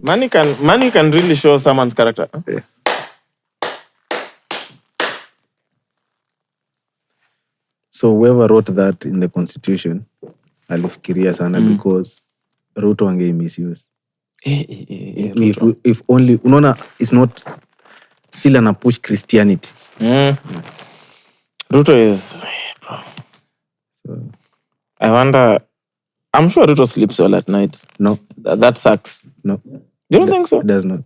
Money can really show someone's character. Yeah. So whoever wrote that in the constitution, alifikiria sana because Ruto ange misuse. If only, unaona, it's not still an push Christianity. Ruto is, bro. So, I wonder, I'm sure Ruto sleeps well at night. No. That sucks. No. You don't think so? It does not.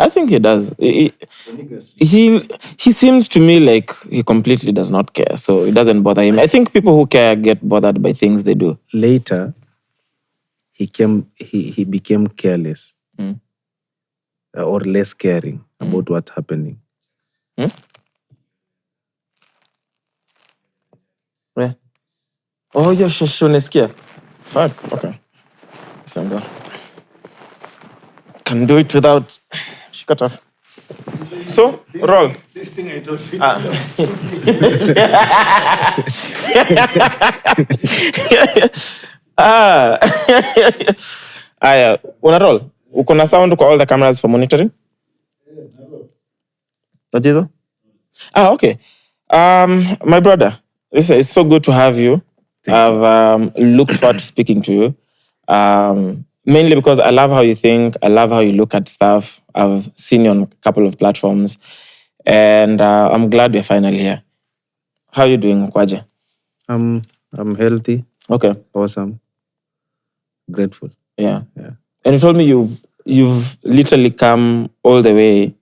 I think he does. He seems to me like he completely does not care, so it doesn't bother him. I think people who care get bothered by things they do. Later, he became careless or less caring about what's happening. Where? Oh, you're Shonesikia. Fuck, okay. Sanga. Can do it without... Shut off. So, roll. This thing I told you. Una roll. Uko na sound kwa all the cameras for monitoring? Tajizo? Okay. My brother, it's so good to have you. I've looked forward to speaking to you. Mainly because I love how you think. I love how you look at stuff. I've seen you on a couple of platforms. And I'm glad you're finally here. How are you doing, Kwaje? I'm healthy. Okay. Awesome. Grateful. Yeah. And you told me you've literally come all the way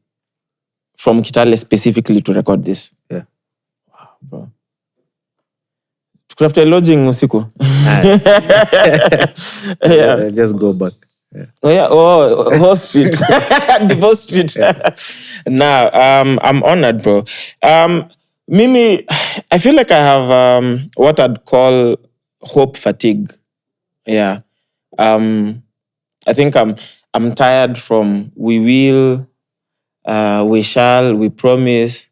from Kitale specifically to record this. Yeah. Wow, bro. Tukutafuta lodging usiku. Yeah. Just go back. Yeah. Horse Street. Divorce Street. Nah, I'm honored, bro. Mimi, I feel like I have what I'd call hope fatigue. Yeah. I think I'm tired from we will, we shall, we promise.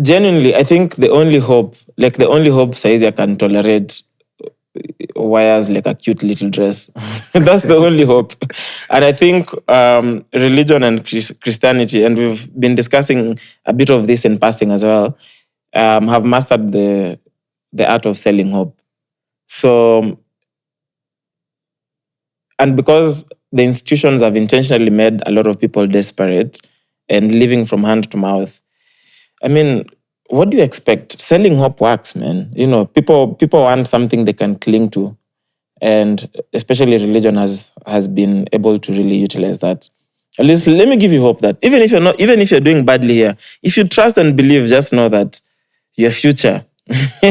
Genuinely, I think the only hope saizi I can tolerate wears like a cute little dress. That's the only hope. And I think religion and Christianity, and we've been discussing a bit of this in passing as well, have mastered the art of selling hope. So, and because the institutions have intentionally made a lot of people desperate and living from hand to mouth, I mean, what do you expect? Selling hope works, man. You know, people want something they can cling to. And especially religion has been able to really utilize that. At least let me give you hope that even if you're doing badly here, if you trust and believe, just know that your future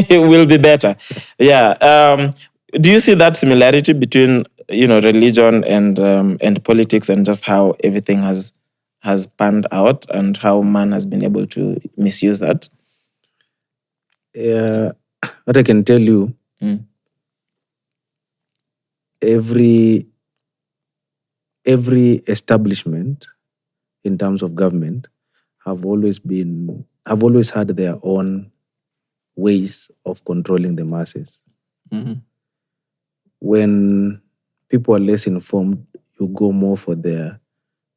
will be better. Yeah. Do you see that similarity between, religion and politics and just how everything has panned out and how man has been able to misuse that? Yeah, what I can tell you, every establishment in terms of government have always had their own ways of controlling the masses. Mm-hmm. When people are less informed, you go more for their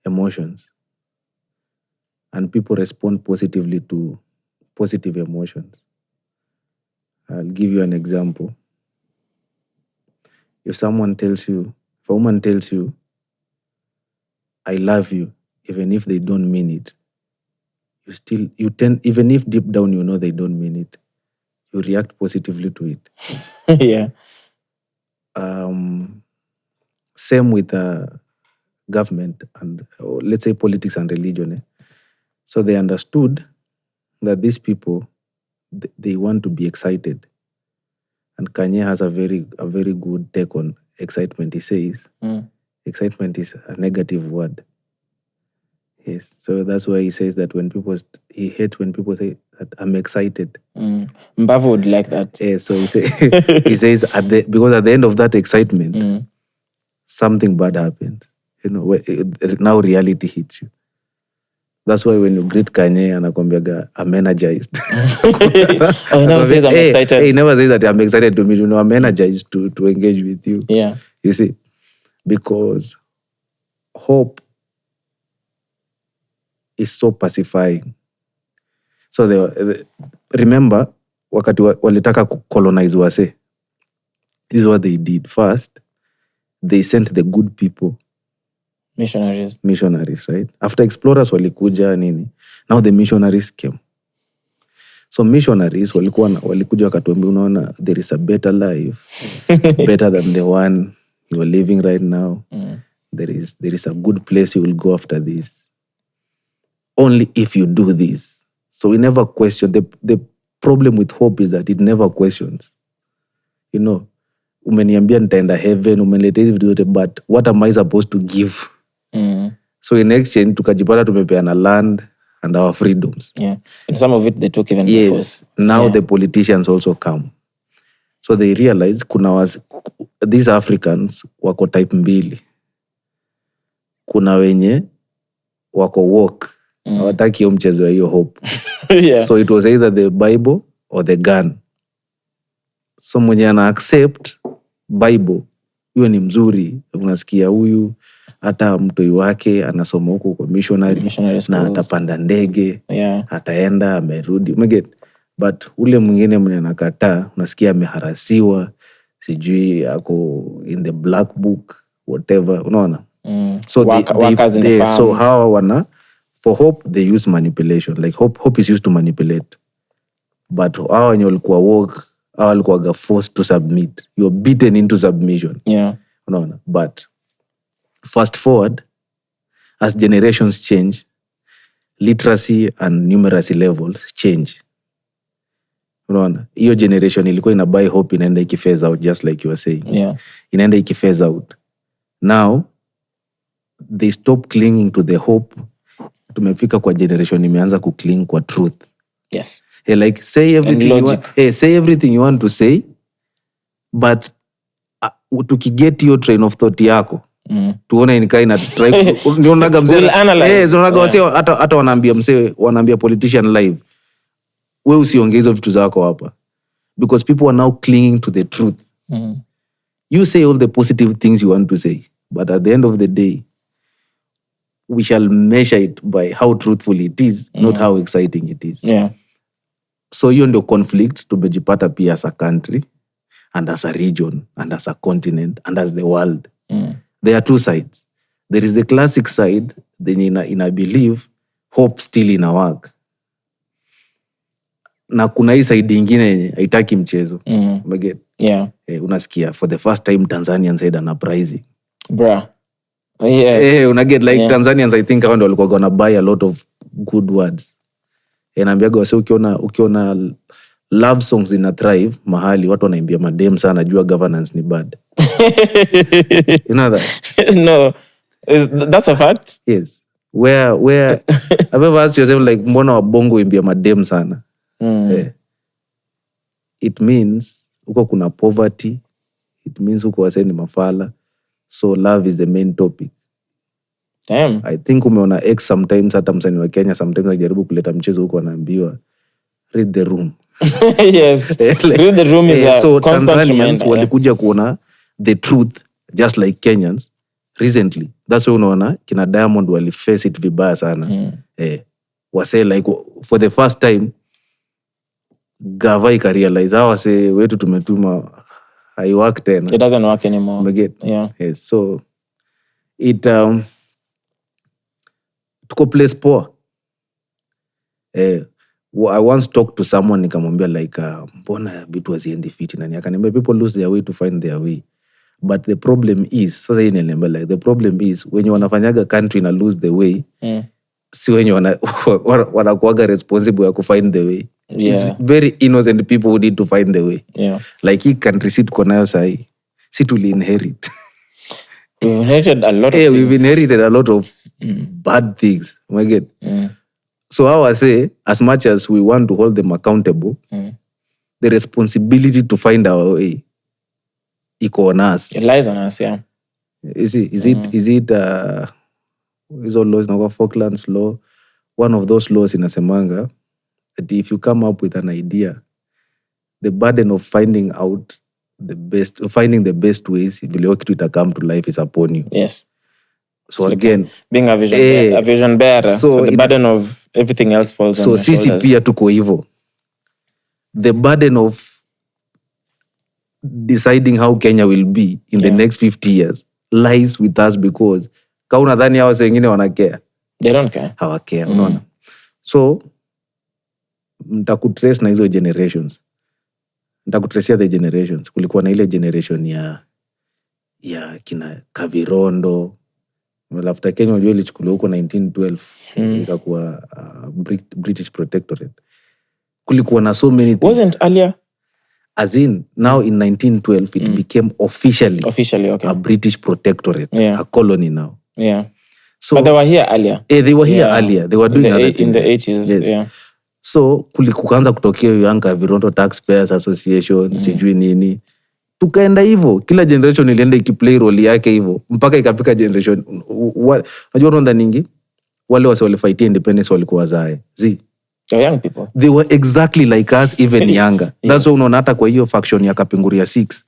emotions. And people respond positively to positive emotions. I'll give you an example. If a woman tells you, I love you, even if they don't mean it, you tend, even if deep down you know they don't mean it, you react positively to it. Yeah. Same with government and let's say politics and religion. So they understood that these people, they want to be excited. And Kanye has a very good take on excitement. He says, excitement is a negative word. Yes. So that's why he says that he hates when people say that I'm excited. Mbavu would like that. Yeah, so he says, because at the end of that excitement, something bad happens. Now reality hits you. That's why when you greet Kanye, anakwambiaga, I'm energized. He never says I'm excited. He never says that I'm excited to meet you. I'm energized to engage with you. Yeah. You see, because hope is so pacifying. So remember wakati walitaka colonize wase, this is what they did. First, they sent the good people, missionaries, right? After explorers walikuja nini, now the missionaries came. So missionaries walikuja wakatuambia, unaona, there is a better life, better than the one you are living right now. There is a good place you will go after this, only if you do this. So we never question. The problem with hope is that it never questions. You know, umeniambia nitaenda heaven, umeniletea hizi vitu, but what am I supposed to give? So in exchange tukajipata tumepeana land and our freedoms. Yeah, and some of it they took even yes. before. Now the politicians also come. So they realize these Africans wako type mbili. Kuna wenye wako walk. Hawataki hiyo mchezo ya hiyo hope. Yeah. So it was either the Bible or the gun. So mwenye ana accept Bible, huyo ni mzuri. Unasikia huyu hata mtoi wake anasoma huko kwa missionary na atapanda ndege, ataenda amerudi. But ule mwingine mwenye anakataa, unasikia ameharasiwa, sijui ako in the black book, whatever, unaona? So so hawa for hope they use manipulation. Like hope is used to manipulate. But hawa wenye walikuwa woke, hawa walikuwa forced to submit. You're beaten into submission. Yeah. Unaona? But fast forward, as generations change, literacy and numeracy levels change. Unaona? Hiyo generation ilikuwa ina buy hope, inaenda ikiphase out, just like you were saying. Yeah. Inaenda ikiphase out. Now, they stop clinging to the hope. Tumefika kwa generation imeanza kucling kwa truth. Yes. Hey, like say everything you want to say, but tukiget your train of thought yako, tuone inikaa ina try nionaga mzee zonaga wase hata wanaambia politician live, wewe usiongee hizo vitu zako hapa, because people are now clinging to the truth. You say all the positive things you want to say, but at the end of the day we shall measure it by how truthful it is, not how exciting it is. Yeah. So hiyo ndio conflict tumejipata pia as a country and as a region and as a continent and as the world. There are two sides. There is the classic side, then in I believe hope still ina work. Na kuna hii side ingine yenye haitaki mchezo. Yeah. Unasikia for the first time Tanzanians said an uprising. Bruh. Yes. Unaget like Tanzanians, I think hao ndio walikuwa gonna buy a lot of good words. Naambiaga wase ukiona love songs in a thrive mahali watu wanaimbia madem sana, jua governance ni bad. You know that? No. That's a fact? Yes. Where I've ever asked yourself like mbona wabongo imbia madem sana? It means uko kuna poverty. It means uko wase ni mafala. So love is the main topic. Damn. I think umeona X sometimes, hata msanii wa Kenya sometimes akijaribu kuleta mchezo huko anaambiwa read the room. Yes. Read the room is a so constant Tanzanians reminder. walikuja kuona the truth just like Kenyans recently. That's why unaona kina Diamond waliface it vibaya sana. Wase like for the first time gava ikarealize hawa wase wetu tumetuma haiwork tena. It doesn't work anymore. Yeah. Yes. So it tuko place poor. I once talked to someone nikamwambia like mbona vitu haziendi fiti, na akaniambia people lose their way to find their way, but the problem is, sasa yeye niambia like the problem is when you wanafanyaga country na lose the way, si wenye wanakuaga responsible ya kufind the way. It's very innocent people who need to find the way. Like hii country si tuko nayo sahi, si tuli inherit. We've inherited a lot of things. We've inherited a lot of bad things. So I say, as much as we want to hold them accountable, the responsibility to find our way iko on us. It lies on us, yeah. Is it is all laws na Falklands law? One of those laws inasemanga that if you come up with an idea, the burden of finding the best ways vile kitu ita come to life is upon you. Yes. So again, being a vision bearer. So the burden of everything else falls on your shoulders. So sisi pia tuko hivyo. The burden of deciding how Kenya will be in the next 50 years lies with us, because kama unadhani hao wengine wanakea. They don't care. Hawakea, unaona. So nitakutrace na hizo generations. Nitakutrace the generations. Kulikuwa na ile generation ya kina Kavirondo. After Kenya unajua ilichukuliwa huko 1912 ikakuwa British protectorate. Kulikuwa na so many things. Wasn't earlier? As in, now in 1912 it became officially okay. A British protectorate, a colony now. Yeah. So, but they were here earlier. They were here earlier. They were doing other things. In the 80s. Yes. Yeah. So kukaanza kutokea Young Kavirondo Taxpayers Association, sijui nini. Tukaenda hivyo, kila generation ilienda ikiplay role yake hivyo mpaka ikafika generation. Unajua ronda ningi wale walifightia independence walikuwa wazae. Young people. They were exactly like us, even younger. That's why unaona hata kwa hiyo faction ya Kapenguria 6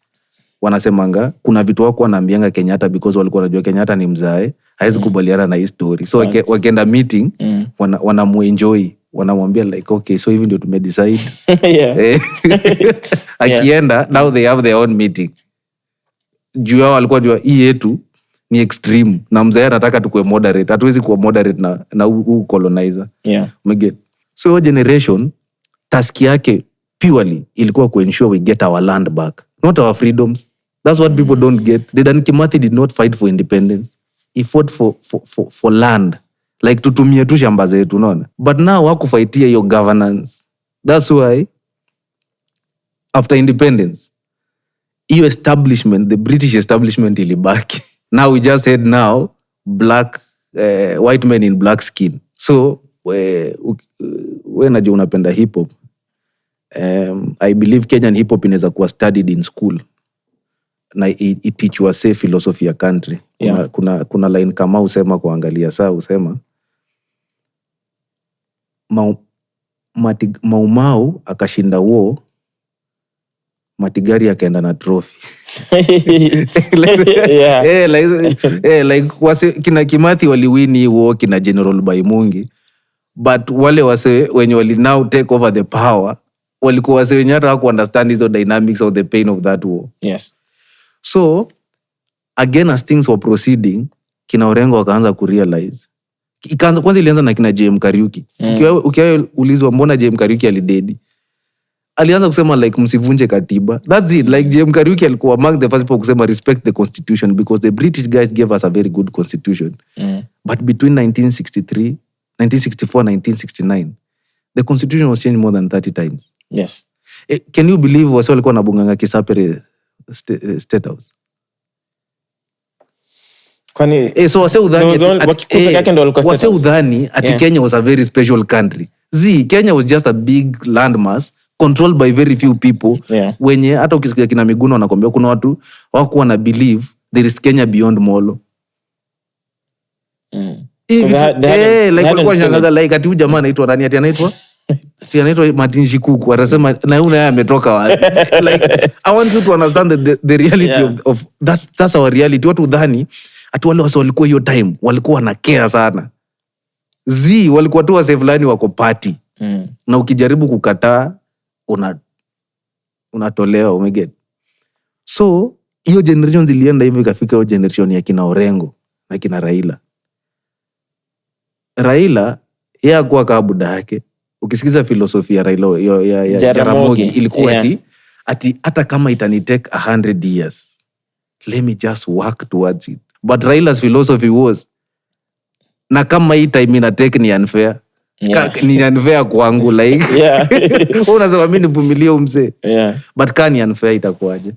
wanasemanga kuna vitu wako wanaambianga Kenyatta because walikuwa wanajua Kenyatta ni mzae, haiwezi kubaliana na hii story. So wakienda meeting wanamuenjoy, wanamwambia like okay, so hivi ndio tumedecide. Akienda now they have their own meeting. Juu yao walikuwa jua hii yetu ni extreme na mzae anataka tukue moderate. Hatuwezi kuwa moderate na huu colonizer. Umeget? So generation task yake purely ilikuwa kuensure we get our land back, not our freedoms. That's what people don't get. Dedan Kimathi did not fight for independence. He fought for land. Like tutumie tu shamba zetu, unaona. But now hakufightia hiyo governance. That's why after independence hiyo establishment, the British establishment ilibaki. Now we just had black white men in black skin. So we najua unapenda hip hop. I believe Kenyan hip hop inaweza kuwa studied in school. Na it teach you a safe philosophy ya country. Kuna line kama usema kuangalia saa usema Maumau akashinda war, Matigari akaenda na trophy. Kina Kimathi waliwini war, kina General Baimungi. But wale wase wenye wali now take over the power, walikuwa wase wenye hata hawaku understand hizo dynamics of the pain of that war. Yes. So, again as things were proceeding, kina Orengo wakaanza kurealize. Kwanza ilianza na kina JM Kariuki. Ukiwa ulizwa mbona JM Kariuki alidedi, alianza kusema like msivunje katiba. That's it. Like JM Kariuki alikuwa among the first people kusema respect the constitution because the British guys gave us a very good constitution. But between 1964 1969, the constitution was changed more than 30 times. Yes. Can you believe wase walikuwa nabunganga Kisapere State House? Kwani so wase udhani ati Kenya was a very special country. Kenya was just a big landmass controlled by very few people. Wenye hata ukisikia kina Miguno wanakwambia kuna watu hawakuwa na believe there is Kenya beyond Molo. Walikuwa shangaga like ati huyu jamaa anaitwa nani, ati anaitwa Martin Shikuku, atasema na huyu naye ametoka wapi? Like I want you to understand the reality of that's our reality. Watu udhani ati wale wase walikuwa hiyo time walikuwa na care sana. Walikuwa tu wase fulani wako party. Na ukijaribu kukataa unatolewa, umeget. So hiyo generation zilienda hivyo ikafika hiyo generation ya kina Orengo na kina Raila yeye hakuwa kama buda yake. Ukisikiza filosofia ya Raila ya Jaramogi ilikuwa ati hata kama itanitake 100 years, let me just work towards it. But Raila's philosophy was na kama hii time inatake ni unfair. Ni unfair kwangu like. Unasema mimi nivumilie umse. But kama ni unfair itakuwaje?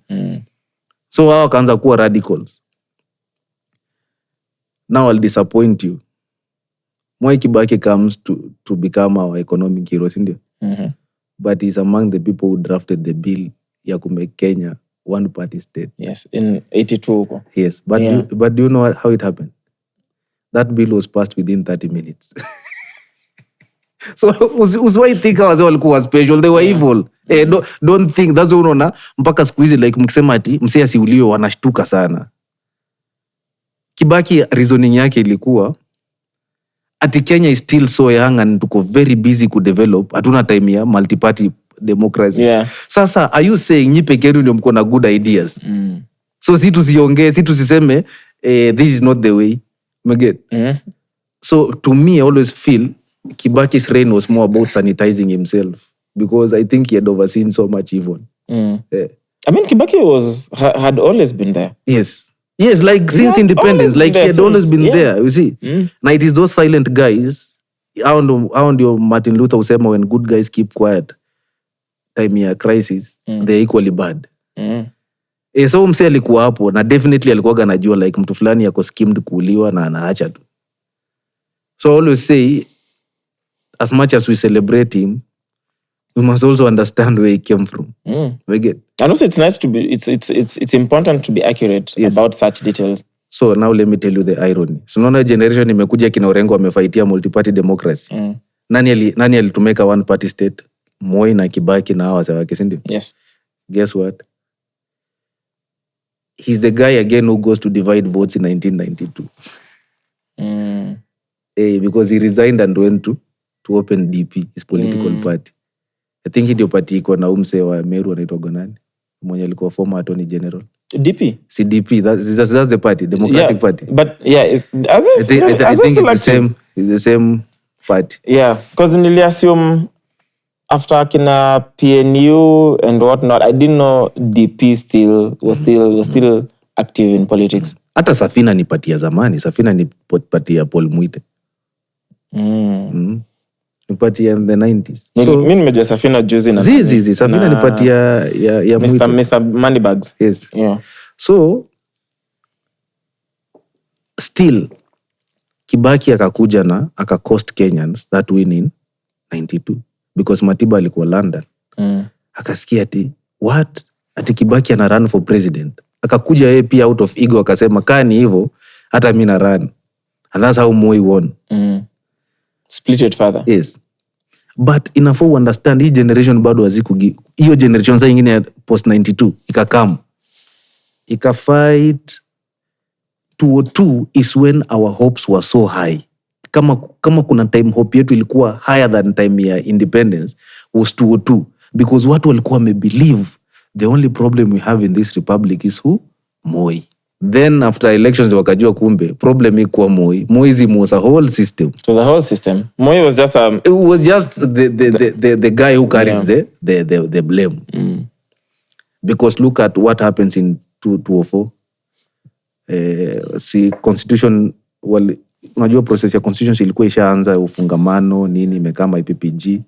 So wao kaanza kuwa radicals. Now I'll disappoint you. Mwai Kibaki comes to become our economic hero, ndio. But he's among the people who drafted the bill ya kumake Kenya one party state. Yes, in 82. Yes, but do you know how it happened? That bill was passed within 30 minutes. So usiwai think wazee walikuwa special, they were evil. Don't think that's what unaona mpaka siku hizi like mkisema ati msee asiuliwe wanashtuka sana. Kibaki reasoning yake ilikuwa ati Kenya is still so young and tuko very busy ku develop, hatuna time ya multi-party democracy. Yeah. Sasa are you saying nyi peke yenu ndio mko na good ideas? So si tusiongee, si tusiseme this is not the way. Umeget? So to me I always feel Kibaki's reign was more about sanitizing himself because I think he had overseen so much evil. I mean, Kibaki had always been there. Yes, like since independence, like he had always been there, you see. Now it is those silent guys, how ndio Martin Luther usema when good guys keep quiet, time ya crisis, they're equally bad. So mse alikuwa hapo, na definitely alikuwa anajua like mtu fulani yako skimmed kuuliwa na anaacha tu. So I always say, as much as we celebrate him, we must also understand where he came from. We get. And also it's nice to be, it's important to be accurate about such details. So now let me tell you the irony. So naona generation imekuja kina Orengo wamefaitia multi-party democracy. Nani alitumeka one party state? Moi na Kibaki na hawa wake, si ndio? Yes. Guess what? He's the guy again who goes to divide votes in 1992. Because he resigned and went to open DP, his political party. I think ndio party iko na umse wa Meru anaitwa nani? Mwenye alikuwa former attorney general. DP? CDP, that's the party, Democratic Party. But yeah, I think it's the same party. Yeah, because nili assume after kina PNU and whatnot, I didn't know DP was still active in politics. Hata Safina ni party ya zamani. Safina ni party ya Paul Mwite. Ni party ya the 90s. Mimi nimejua Safina juzi na Safina ni party ya Mwite. Mr. Moneybags. Yes. Yeah. So still Kibaki akakuja na akacost Kenyans that win in 92 because Matiba alikuwa London. Akasikia ati what? Ati Kibaki ana run for president. Akakuja yeye pia out of ego akasema kani hivyo hata mimi na run. And that's how Moi won. Split it further. Yes. But enough to understand hii generation bado hiyo generation za nyingine post 92 ikakam. Ikafight 202 is when our hopes were so high. Kama kuna time hope yetu ilikuwa higher than time ya independence was 202 because watu walikuwa believe the only problem we have in this republic is who? Moi. Then after elections wakajua kumbe problem ikuwa Moi. Moism was a whole system. It was a whole system. Moi was just it was just the guy who carries the blame. Because look at what happens in 204. Si constitution unajua process ya constitution ilikuwa ishaanza ufungamano nini imekama IPPG.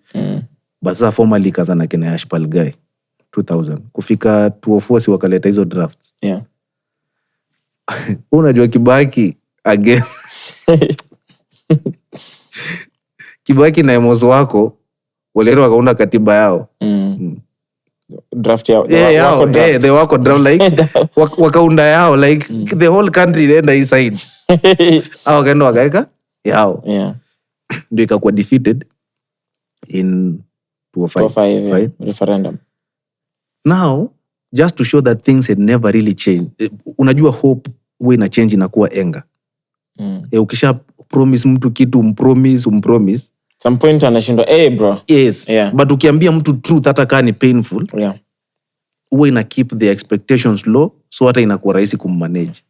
But sasa formally kaza na kina Ashpal guy 2000 kufika 204 si wakaleta hizo drafts. Yeah. Unajua Kibaki again. Kibaki na emozo wako walero wakaunda katiba yao. Draft yao. They wako draft like wakaunda yao like the whole country enda inside. Hao kaenda wakaeka yao. Yeah. Ndio ikakuwa defeated in 205 right? Referendum. Now just to show that things had never really changed. Unajua hope we na change inakuwa anger. Ukisha promise mtu kitu umpromise some point anashindwa bro. Yes. Yeah. But ukiambia mtu truth hata kama ni painful, uwe ina keep the expectations low so hata inakuwa rahisi kummanage.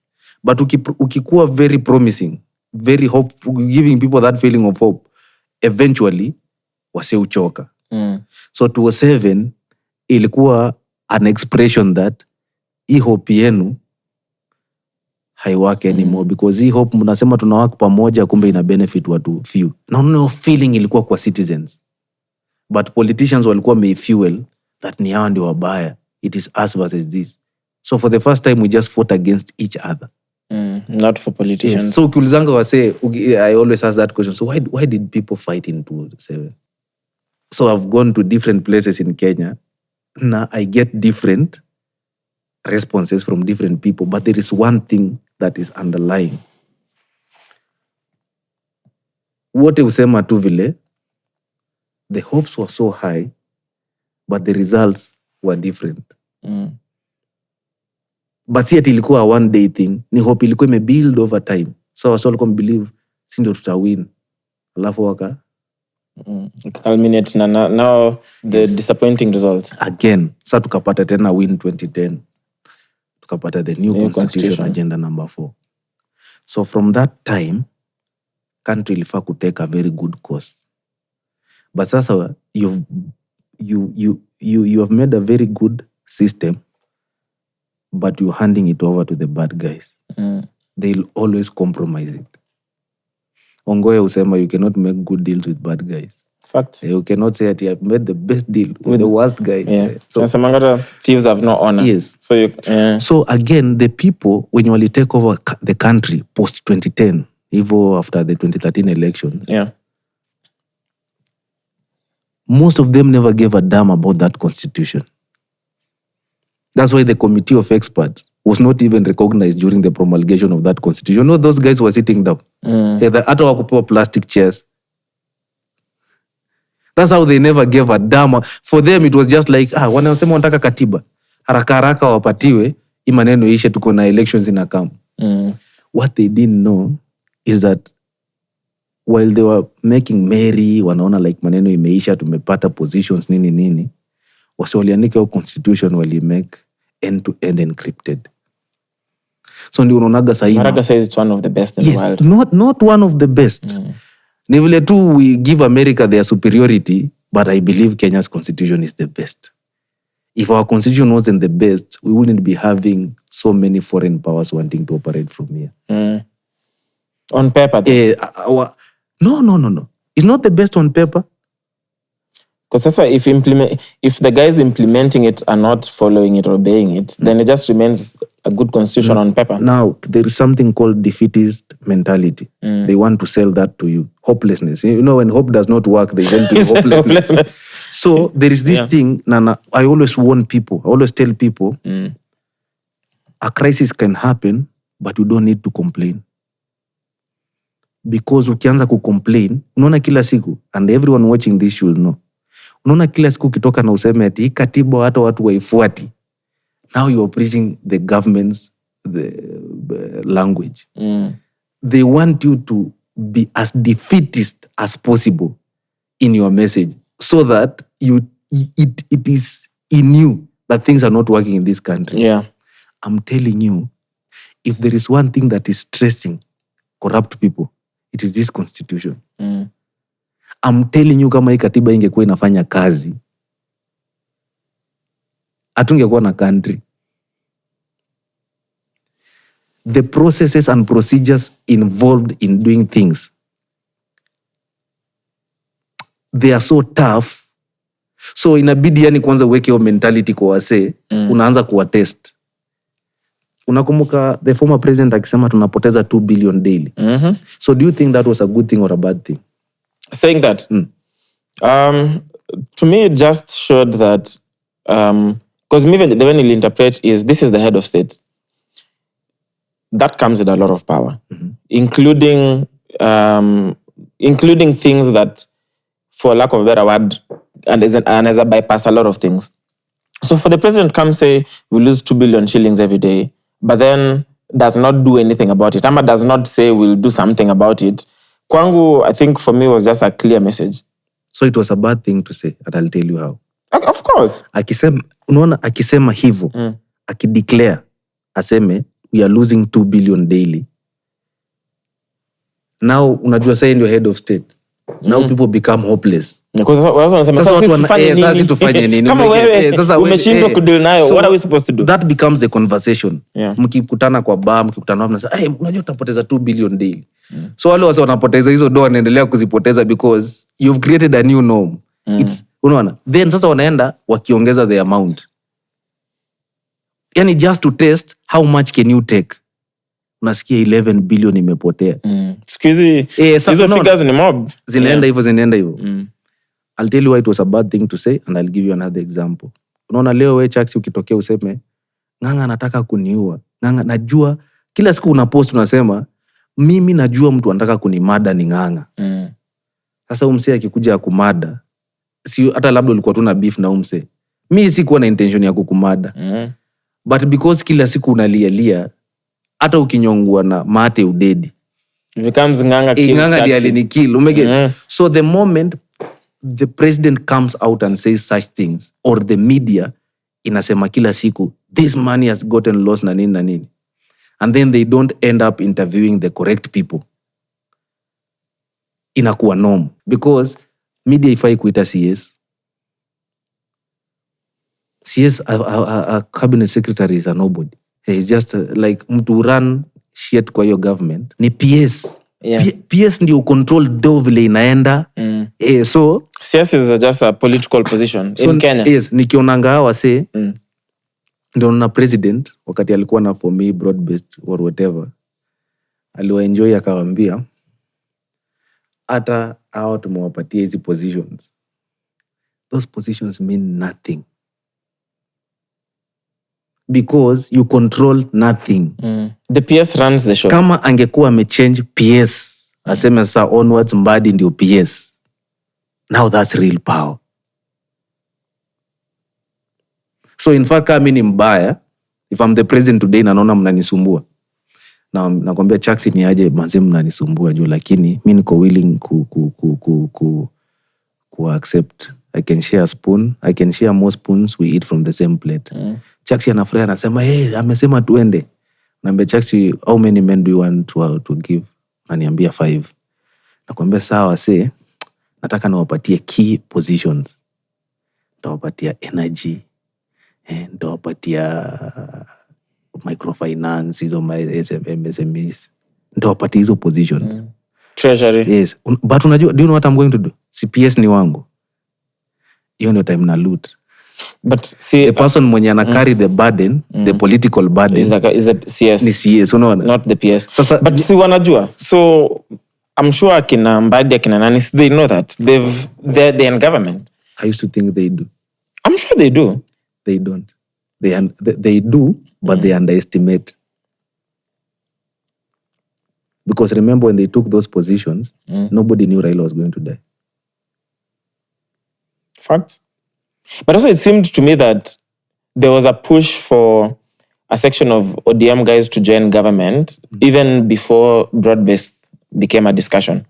But ukikuwa very promising, very hopeful, giving people that feeling of hope, eventually wase uchoka. So 207 ilikuwa an expression that hii hope yenu haiwake anymore because hii hope mnasema tunawaka pamoja kumbe ina benefit watu few. Na no feeling ilikuwa kwa citizens. But politicians walikuwa fuel that ni hawa ndio wabaya. It is us versus this. So for the first time we just fought against each other. Not for politicians. Yes. So ukiulizanga wase, I always ask that question. So why did people fight in 207? So I've gone to different places in Kenya. Now I get different responses from different people, but there is one thing that is underlying. Wote usema tu vile, the hopes were so high, but the results were different. But si ati ilikuwa a one day thing, ni hope ilikuwa imebuild over time. So wasi walikuwa believe si ndio tutawin. Alafu waka culminate na now the disappointing results. Again, sa tukapata tena win 2010. Tukapata the new constitution agenda number 4. So from that time, country ilifaa to take a very good course. But sasa you have made a very good system, but you're handing it over to the bad guys. They'll always compromise it. Ongoye usema you cannot make good deals with bad guys. Fact. You cannot say that you have made the best deal with the worst guys. Yeah. So thieves have no honor. Yes. So so again, the people, when you only take over the country post 2010, even after the 2013 election, most of them never gave a damn about that constitution. That's why the committee of experts was not even recognized during the promulgation of that constitution. No, those guys were sitting down. Hata wakupewa plastic chairs. That's how they never gave a damn. For them, it was just like, wanasema wanataka katiba. Haraka haraka wapatiwe, hii maneno ishe tuko na elections inakam. What they didn't know is that while they were making merry, wanaona like maneno imeisha, tumepata positions nini, wasi waliandika constitution wali make end-to-end encrypted. So ndio unaonaga sahi. Maraga says it's one of the best in the world. Not one of the best. Ni vile tu we give America their superiority, but I believe Kenya's constitution is the best. If our constitution wasn't the best, we wouldn't be having so many foreign powers wanting to operate from here. On paper, no. It's not the best on paper. Because if the guys implementing it are not following it or obeying it, then it just remains a good constitution on paper. Now, there is something called defeatist mentality. They want to sell that to you. Hopelessness. You know, when hope does not work, they then do hopelessness. So there is this thing, Nana, I always warn people, I always tell people, a crisis can happen, but you don't need to complain. Because ukianza kucomplain, unaona kila siku, and everyone watching this should know, unaona kila siku kitoka na useme ati hii katiba hata watu waifuati. Now you are preaching the government's language. They want you to be as defeatist as possible in your message, so that it is in you that things are not working in this country. Yeah. I'm telling you, if there is one thing that is stressing corrupt people, it is this constitution. I'm telling you, kama hii katiba ingekuwa inafanya kazi, hatungekuwa na country. The processes and procedures involved in doing things, they are so tough. So inabidi yani kwanza uweke hiyo mentality kwa wase, unaanza kuwa test. Unakumbuka the former president akisema tunapoteza 2 billion daily. So do you think that was a good thing or a bad thing? Saying that, to me it just showed that, because maybe the way you'll interpret is this is the head of state. That comes with a lot of power, including things that, for lack of a better word, and as a bypass a lot of things. So for the president to come say we lose 2 billion shillings every day, but then does not do anything about it, Ama does not say we'll do something about it, kwangu, I think for me was just a clear message. So it was a bad thing to say, and I'll tell you how. Of course. Akisema hivyo, akideclare, aseme, we are losing 2 billion daily. Now, unajua say in your head of state. Now people become hopeless. Sasa tufanye nini? Kama wewe umeshindwa kudeal nayo, what are we supposed to do? That becomes the conversation. Mkikutana kwa bar, mkikutana hapo mnasema, unajua tutapoteza 2 billion daily. So wale wase wanapoteza hizo doa wanaendelea kuzipoteza because you've created a new norm. It's, unaona? Then sasa wanaenda wakiongeza the amount. Yani just to test how much can you take. Unasikia 11 billion imepotea. Siku hizi hizo figures ni mob. Zinaenda hivyo. I'll tell you why it was a bad thing to say, and I'll give you another example. Unaona leo wewe Chaxy ukitokea useme Ng'ang'a anataka kuniua. Ng'ang'a najua kila siku una post unasema mimi najua mtu anataka kunimada ni Ng'ang'a. Sasa umse akikuja kumada, si hata labda ulikuwa tu na beef na umse. Mimi sikuwa na intention ya kukumada. But because kila siku unalialia, hata ukinyongwa na mate udedi. It becomes nganga kill. Nganga di alinikill. Umege. So the moment the president comes out and says such things, or the media inasema kila siku, this money has gotten lost na nini. And then they don't end up interviewing the correct people. Inakuwa norm. Because media ifai kuita CS. CS, a cabinet secretary is a nobody. He's just like mtu run shit kwa hiyo government. Ni PS. Yeah. PS ndio control do vile inaenda. So CS is just a political position in Kenya. Yes, nikionanga hawa say ndio na president wakati alikuwa na for me broad based or whatever. Aliwa enjoy akawaambia hata hao tumewapatia hizi positions. Those positions mean nothing. Because you control nothing. The PS runs the show. Kama angekuwa amechange PS, aseme sa onwards Mbadi ndio PS. Now that's real power. So in fact, kama ni mbaya, if I'm the president today na naona mnanisumbua. Na nakwambia Chaxy ni aje manze mnanisumbua juu, lakini mimi niko willing ku accept. I can share a spoon. I can share more spoons. We eat from the same plate. Chaxy anafurahi anasema, hey, amesema tuende. Naambia Chaxy, how many men do you want to give? Ananiambia 5. Nakwambia sawa, say, nataka niwapatie key positions. Nitawapatia energy. Nitawapatia microfinance, hizo MSMEs. Nitawapatia hizo positions. Treasury. Yes. But unajua, do you know what I'm going to do? CPS ni wangu. Hiyo ndio time na loot. But see, the person mwenye ana carry the burden, the political burden is the CS. Ni CS, unaona? Not the PS. Sasa, but si wanajua. So I'm sure akina Mbadi, akina nani, they know that. They're in government. I used to think they do. I'm sure they do. They don't. They do, but they underestimate. Because remember when they took those positions, nobody knew Raila was going to die. Facts. But also it seemed to me that there was a push for a section of ODM guys to join government even before broad-based became a discussion.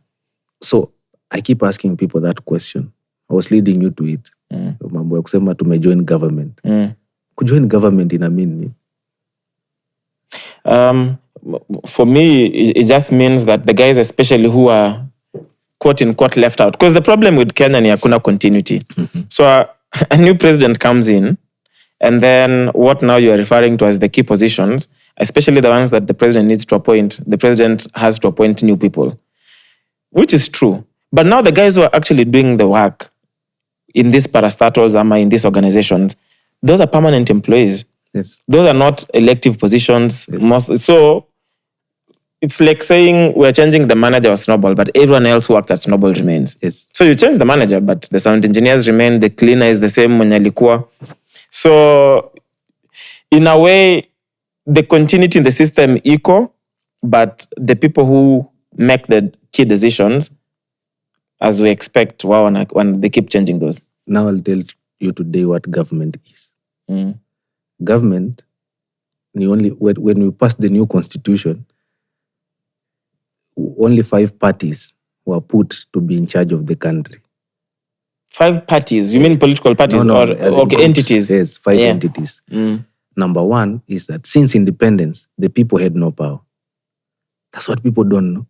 So I keep asking people that question. I was leading you to it. Mambo ya kusema tumejoin government. Kujoin government ina mean for me, it just means that the guys especially who are quote-unquote left out. Because the problem with Kenya ni hakuna continuity. So a new president comes in, and then what now you are referring to as the key positions, especially the ones that the president needs to appoint, the president has to appoint new people, which is true. But now the guys who are actually doing the work in these parastatals, in these organizations, those are permanent employees. Yes. Those are not elective positions. Yes. So it's like saying we're changing the manager of Snowball, but everyone else who works at Snowball remains. Yes. So you change the manager, but the sound engineers remain, the cleaner is the same mwenye alikuwa. So in a way, the continuity in the system equal, but the people who make the key decisions, as we expect, when they keep changing those. Now I'll tell you today what government is. Government, when we passed the new constitution, only 5 parties were put to be in charge of the country. 5 parties? You mean political parties? No, or okay, entities? Yes, 5 entities. Number 1 is that since independence, the people had no power. That's what people don't know.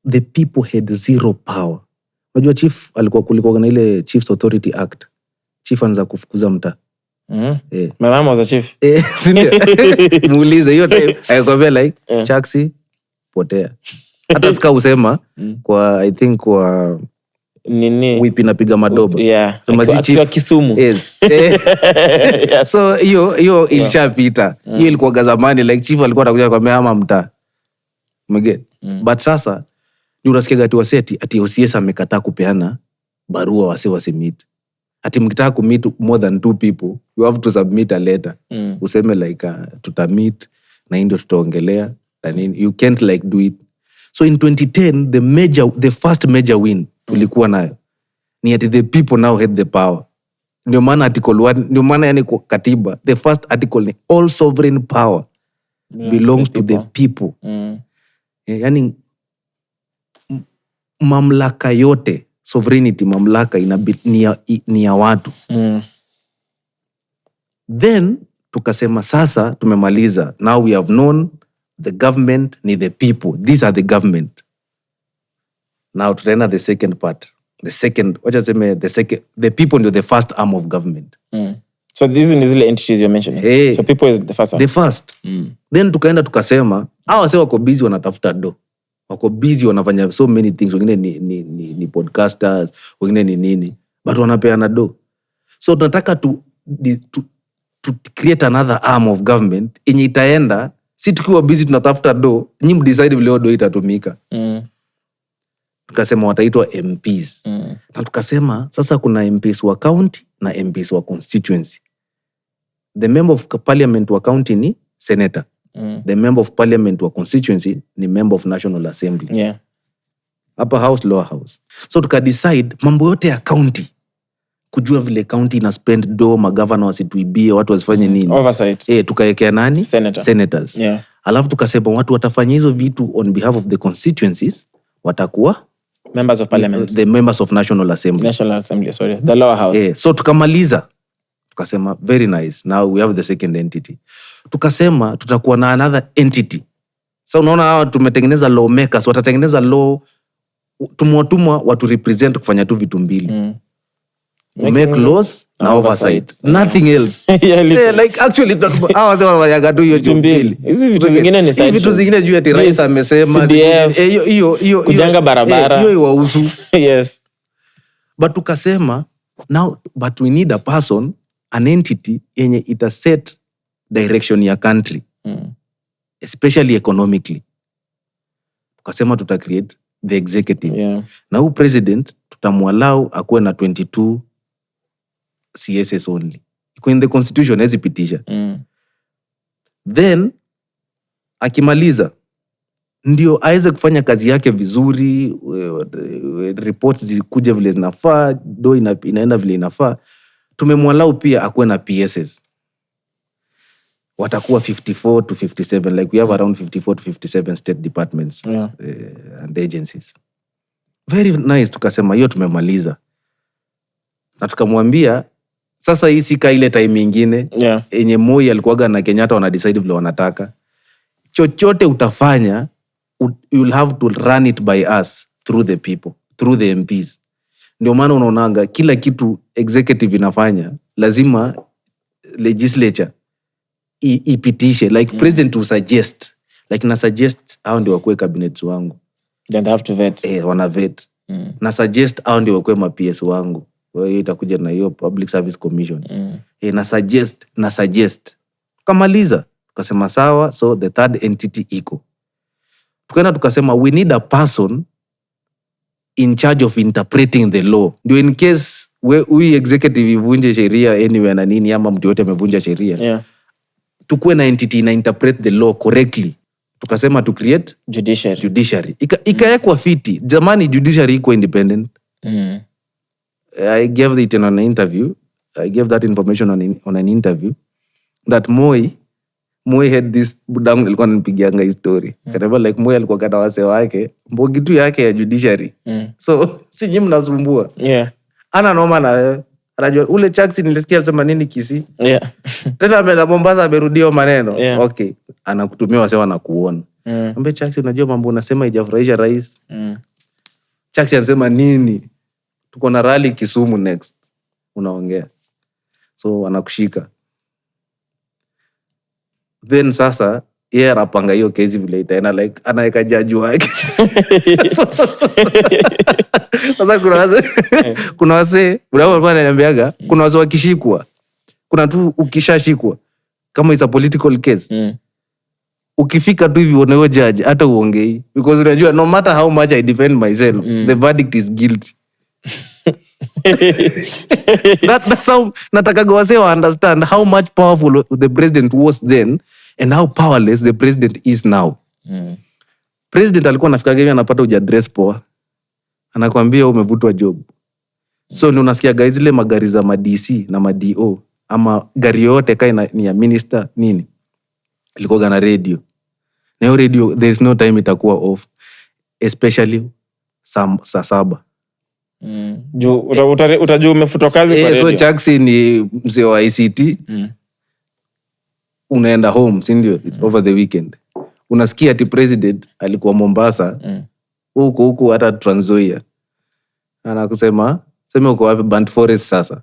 The people had 0 power. Unajua chief alikuwa kulikuwa na ile Chiefs Authority Act. Chief anza kufukuza mtaa. My mom was a chief. Muulize hiyo time akakwambia like Chaxy potea. Hata sika usema kwa I think kwa nini wipi napiga madoba. Yeah. Akiwa Kisumu. Yes. So hiyo ilishapita. Hiyo ilikuwa zamani like chief alikuwa anakuja kwambia ama mtaa. Umege. But sasa ni unasikia ati waseti ati OCS amekataa kupeana barua wasimit. Ati mkitaka kumeet more than 2 people, you have to submit a letter. Useme like tutamit na ndio tutaongelea na nini. You can't like do it. So in 2010 the first major win tulikuwa nayo ni ati the people now had the power. Ndio maana article 1, ndio maana yani kwa katiba, the first article ni all sovereign power belongs to the people. Yani mamlaka yote, sovereignty, mamlaka ni ya watu. Then tukasema sasa tumemaliza. Now we have known the government ni the people. These are the government. Now tutaenda the second part. The people ndio the first arm of government. So these are the entities you're mentioning. Hey, so people is the first one. The first. Then tukaenda tukasema, wase wako busy wanatafuta do. Wako busy wanafanya so many things. Wengine ni podcasters, wengine ni nini. But wanapeana do. So tunataka to create another arm of government yenye itaenda, si tukiwa busy tunatafuta do, nyinyi mdecide vile do itatumika. Tukasema wataitwa MPs. Na tukasema sasa kuna MPs wa county na MPs wa constituency. The member of parliament wa county ni senator. The member of parliament wa constituency ni member of National Assembly. Yeah. Upper house, lower house. So tukadecide mambo yote ya county, kujua vile county ina spend do, magavana wasituibie, watu wasifanye nini. Oversight. Tukaekea nani? Senators. Yeah. Alafu tukasema watu watafanya hizo vitu on behalf of the constituencies watakuwa members of parliament. The members of National Assembly. The lower house. So tukamaliza. Tukasema very nice. Now we have the second entity. Tukasema tutakuwa na another entity. So unaona hawa tumetengeneza lawmakers, watatengeneza law, tumwatumwa watu represent kufanya tu vitu mbili. Make laws na oversight. Nothing else. Like actually hawa wase wanafanyaga tu hiyo juu mbili. Hizi vitu zingine ni side. Vitu zingine juu ati rais amesema hiyo kujenga barabara. Hiyo iwahusu. Yes. But tukasema now but we need a person, an entity yenye ita set direction ya country. Especially economically. Tukasema tuta create the executive. Yeah. Na huu president tutamwalau akuwe na 22 CSS only. Iko in the constitution hezi pitisha. Then akimaliza ndio aweze kufanya kazi yake vizuri, reports zikuje vile zinafaa, do inaenda vile inafaa. Tumemwalau pia akuwe na PSS. Watakuwa 54 to 57, like we have around 54 to 57 state departments. Yeah. And agencies. Very nice. Tukasema hiyo tumemaliza. Na tukamwambia sasa hii sika ile time nyingine yenye Moi alikuwaga na Kenyatta wana decide vile wanataka. Chochote utafanya, you'll have to run it by us through the people, through the MPs. Ndio maana unaonanga kila kitu executive inafanya lazima legislature ipitishe, like president will suggest, like na suggest hao ndio wakue cabinets wangu, then they have to vet. Wana vet. Na suggest hao ndio wakue ma PS wangu, kwa hiyo itakuja na hiyo Public Service Commission. Na suggest kamaliza, tukasema sawa. So the third entity iko, tukaenda tukasema we need a person in charge of interpreting the law, ndio in case we executive ivunje sheria anywhere na nini, ama mtu yote amevunja sheria, tukue na entity ina interpret the law correctly. Tukasema to create judiciary. Ikaekwa fiti. Jamani, judiciary iko independent. I gave it in an interview. I gave that information on an interview that Moi had this budangu alikuwa ananipigianga hii story. Kadaba like Moi alikuwa kana wase wake, mbogi tu yake ya judiciary. So si nyinyi mnasumbua. Ana noma na anajua ule Chaxy nilisikia alisema nini Kisii. Tena ameenda Mombasa amerudia maneno. Okay, anakutumia wase wanakuona. Ambe Chaxy, unajua mambo unasema haijafurahisha rais. Chaxy anasema nini? Tuko na rally Kisumu next. Unaongea. So anakushika. Then sasa yeye anapanga hiyo kesi vile itaenda, like anaweka judge wake. Sasa kuna wase walikuwa wananiambiaga, kuna wase wakishikwa, kuna tu ukishashikwa kama it's a political case, ukifika tu hivi unawe judge hata uongei, because unajua no matter how much I defend myself, the verdict is guilty. That's how nataka wase wa understand how much powerful the president was then and how powerless the president is now. President alikuwa anafika gani anapata uja dress poa, anakuambia umevutwa job. So ni unasikia guys zile magari za ma-DC na ma-DO ama gari yote kai ni ya minister nini ilikuwa na radio. Na hiyo radio there is no time itakuwa off, especially saa 7. Utajua umefutwa kazi kwa radio. So Chaxy ni mzee wa ICT. Unaenda home, si ndio? It's over the weekend. Unasikia ati president alikuwa Mombasa. Huko hata Trans Nzoia. Anakusema, sema uko wapi Band Forest sasa.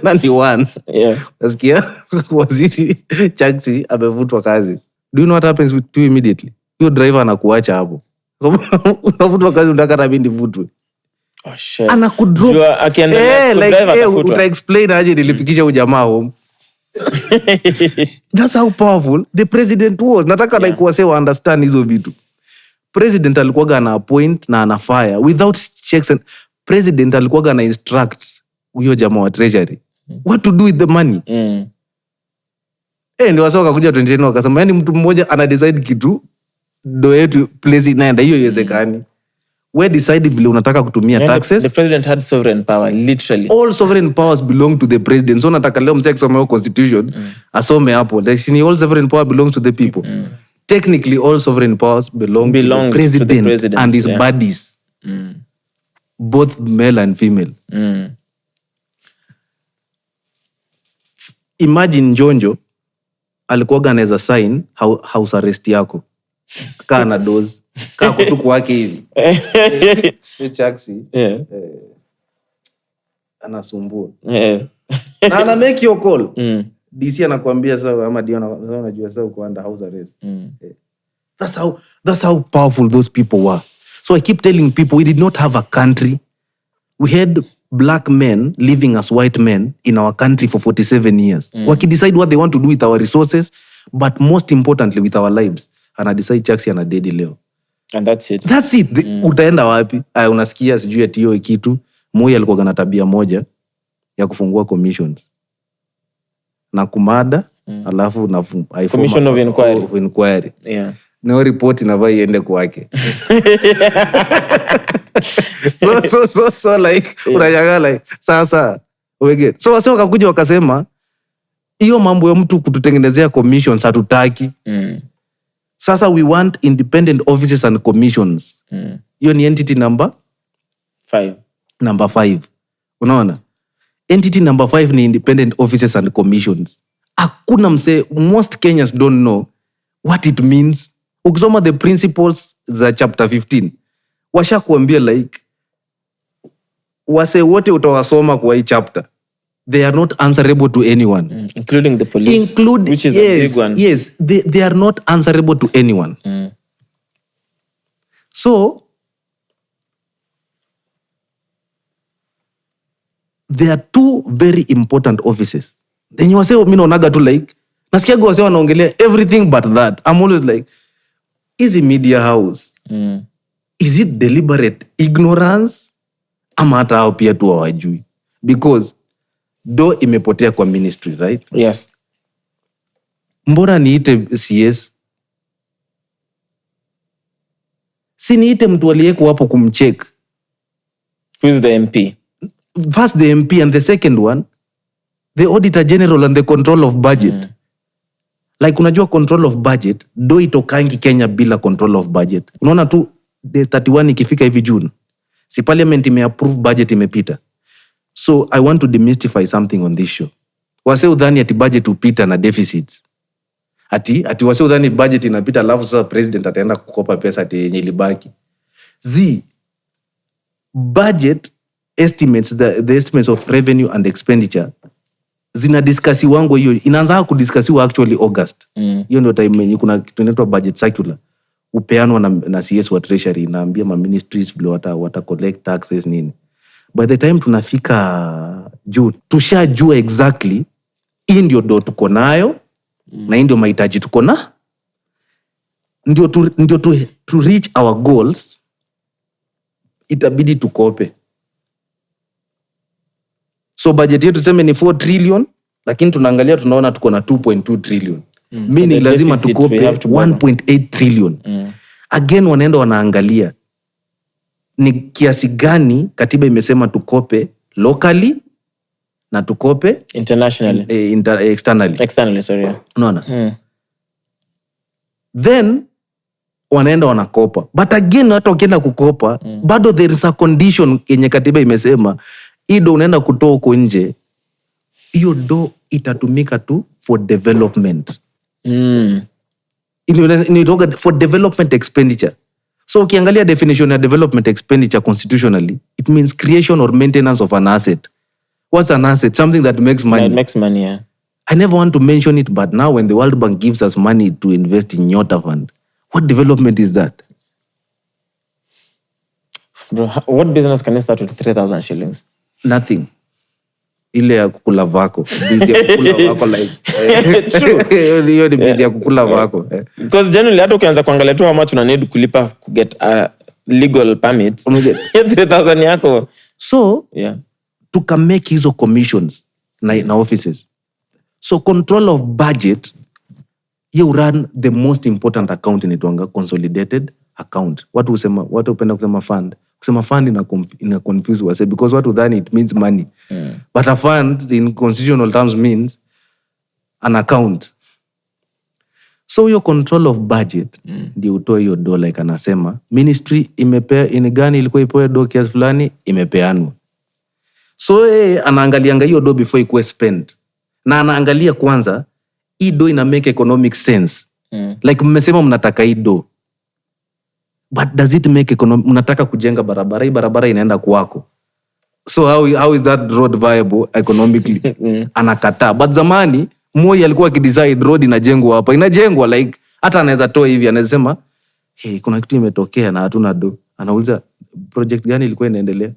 Nani one. Yeah. Unasikia waziri Chaxy amevutwa kazi. Do you know what happens to you immediately? Your driver anakuacha hapo. Unavutwa kazi unataka na mimi nivutwe. Oh shit. Anakudrop. Driver uta explain aje nilifikisha ujamaa home. That's how powerful the president was. Nataka like wase wa understand hizo vitu. President alikuwa ana appoint na ana fire without checks and president alikuwa ana instruct huyo jamaa wa treasury what to do with the money. Ndio wase wakakuja 2010 wakasema yani mtu mmoja ana decide kitu do yetu place inaenda hiyo iwezekani. We decide vile unataka kutumia taxes. The president had sovereign power, literally. All sovereign powers belong to the president. So nataka leo msee kusoma constitution, asome hapo. Like all sovereign power belongs to the people. Technically all sovereign powers belong to the president and his buddies. Both male and female. Imagine Jonjo alikuwa anaweza sign house arrest yako. Kaa na doze. Kaa kutuku wake hivi. Chaxy. Anasumbua. Na ana make your call. DC anakuambia sawa ama dio unajua sawa uko under house arrest. That's how powerful those people were. So I keep telling people we did not have a country. We had black men living as white men in our country for 47 years. Waki decide what they want to do with our resources, but most importantly with our lives. Ana decide Chaxy ana dedi leo. And that's it. Utaenda wapi? Unasikia sijui ati hiyo kitu. Moi alikuwa na tabia moja ya kufungua commissions. Na kumada, alafu na Commission of Inquiry. Yeah. Na report inavaa iende kwake. So like, unajanga like, sasa, wege. So wase wakakuja wakasema, hiyo mambo ya mtu kututengenezea commissions hatutaki. Sasa we want independent offices and commissions. Hiyo ni entity number 5. Number 5. Unaona? Entity number 5 ni independent offices and commissions. Hakuna mse, most Kenyans don't know what it means. Ukisoma the principles za chapter 15, washa kuambia like, wase wote utawasoma kwa hii chapter. They are not answerable to anyone. Including the police, which is a big one. Yes, they are not answerable to anyone. So, there are 2 very important offices. Then you wase mimi naonaga tu like, nasikiaga wase wanaongelea everything but that. I'm always like, is a media house? Is it deliberate ignorance? Ama hata hao pia tu hawajui. Because do imepotea kwa ministry, right? Yes. Mbona niite CS? Si niite mtu aliyeko hapo kumcheck. Who is the MP? First the MP and the second one, the Auditor General and the control of budget. Like unajua control of budget, do itokangi Kenya bila control of budget. Unaona tu the 31 ikifika hivi June. Si parliament imeapprove budget imepita. So I want to demystify something on this show. Wase udhani ati budget upita na deficits. Ati wase udhani budget inapita alafu sasa president ataenda kukopa pesa ati yenye ilibaki. Budget estimates, the estimates of revenue and expenditure zina discussi wangu hiyo. Inaanza kudiscussiwa actually August. Hiyo ndio time yenye kuna kitu inaitwa budget circular. Upeanwa na CS wa Treasury inaambia ma ministries vile wata collect taxes nini. By the time tunafika June, tushajua exactly hii ndio do tuko nayo na hii ndio mahitaji tuko na. Ndio to reach our goals itabidi tukope. So budget yetu tuseme ni 4 trillion, lakini tunaangalia tunaona tuko na 2.2 trillion. Meaning lazima tukope 1.8 trillion. Again wanaenda wanaangalia ni kiasi gani katiba imesema tukope locally na tukope internationally, externally, sorry. Unaona? Then wanaenda wanakopa, but again hata ukienda kukopa bado there is a condition yenye katiba imesema ido unaenda kutoa huko nje, hiyo do itatumika tu for development. Initoka for development expenditure. So ukiangalia definition ya development expenditure constitutionally, it means creation or maintenance of an asset. What's an asset? Something that makes money. It makes money, yeah. I never want to mention it, but now when the World Bank gives us money to invest in Nyota Fund, what development is that? Bro, what business can you start with 3,000 shillings? Nothing. Ile ya kukula vako. Busy ya kukula vako like. True. Hiyo ni busy ya kukula vako. Because generally, hata ukianza kuangalia tu how much una need kulipa to get a legal permit. 3,000 yako. So, yeah. Tukamake hizo commissions na offices. So, control of budget, you run the most important account in Itwanga, consolidated account. Watu upenda kusema fund. Kusema fund ina confuse wase because watu dhani it means money. But a fund in constitutional terms means an account. So your control of budget ndio utoe hiyo do like anasema ministry imepea inigani ilikuwa ipoe do kiasi fulani imepeanwa. So anaangalianga hiyo do before ikuwe spent. Na anaangalia kwanza hii do ina make economic sense. Like mmesema mnataka hii do. But does it make economic? Mnataka kujenga barabara, hii barabara inaenda kwako. So how is that road viable economically? Anakataa. But zamani Moi alikuwa akidecide road inajengwa hapa. Inajengwa like hata anaweza toa hivi, anaweza sema hey, kuna kitu imetokea na hatuna do. Anauliza project gani ilikuwa inaendelea?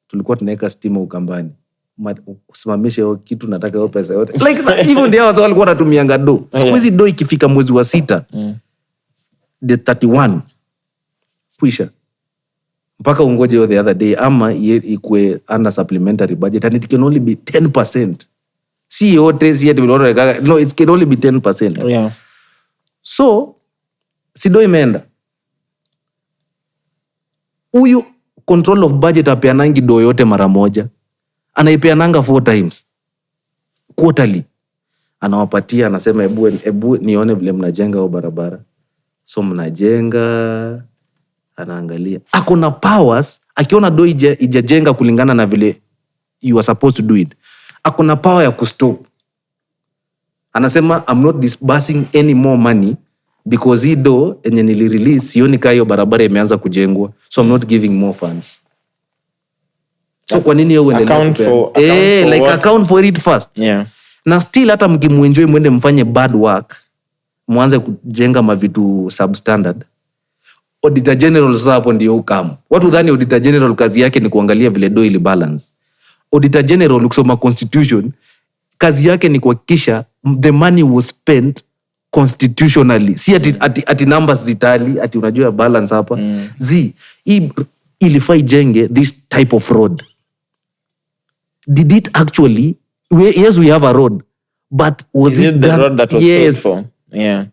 Tulikuwa tunaweka stima Ukambani. Kusimamisha hiyo kitu nataka hiyo pesa yote. Like hivyo ndio watu walikuwa wanatumianga do. Siku hizi do ikifika mwezi wa 6 the 31 kuisha. Mpaka ungoje yo the other day ama ikue under supplementary budget and it can only be 10%. Si yote si eti no, it can only be 10%. Yeah. So sido imeenda. Huyu control of budget apeanangi do yote mara moja. Anaipeananga 4 times. Quarterly. Anawapatia, anasema ebu nione vile mnajenga hiyo barabara. So mnajenga, anaangalia. Akona powers, akiona do ijajenga kulingana na vile you are supposed to do it. Akona power ya kustop. Anasema I'm not disbursing any more money because hii do enye nili-release sioni kama hiyo barabara imeanza kujengwa. So I'm not giving more funds. So kwa nini hiyo uendelee kupea? Account for it first. Yeah. Na still hata mkimuenjoy mwende mfanye bad work, mwanze kujenga mavitu substandard. Auditor General sasa hapo ndio ukamu. Watu dhani Auditor General kazi yake ni kuangalia vile do ili balance. Auditor General ukisoma constitution, kazi yake ni kuhakikisha the money was spent constitutionally. Si ati numbers zitali, ati unajua balance hapa. Ilifai jenge this type of road. Did it actually, yes, we have a road, but was it the road that was paid for? Yeah.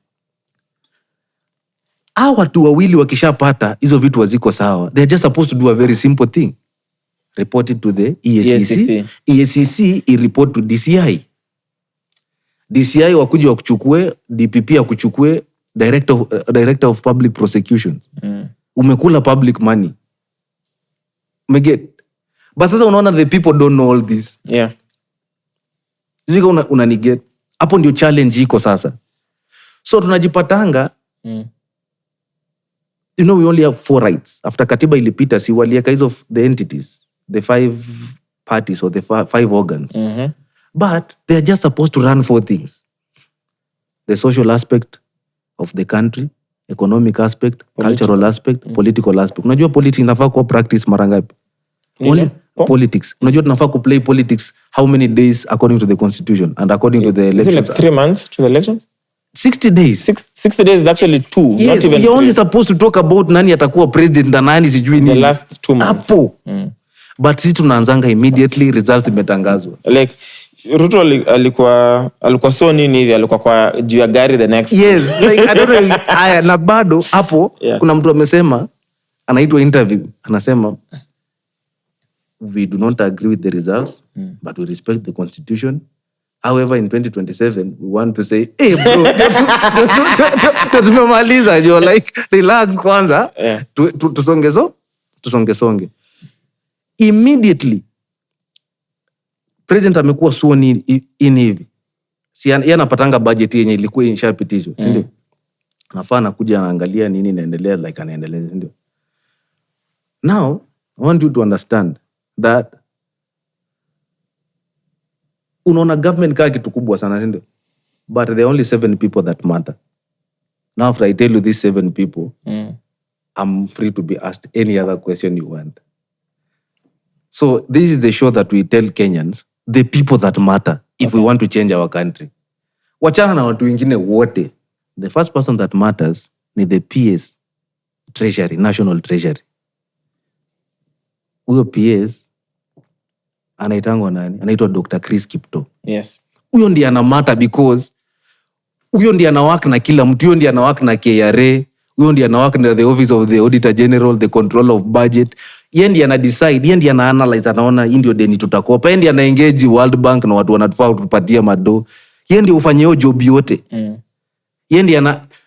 Hawa watu wawili wakishapata hizo vitu waziko sawa, they're just supposed to do a very simple thing. Report it to the EACC. EACC i-report to DCI. DCI wakuje wakuchukue, DPP wakuchukue, Director of Public Prosecutions. Umekula public money. Umeget. But sasa unaona the people don't know all this. Yeah. Zika unaniget. Hapo ndio challenge iko sasa. So tunajipatanga, you know, we only have 4 rights. After Katiba ilipita, si walieka hizo the entities, the 5 parties or the 5 organs. But they are just supposed to run 4 things. The social aspect of the country, economic aspect, cultural aspect, political aspect. Unajua politics inafaa kuwa practice mara ngapi? Politics. Unajua tunafaa kuplay politics how many days according to the constitution and according to the elections? Is it like 3 months to the elections? 60 days. 60 days is actually 2. Yes, not even we are only 3. supposed to talk about nani atakuwa president na nani sijui nini. The last 2 months. Apo. But sisi tunaanzanga immediately results imetangazwa. Like Ruto alikuwa so nini hivi, alikuwa kwa juu ya gari the next. Yes, like I don't know. Na bado hapo kuna mtu amesema anaitwa interview, anasema we do not agree with the results, but we respect the constitution. However, in 2027, we want to say, hey bro, tumemaliza, you're like, relax kwanza, tusonge. Immediately, president amekuwa sworn in hivi. Si yeye anapatanga budget yenye ilikuwa inshapitishwa, si ndio? Anafaa anakuja anaangalia nini inaendelea, like anaendelea, si ndio? Now, I want you to understand that unaona government kaa kitu kubwa sana, si ndio? But there are only 7 people that matter. Now, after I tell you these 7 people, I'm free to be asked any other question you want. So this is the show that we tell Kenyans, the people that matter, if we want to change our country. Wachana na watu wengine wote. The first person that matters ni the PS, Treasury, National Treasury. Huyo PS anaitangwa nani? Anaitwa Dr. Chris Kipto. Yes. Huyo ndiye ana matter because huyo ndiye anawak na kila mtu. Huyo ndiye anawak na KRA. Huyo ndiye anawak na the Office of the Auditor General, the Control of Budget. Yeye ndiye ana decide, yeye ndiye ana analyze, anaona hii ndio deni tutakopa. Yeye ndiye ana engage World Bank na watu wanatufaa kutupatia mado. Yeye ndiye ufanye hiyo job yote. Yeye ndiye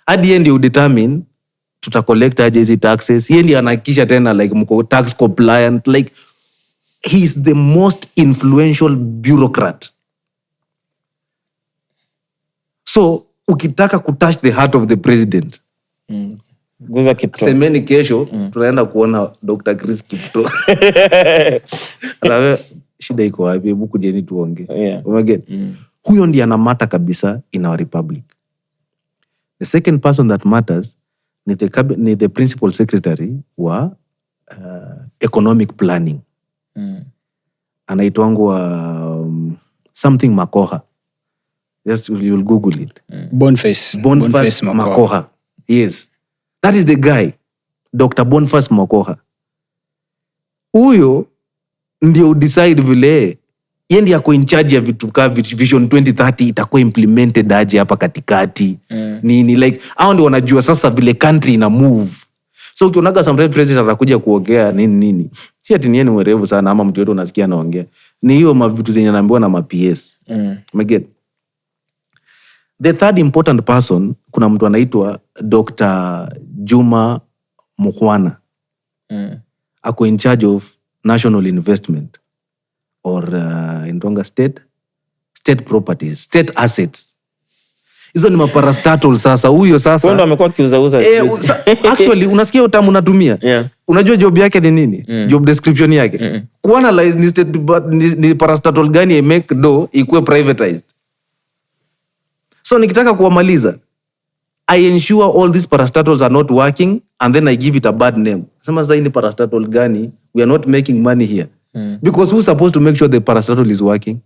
hadi yeye ndiye udetermine tuta collect aje hizi taxes. Yeye ndiye anahakikisha tena like mko tax compliant, like he is the most influential bureaucrat. So ukitaka kutouch the heart of the president, Guza Kipto. Semeni kesho tunaenda kuona Dr. Chris Kipto. Alawe shida iko wapi? Hebu kujeni tuonge. Umeget? Huyo ndiye anamata kabisa in our republic. The second person that matters ni the principal secretary wa economic planning. Anaitwangwa something Makoha. Just you'll Google it. Boniface Makoha. Yes. That is the guy. Dr. Boniface Makoha. Huyo ndio decide vile yeye ndiye ako in charge ya vitu ka Vision 2030 itakuwa implemented aje hapa katikati. Nini like hao ndio wanajua sasa vile country ina move. So ukionaga sometimes president anakuja kuongea nini. Si ati ni mwerevu sana ama mtu yote unasikia anaongea. Ni hiyo mavitu zenye anaambiwa na ma-PS. Umeget? The third important person, kuna mtu anaitwa Dr. Juma Mukhwana. Ako in charge of national investment or in state properties, state assets. Hizo ni maparastatal sasa. Huyo sasa Kwendo amekuwa kiuza. Actually unasikia utamu natumia. Unajua job yake ni nini? Job description yake. Kuanalyze ni state ni parastatal gani make do ikuwe privatized. So nikitaka kuwamaliza, I ensure all these parastatals are not working and then I give it a bad name. Sema sasa ni parastatal gani? We are not making money here. Because who's supposed to make sure the parastatal is working?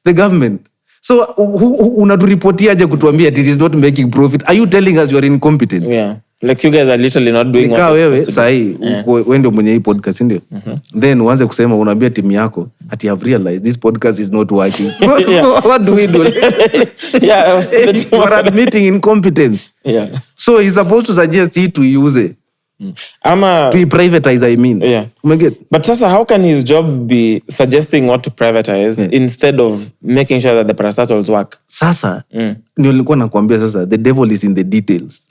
The government. So unaturipotia aje kutuambia it is not making profit? Are you telling us you are incompetent? Yeah. Like you guys are literally not doing what you're supposed to do. Sahi, wewe ndio mwenye hii podcast ndio. Then uanze kusema unaambia timu yako ati have realized this podcast is not working. So what do we do? You are admitting incompetence. So he's supposed to suggest he to use it. To privatize, I mean. But sasa, how can his job be suggesting what to privatize instead of making sure that the parastatals work? Sasa, nilikuwa nakwambia sasa, the devil is in the details.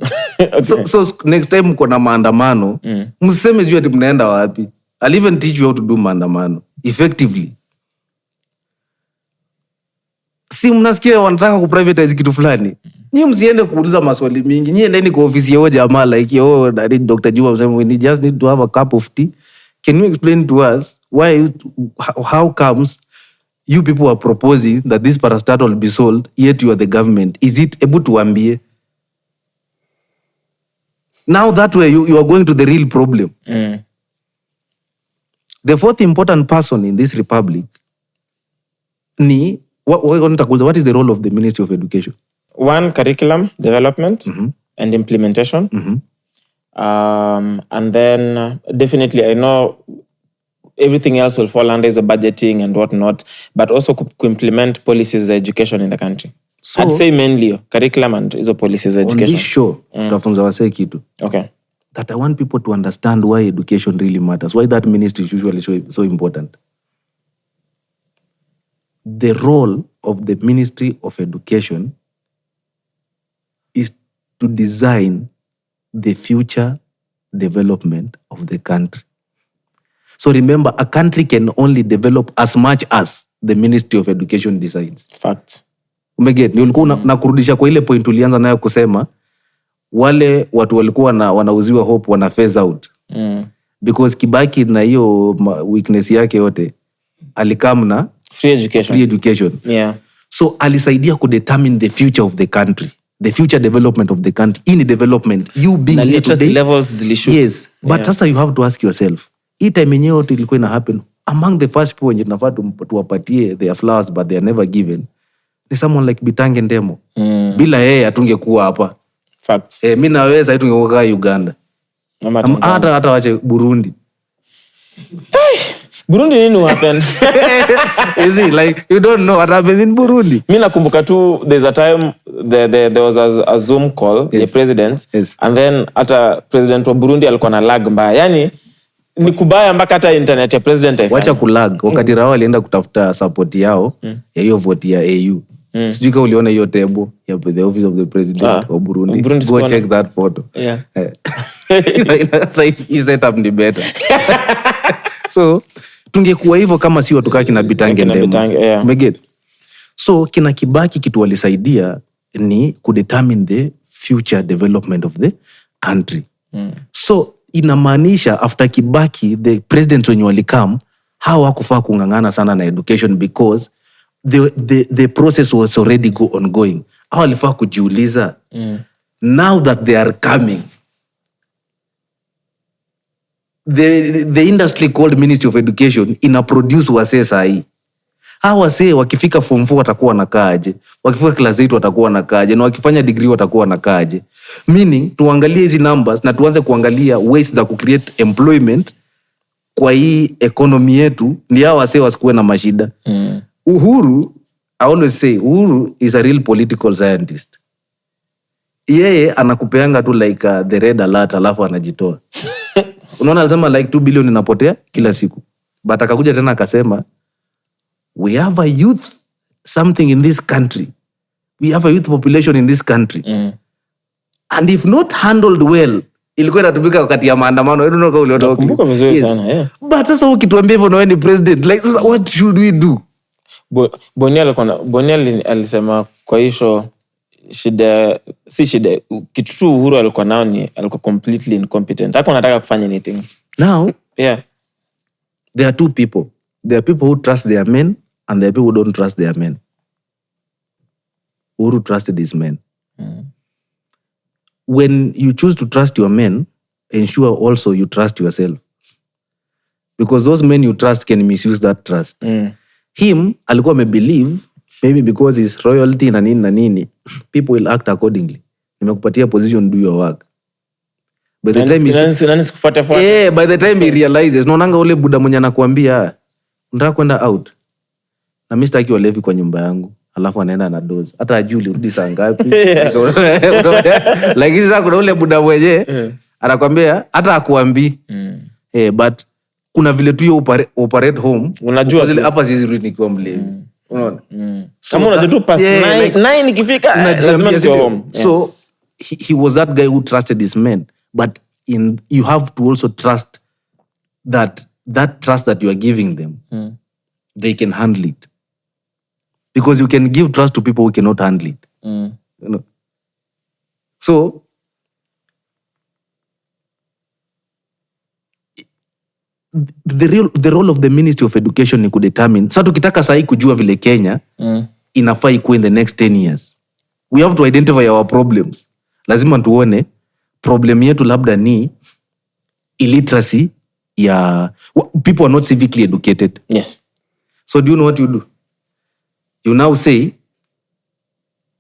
So next time mko na maandamano, msiseme juu ati mnaenda wapi. I'll even teach you how to do maandamano effectively. Si mnasikia wanataka kuprivatize kitu fulani. Nyinyi msiende kuuliza maswali mingi. Nyinyi endeni kwa ofisi yao jamaa like yo Dr. Juma we just need to have a cup of tea. Can you explain to us how comes you people are proposing that this parastatal be sold yet you are the government? Is it able to ambie? Now that way you are going to the real problem. The fourth important person in this republic ni what is the role of the Ministry of Education? One, curriculum development and implementation. And then definitely I know everything else will fall under the budgeting and whatnot, but also to implement policies of education in the country. So, I'd say mainly curriculum and hizo policies of education. On this show, tutafunza wasee kitu. Okay. that I want people to understand why education really matters, why that ministry is usually so important. The role of the Ministry of Education is to design the future development of the country. So remember, a country can only develop as much as the Ministry of Education decides. Facts. Umeget, ni ulikuwa nakurudisha kwa ile point ulianza nayo kusema wale watu walikuwa wanauziwa hope wana phase out. Because Kibaki na hiyo weakness yake yote alikam na free education. Yeah. So alisaidia kudetermine the future of the country, the future development of the country. In development, you being na here today, levels zilishoot. Yes, but sasa you have to ask yourself, hii time yenyewe yote ilikuwa ina happen among the first people wenye tunafaa tuwapatie their flowers but they are never given ni someone like Bitange Ndemo. Bila yeye atungekuwa hapa. Facts. Mimi na wewe sasa tungekuwa Uganda. Hata wache Burundi. Burundi nini happen? Is it like you don't know what happens in Burundi? Mimi nakumbuka tu there's a time there was a Zoom call, yes, the presidents, yes, and then hata president wa Burundi alikuwa na lag mbaya. Yani ni kubaya mpaka hata internet ya president haifai. Wacha kulag. Wakati Raila alienda kutafuta support yao ya hiyo vote ya AU. Sijui kama uliona hiyo table ya the office of the president of Burundi. Go check that photo. Yeah. His setup ni better. So tungekuwa hivyo kama sio tukaa kina Bitange Ndemo. Yeah. Umeget? So kina Kibaki kitu walisaidia ni kudetermine the future development of the country. So inamaanisha after Kibaki the presidents wenye walikam hawakufaa kungangana sana na education because the process was already ongoing. Hao walifaa kujiuliza now that they are coming, the industry called Ministry of Education ina produce wasee sahi. Hawa wasee wakifika form 4 watakuwa wanakaaje? Wakifika class 8 watakuwa wanakaaje? Na wakifanya degree watakuwa wanakaaje? Meaning tuangalie hizi numbers na tuanze kuangalia ways za kucreate employment kwa hii economy yetu ni hawa wasee wasikuwe na mashida. Uhuru, I always say Uhuru is a real political scientist. Yeye anakupeanga tu like the red alert alafu anajitoa. Unaona alisema like 2 billion inapotea kila siku. But akakuja tena akasema we have a youth something in this country. We have a youth population in this country. And if not handled well, ilikuwa inatumika wakati ya maandamano. I don't know kama uliona. Nakumbuka vizuri sana, yeah. But sasa ukituambia hivyo na wewe ni president, like what should we do? Boni alisema kwa hiyo shida kitu tu Uhuru alikuwa nao ni alikuwa completely incompetent. Hakuwa anataka kufanya anything. Now, yeah, there are two people. There are people who trust their men and there are people who don't trust their men. Uhuru trusted his men. When you choose to trust your men, ensure also you trust yourself. Because those men you trust can misuse that trust. Him, alikuwa amebelieve, maybe because his royalty na nini, people will act accordingly. Nimekupatia position, do your work. By the time he realizes, naonanga ule buda mwenye anakuambia, unataka kwenda out. Na mimi sitaki walevi kwa nyumba yangu. Alafu anaenda na doze. Hata ajui ulirudi saa ngapi. Lakini sasa kuna ule buda mwenye anakuambia hata akuambii. But kuna vile tu operate home. Unajua zile hapa sisi rudi nikiwa mlevi. Unaona? Kama unajua tu past 9 ikifika lazima niwe home. So he was that guy who trusted his men, but you have to also trust that trust that you are giving them, they can handle it. Because you can give trust to people who cannot handle it. You know? So the role of the Ministry of Education ni kudetermine. Sasa tukitaka sahi kujua vile Kenya inafaa ikuwe in the next 10 years. We have to identify our problems. Lazima tuone problem yetu labda ni illiteracy ya people are not civically educated. Yes. So do you know what you do? You now say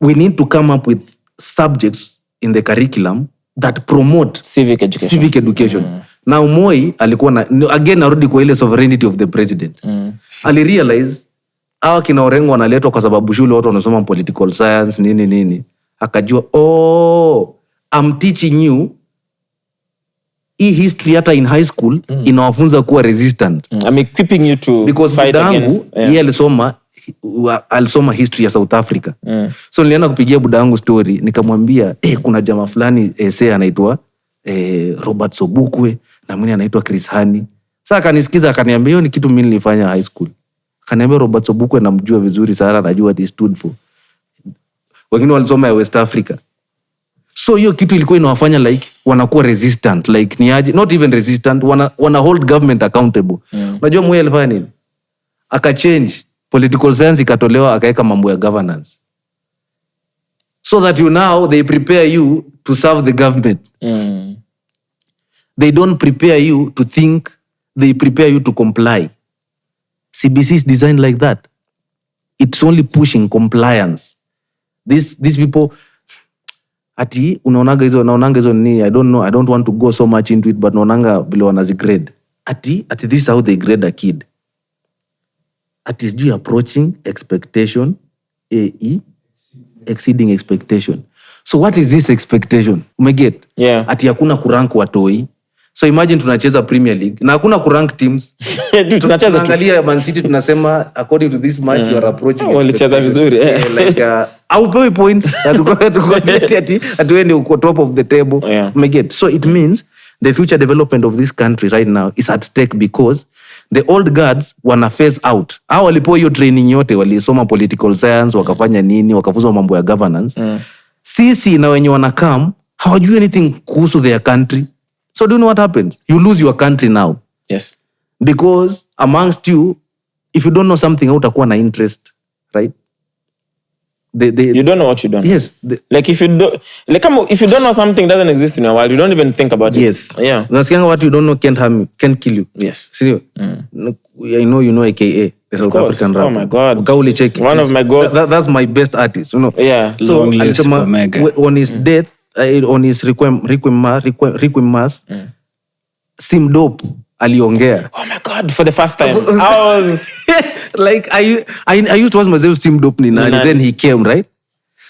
we need to come up with subjects in the curriculum that promote civic education. Now Moi alikuwa again narudi kwa ile sovereignty of the president. Alirealize hawa kina Orengo wanaletwa kwa sababu shule watu wanasoma political science nini. Akajua I'm teaching you hii history hata in high school inawafunza kuwa resistant. I'm equipping you to because fight against. Yeye alisoma history ya South Africa. So nilienda kupigia buda yangu story, nikamwambia kuna jamaa fulani essay anaitwa Robert Sobukwe na mwingine anaitwa Chris Hani. Sasa akanisikiza akaniambia hiyo ni kitu mimi nilifanya high school. Akaniambia Robert Sobukwe namjua vizuri sana, najua what he stood for. Wengine walisoma ya West Africa. So hiyo kitu ilikuwa inawafanya like wanakuwa resistant, like ni aje, not even resistant, wana hold government accountable. Unajua Moi alifanya nini? Akachange political science, ikatolewa akaweka mambo ya governance. So that now they prepare you to serve the government. They don't prepare you to think, they prepare you to comply. CBC is designed like that. It's only pushing compliance. These people ati unaonanga hizo ni, I don't know, I don't want to go so much into it, but naonanga vile wanazigrade. Ati this is how they grade a kid. Ati you approaching expectation, AE, exceeding expectation. So what is this expectation? Umeget? Yeah. Ati hakuna kurank watoi. So imagine tunacheza Premier League na hakuna kurank teams. Tunaangalia Man City tunasema according to this match you are approaching. Walicheza vizuri. Like au points at when you top of the table. Yeah. Umeget? So it means the future development of this country right now is at stake because the old guards wana phase out. Hao walipo hiyo training yote, walisoma political science, wakafanya nini, wakafunzwa mambo ya governance. Sisi na wenye wanakam hawajui anything kuhusu their country. So do you know what happens? You lose your country now. Yes. Because amongst you, if you don't know something, utakuwa na interest, right? You don't know what you don't know. Yes. If you don't know something doesn't exist in your world, you don't even think about it. Yes. Yeah. Unasikianga what you don't know can't harm you, can't kill you. Yes. Serious? I know you know AKA, the South African rapper. Oh my God. Ukauli check. One of my gods. That's my best artist, you know. Yeah. So alisema on his death, on his requiem mass, Sim Dope aliongea. Oh my God, for the first time. I was like I used to ask myself Sim Dope ni nani. Then he came, right?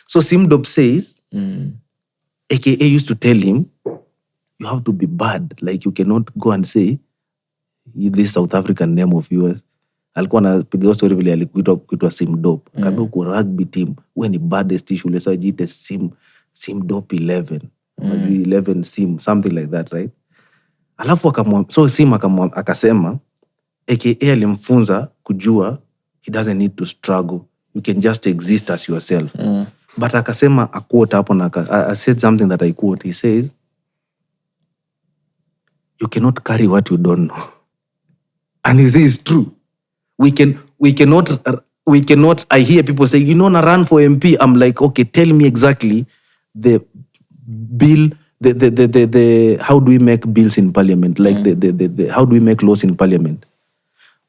So Sim Dope says, AKA used to tell him, you have to be bad. Like you cannot go and say this South African name of yours. Alikuwa anapiga story vile alikuitwa Sim Dope. Kaambia uko rugby team, wewe ni baddest shule, sasa jiite Sim Dope 11. Maybe 11 Sim, something like that, right? Alafu so Sim akasema AKA alimfunza kujua he doesn't need to struggle, you can just exist as yourself. But akasema a quote hapo na I said something that I quote. He says, you cannot carry what you don't know. And this is true. We cannot, I hear people say, you know, na run for MP. I'm like, okay, tell me exactly the bill, the how do we make bills in parliament? Like the how do we make laws in parliament?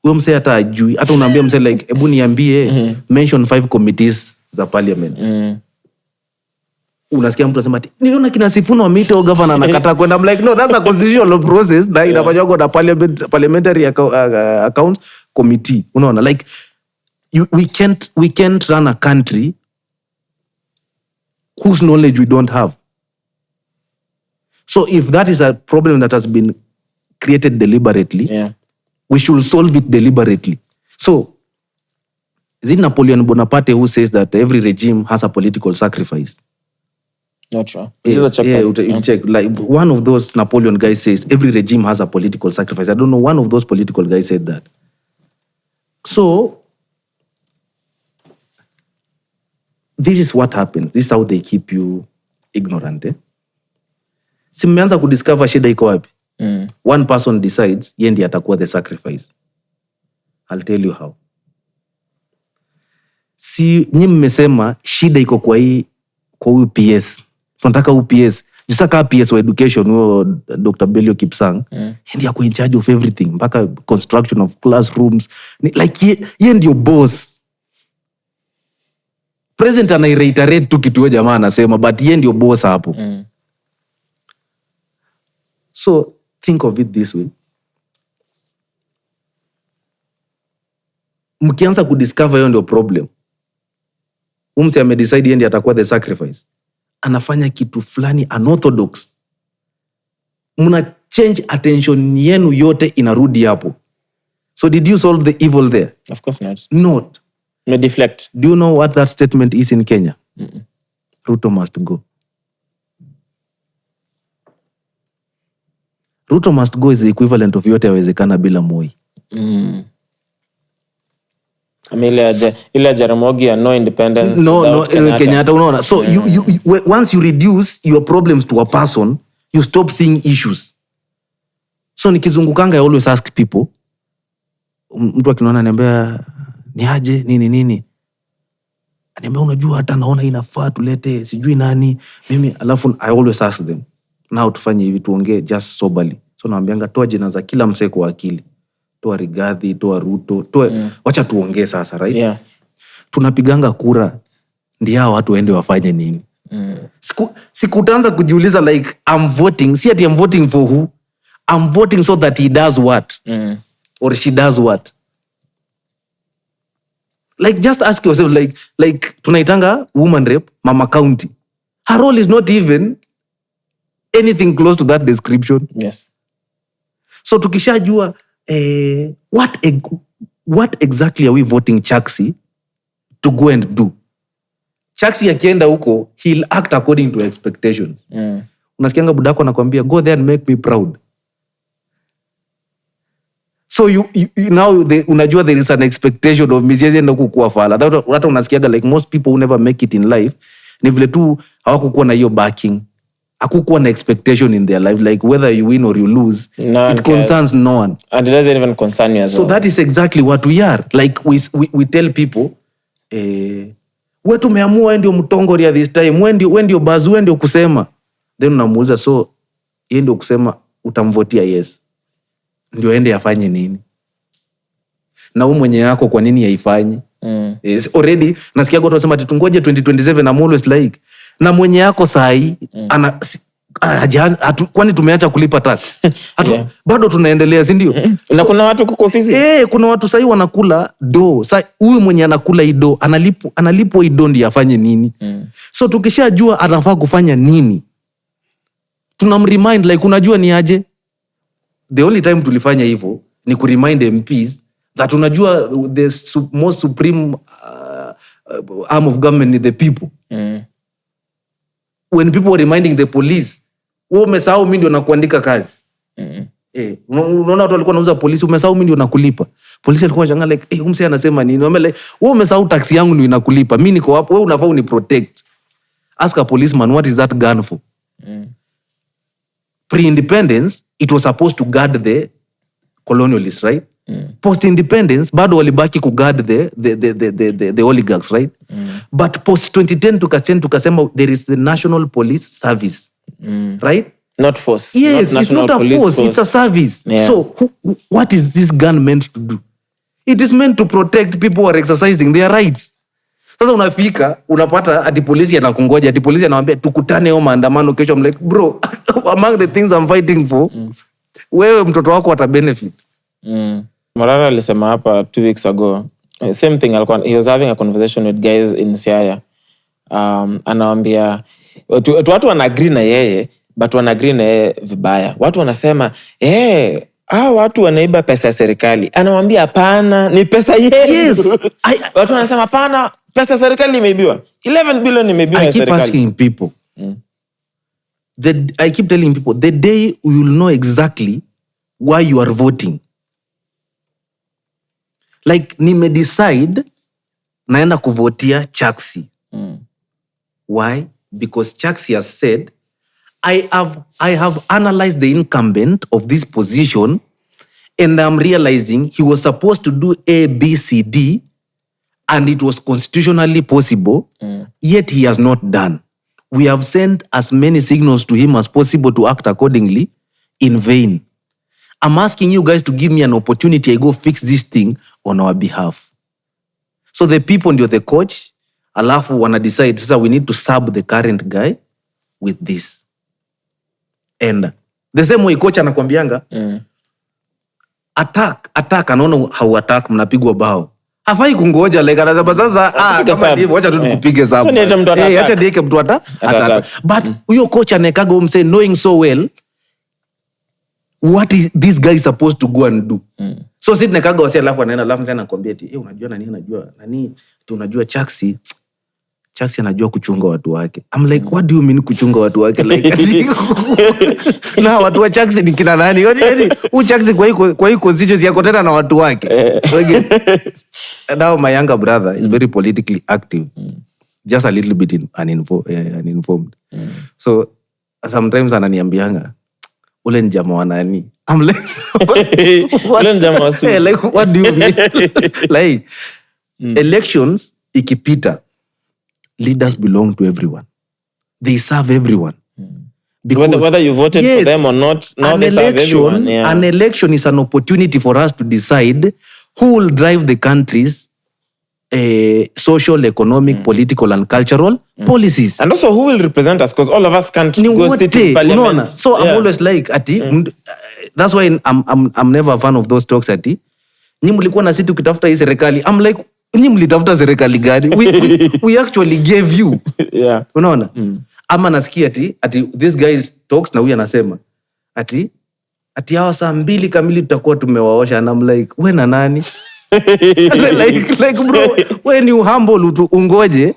Huyo mse hata ajui, hata unaambia mse like, ebu niambie, mention 5 committees za parliament. Unasikia mtu anasema niliona kina Sifuna wameita au governor anakataa kwenda. I'm like, no, that's a constitutional process na inafanywa na parliamentary accounts committee. Unaona, like we can't run a country whose knowledge we don't have. So if that is a problem that has been created deliberately, we should solve it deliberately. So is it Napoleon Bonaparte who says that every regime has a political sacrifice? Not sure. You check. Like one of those Napoleon guys says every regime has a political sacrifice. I don't know, one of those political guys said that. So this is what happens. This is how they keep you ignorant. Si mmeanza kudiscover shida iko wapi? One person decides yeye ndiye atakuwa the sacrifice. I'll tell you how. Si nyinyi mmesema shida iko kwa huyu PS. Tunataka huyu PS. Jisaka PS wa education, huyo Dr. Belio Kipsang. Ndiye ako in charge of everything, mpaka construction of classrooms. Like yeye ndio boss. President anaireiterate tu kitu jamaa anasema, but yeye ndio boss hapo. So think of it this way. Mkianza kudiscover hiyo ndio problem. Umse amedecide yeye ndiye atakuwa the sacrifice. Anafanya kitu fulani unorthodox. muna change attention yenu yote inarudi hapo. So did you solve the evil there? Of course not. Not. No, deflect. Do you know what that statement is in Kenya? Ruto must go. Ruto must go is the equivalent of yote yawezekana bila Moi. Ile Jaramogi and no independence. No, Kenyatta, unaona. So you once you reduce your problems to a person, you stop seeing issues. So nikizungukanga, I always ask people, mtu akiniona ananiambia ni aje nini, ananiambia unajua hata naona inafaa tulete sijui nani mimi, alafu I always ask them, now tufanye hivi, tuongee just soberly. So naambianga toa jina za kila msee kwa akili, toa Rigathi, toa Ruto, wacha tuongee sasa, right? Yeah. Tunapiganga kura ndio hao watu waende wafanye nini? Sikutaanza kujiuliza like I'm voting, see ati I'm voting for who? I'm voting so that he does what? Or she does what? Like just ask yourself, like tunaitanga woman rep, Mama County. Her role is not even anything close to that description. Yes. So tukishajua what exactly are we voting Chaxy to go and do? Chaxy akienda huko, he'll act according to expectations. Unasikianga budako anakuambia go there and make me proud. So you now unajua there is an expectation of misiezi ndo kukua fala. Hata unasikiaga like most people who never make it in life ni vile tu hawakukuwa na hiyo backing. Hakukuwa na expectation in their life, like whether you win or you lose, it concerns no one. And it doesn't even concern you as well. So that is exactly what we are. Like we tell people, wewe tumeamua ndio mtongori at this time, wewe ndio bazu, wewe ndio kusema. Then unamuuliza, so yeye ndio kusema utamvotia yes. Ndio ende afanye nini? Na wewe mwenye yako kwa nini haifanyi? Yes, already nasikia watu wanasema tungoje 2027 na always like na mwenye yako sahi kwani tumeacha kulipa tax? Yeah. Bado tunaendelea, si ndio? Na kuna watu kuko ofisi. Kuna watu sahi wanakula do. Sasa huyu mwenye anakula ido analipwa ido ndio afanye nini? So tukishajua anafaa kufanya nini, tunamremind like unajua ni aje. The only time tulifanya hivyo ni kuremind MPs that unajua the most supreme arm of government is the people. When people were reminding the police, wewe umesahau mimi ndio nakuandika kazi. Unaona watu walikuwa wanauza polisi, umesahau mimi ndio nakulipa. Polisi alikuwa anashangaa like, umse anasema nini? Wewe umesahau tax yangu ndio inakulipa. Mimi niko hapo, wewe unafaa uni protect. Ask a policeman, what is that gun for? Pre-independence, it was supposed to guard the colonialists, right? Post-independence, bado walibaki ku guard the oligarchs, right? But post-2010 tukasema there is the National Police Service, right? Not force. Yes, not it's not a force, it's a service. Yeah. So what is this gun meant to do? It is meant to protect people who are exercising their rights. Sasa unafika, unapata ati polisi anakungoja, ati polisi anawaambia tukutane au maandamano kesho. I'm like, bro, among the things I'm fighting for, wewe mtoto wako ata benefit. Morara alisema hapa 2 weeks ago, same thing, he was having a conversation with guys in Siaya. Anawaambia watu wanagree na yeye, but wanagree na yeye vibaya. Watu wanasema watu wanaiba pesa ya serikali. Anawaambia hapana, ni pesa yetu. Yes. Watu wanasema hapana, pesa ya serikali imeibiwa. 11 billion imeibiwa ya serikali. I keep asking people. I keep telling people, the day you will know exactly why you are voting. Like, decide naenda kuvotia Chaxy. Why? Because Chaxy has said, I have analyzed the incumbent of this position and I'm realizing he was supposed to do A, B, C, D and it was constitutionally possible, yet he has not done. We have sent as many signals to him as possible to act accordingly, in vain. I'm asking you guys to give me an opportunity. I go fix this thing on our behalf. So the people ndio the coach, alafu wana decide, sasa we need to sub the current guy with this. And the same way coach anakuambianga, attack, anaona how attack, mnapigwa bao. Hafai kungoja, like anasema sasa, kama ndivyo, wacha tu nikupige sabu. Acha niweke mtu ata. But huyo coach anekaga umse knowing so well, what is this guy supposed to go and do? So sit nekaga wasi alafu anaenda alafu mzee anakuambia eti unajua nani anajua nani tu unajua Chaxy anajua kuchunga watu wake. I'm like, what do you mean kuchunga watu wake? Like na watu wa Chaxy ni kina nani? Chaxy kwa hii constituency yako tena na watu wake. Now my younger brother is very politically active. Just a little bit uninformed. So sometimes ananiambianga ule njama wa nani? I'm like, ule njama wa su. Like, what do you mean? Like, elections ikipita, leaders belong to everyone. They serve everyone. Whether you voted for them or not, now they serve everyone. Yeah. An election is an opportunity for us to decide who will drive the country's social, economic, political, and cultural policies. And also who will represent us, because all of us can't go sit in parliament. No. So I'm always like, that's why I'm never a fan of those talks. Nyi mlikuwa na sisi ukitafuta hii serikali. I'm like, nyi mlitafuta serikali gani? We actually gave you. Yeah. Unaona? Ama nasikia ati this guy talks na huyu anasema ati hawa saa 2 kamili tutakuwa tumewaosha, and I'm like, we na nani? like bro, when you humble ungoje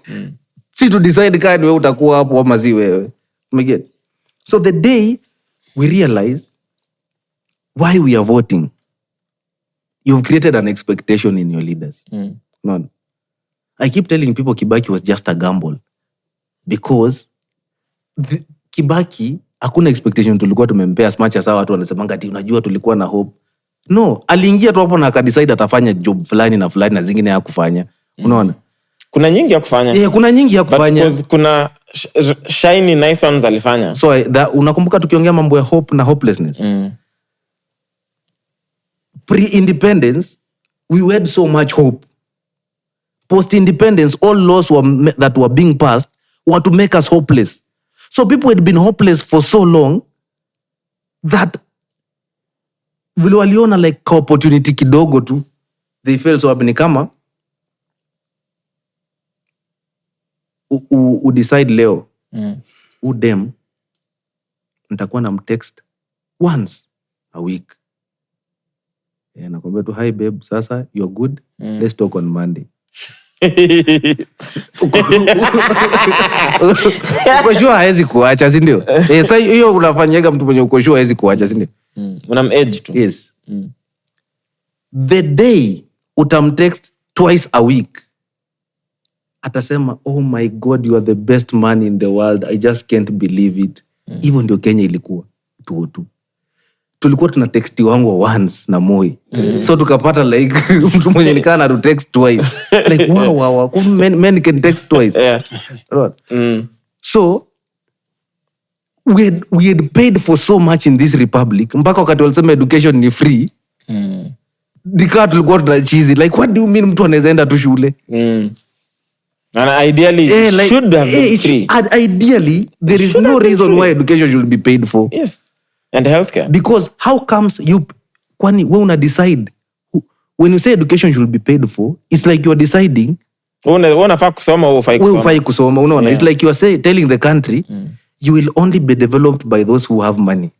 si to decide kani wewe utakuwa hapo ama si wewe. Umeget? So the day we realize why we are voting, you've created an expectation in your leaders. None. I keep telling people Kibaki was just a gamble because Kibaki hakuna expectation tulikuwa tumempea as much as watu wanasemanga ati unajua tulikuwa na hope. No, aliingia tu hapo na akadecide atafanya job fulani na fulani na zingine hakufanya. Unaona? Kuna nyingi ya kufanya. Kuna nyingi ya kufanya. But kuna shiny nice ones alifanya. So unakumbuka tukiongea mambo ya hope na hopelessness. Pre-independence, we had so much hope. Post-independence, all laws that were being passed were to make us hopeless. So people had been hopeless for so long that vile waliona like opportunity kidogo tu, they felt so happy. Ni kama decide leo udem nitakuwa na mtext once a week. Nakwambia tu, hi babe, sasa you're good, let's talk on Monday. Uko sure haezi kuacha, si ndio? Sasa hiyo unafanyaga mtu mwenye uko sure haezi kuacha, si ndio? Unam-edge tu. Yes. The day utamtext twice a week, atasema, oh my God, you are the best man in the world. I just can't believe it. Hivyo ndio Kenya ilikuwa. Tulikuwa tuna text wangu once na Moi. So tukapata like mtu mwenye nikaa na text twice. Like wow. Men can text twice. Yeah. Right. So we had paid for so much in this republic. Mpaka wakati walisema education ni free. Dikaa tulikuwa tunachizi. Like, what do you mean mtu anaweza enda tu shule? And ideally, it should have been free. Ideally, there is no reason why education should be paid for. Yes. And healthcare. Because how comes kwani we una decide, when you say education should be paid for, it's like you are deciding unafaa kusoma au hufai kusoma. Unaona? It's like you are telling the country, you will only be developed by those who have money.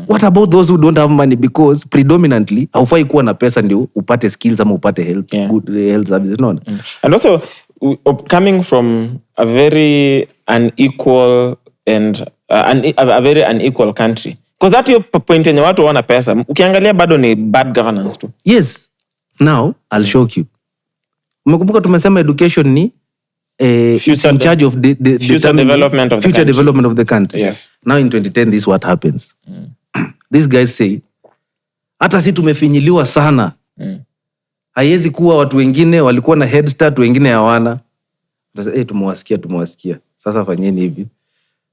What about those who don't have money? Because predominantly haufai kuwa na pesa ndio upate skills ama upate health, good health services. No. And also coming from a very unequal and a very unequal country, because that your point yenye watu wana pesa, ukiangalia bado ni bad governance too. Yes. Now I'll shock you. Umekumbuka tumesema education ni it's in charge of the future development of the country. Yes. Now in 2010 this is what happens. These guys say hata si tumefinyiliwa sana. Haiwezi kuwa watu wengine walikuwa na head start, wengine hawana. Tumewasikia. Sasa fanyeni hivi.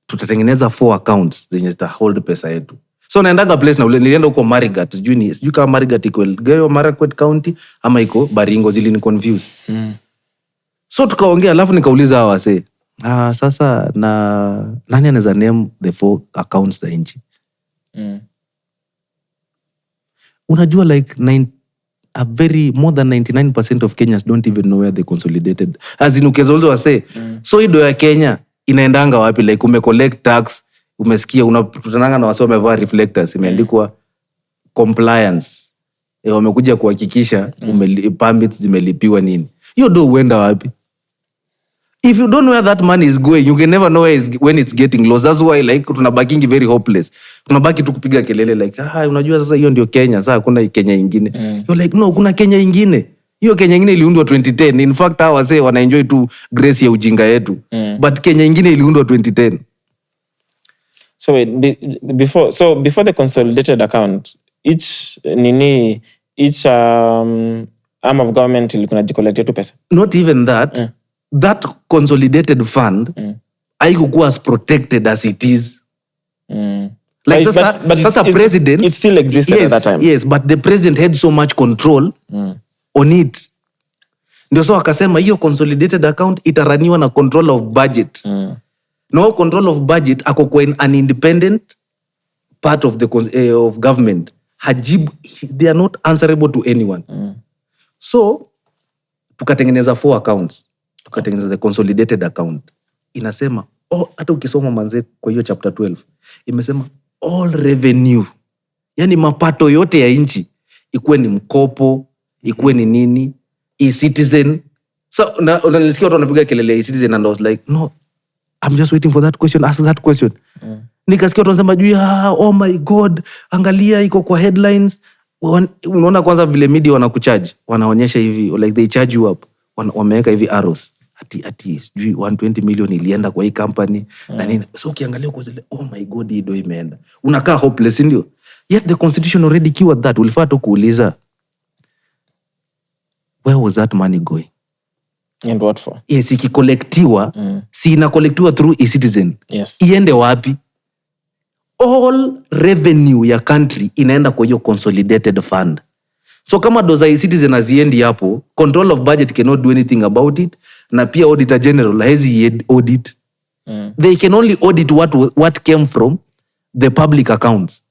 Tutatengeneza 4 accounts zenye zita hold pesa yetu. So naendaga place na nilienda huko Marigat. Sijui kama Marigat iko Elgeyo Marakwet County ama iko Baringo, zili ni confuse. So tukaongea, alafu nikauliza hawa wase, sasa nani anaweza name the 4 accounts za nchi? Unajua like more than 99% of Kenyans don't even know where the consolidated, as in ukezolzo wase, so ido ya Kenya inaendanga wapi? Like collect tax, umesikia tutananga na wase wamevaa reflectors, imeandikwa compliance. Wamekuja kuhakikisha permits zimelipiwa nini. Hiyo do huenda wapi? If you don't know where that money is going, you can never know when it's getting lost. That's why like tunabakingi very hopeless. Tunabaki tu kupiga kelele like unajua sasa hiyo ndio Kenya, sasa hakuna Kenya ingine. You're like no, kuna Kenya ingine. Hiyo Kenya ingine iliundwa 2010. In fact hao wazee wanaenjoy tu grace ya ujinga yetu. But Kenya ingine iliundwa 2010. So wait, before the consolidated account, each arm of government ilikuwa collect tu pesa. Not even that. That consolidated fund haikuwa as protected as it is. Like but president, it still existed at that time. Yes, but the president had so much control on it. Ndio so akasema hiyo consolidated account itaraniwa na control of budget. No control of budget ako kwa an independent part of the of government. They are not answerable to anyone. So tukatengeneza 4 accounts. Tukatengeneza the consolidated account. Inasema hata ukisoma manze kwa hiyo chapter 12 imesema all revenue, yani mapato yote ya nchi, ikuwe ni mkopo, ikuwe ni nini, e-citizen. So unanisikia watu wanapiga kelele e-citizen and I was like no, I'm just waiting for that question, ask that question. Nikasikia watu wanasema juu oh my god, angalia iko kwa headlines. Unaona kwanza vile media wanakucharge, wanaonyesha hivi like they charge you up, wameweka hivi arrows ati sijui 120 million ilienda kwa hii company na nini. So ukiangalia kwa zile oh my god hii do imeenda, unakaa hopeless ndio. Yet the constitution already cured that. Ulifaa tu kuuliza where was that money going and what for? Yes, ikikolektiwa si inakolektiwa through e-citizen. Yes. Iende wapi? All revenue ya country inaenda kwa hiyo consolidated fund. So kama doza e-citizen aziendi hapo, control of budget cannot do anything about it, na pia auditor general hezi audit. They can only audit what came from the public accounts.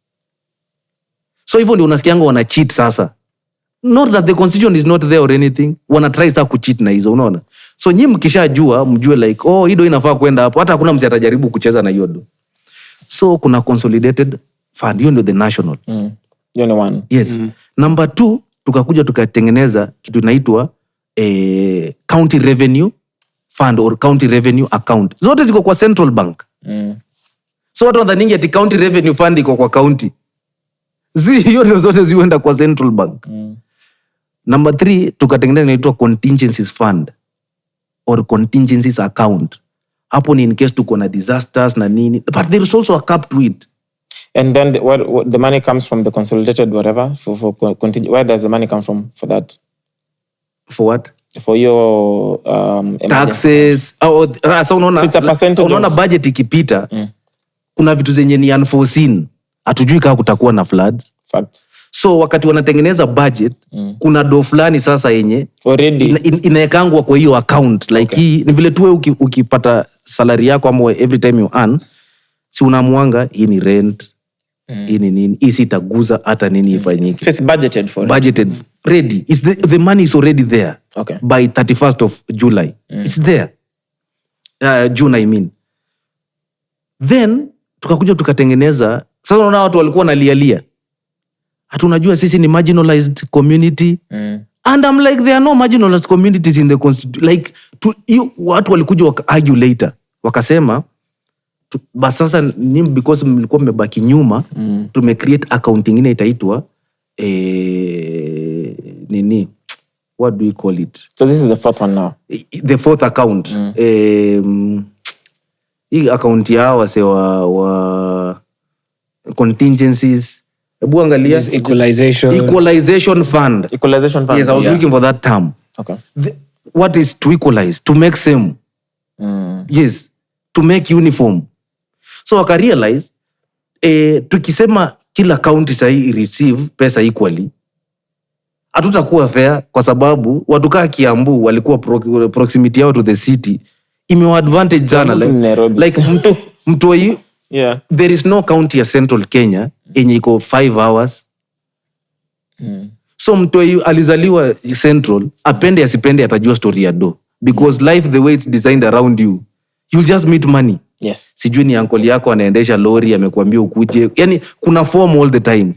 So hivyo ndio unasikianga wana cheat sasa. Not that the constitution is not there or anything, wana try sasa kucheat na hizo, unaona. So nyinyi mkishajua mjue like hiyo inafaa kwenda hapo, hata hakuna mtu atajaribu kucheza na hiyo do. So kuna consolidated fund, hiyo ndio the national. Hiyo ni one. Yes. Number 2, tukakuja tukatengeneza kitu inaitwa county revenue fund or county revenue account. Zote ziko kwa central bank. So watu wadhaningi ati county revenue fund iko kwa county. Hiyo ndio zote ziwenda kwa central bank. Number 3, tukatengeneza inaitwa contingencies fund or contingencies account. Hapo ni in case tuko na disasters na nini. But there is also a cap to it. And then what the money comes from the consolidated whatever where does the money come from for that? For what? For your taxes. So it's a percentage. Unaona budget ikipita, kuna vitu zenye ni unforeseen. Hatujui kama kutakuwa na floods. Facts. So wakati wanatengeneza budget, kuna do fulani sasa yenye already inaekangwa kwa hiyo account. Like hii ni vile tu ukipata salary yako ama every time you earn, si unamuanga hii ni rent, hii ni nini, hii sitaguza hata nini ifanyike. It's budgeted for. Budgeted, ready. It's the money is already there. Okay. By 31st of July. It's there. June I mean. Then tukakuja tukatengeneza. Sasa unaona watu walikuwa wanalialia. Hatunajua sisi ni marginalized community. And I'm like there are no marginalized communities in the constitution. Like watu walikuja argue later. Wakasema basi sasa because mlikuwa mmebaki nyuma, tumecreate account ingine itaitwa nini? What do we call it? So this is the 4th one now. The 4th account. Hii account ya wase wa contingencies. Ebu angalia Equalisation Fund. Equalisation Fund. Yes, I was looking for that term. Okay. What is to equalize? To make same. Yes. To make uniform. So waka realize tukisema kila county sahi receive pesa equally, hatutakuwa fair kwa sababu watu kaa Kiambu walikuwa proximity yao to the city imewa advantage sana like mtu yeah. There is no county ya Central Kenya yenye iko 5 hours. So mtu alizaliwa Central, apende asipende atajua story ya do, because life the way it's designed around you, you'll just meet money. Yes. Sijui ni uncle yako anaendesha lori amekuambia ukuje. Yani kuna form all the time.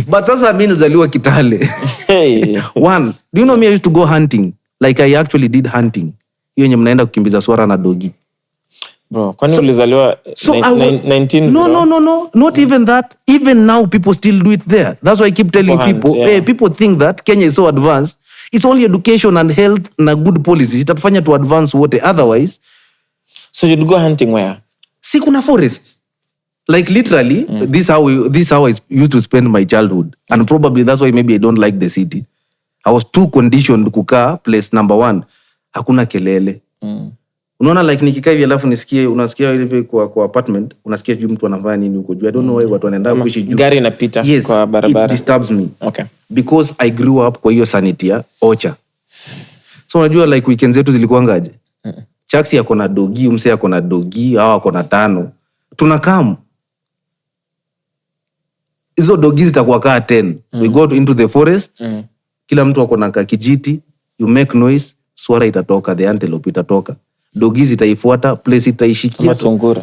But sasa mimi nilizaliwa Kitale. Hey. One, do you know me, I used to go hunting. Like I actually did hunting. Hiyo yenye mnaenda kukimbiza swara na dogi. Bro, kwani ulizaliwa 19? No. Not even that. Even now, people still do it there. That's why I keep telling people, hey, people think that Kenya is so advanced. It's only education and health and good policies. Itatufanya to advance wote. Otherwise. So you'd go hunting where? Si kuna forests. Like literally, this is how I used to spend my childhood. And probably that's why maybe I don't like the city. I was too conditioned kukaa place number 1. Hakuna kelele. Unaona like nikikaa hivi alafu unasikia hivi kwa apartment, unasikia juu mtu anafanya nini huko juu. I don't know why watu wanaenda kuishi juu. Gari inapita kwa barabara. It disturbs me. Okay. Because I grew up kwa hiyo sanity ya Ocha. So unajua like weekends zetu zilikuwa ngaje? Chaxy yako na dogi, mse yako na dogi, au yako na 5. Tunakam. Hizo dogi zitakuwa kaa 10. We go into the forest. Kila mtu ako na kijiti, you make noise, swara itatoka, the antelope itatoka. Dogi zitaifuata, place itaishikia.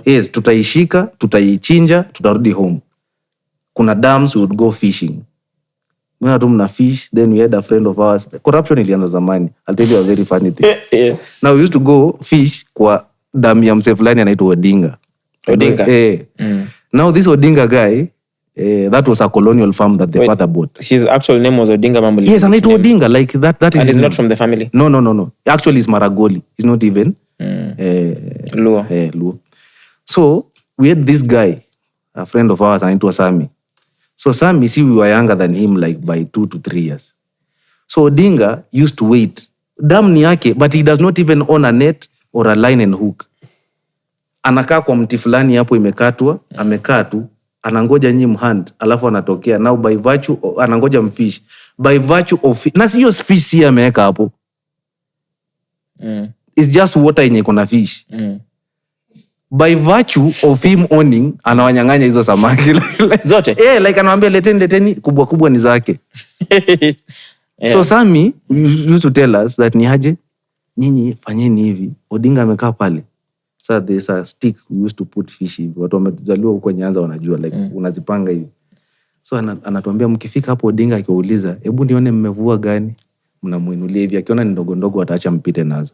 Yes, tutaishika, tutaichinja, tutarudi home. Kuna dams, we would go fishing. Mwana tu mna fish, then we had a friend of ours. Corruption ilianza zamani. I'll tell you a very funny thing. Yeah. Now we used to go fish kwa dam ya mse fulani anaitwa Odinga. Now this Odinga guy, that was a colonial farm that the father bought. His actual name was Odinga Mamuli. Yes, anaitwa Odinga. Like that is. And he's not from the family? No. Actually, he's Maragoli. He's not even Luo. Luo. So we had this guy, a friend of ours, anaitwa Sami. So Sami, we were younger than him like by 2 to 3 years. So Odinga used to wait. Dam ni yake, but he does not even own a net or a line and hook. Anakaa kwa mti fulani hapo imekatwa, amekaa tu, anangoja nyinyi mhand, alafu anatokea. Now by virtue, anangoja mfish. By virtue of, na siyo fish siya ameweka hapo. It's just water yenye kuna fish. By virtue of him owning, anawanyang'anya hizo samaki. Zote? Like anawambia leteni, kubwa ni zake. Yeah. So Sami used to tell us that ni aje, nyinyi fanyeni hivi. Odinga amekaa pale. So there's a stick we used to put fish hivi. Watu wamezaliwa huko Nyanza wanajua like unazipanga hivi. So anatuambia mkifika hapo Odinga akiuliza, hebu nione mmevua gani? Mnamuinulia hivi, akiona ni ndogo ndogo ataacha mpite nazo.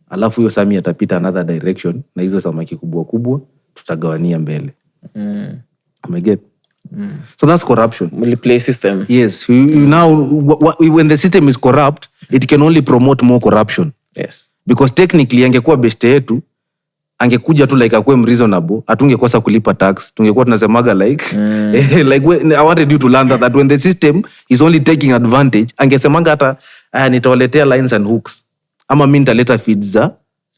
Alafu hiyo Sami atapita another direction na hizo samaki kubwa tutagawania mbele. Umeget? So that's corruption. Multi-play system. Yes. Now, when the system is corrupt, it can only promote more corruption. Yes. Because technically, angekuwa beste yetu, angekuja tu like akwe reasonable, atungekosa kulipa tax. Tungekuwa tunasemaga like, like I wanted you to learn that when the system is only taking advantage, angesemaga hata, nitawaletea lines and hooks. Ama mimi nitaleta feeds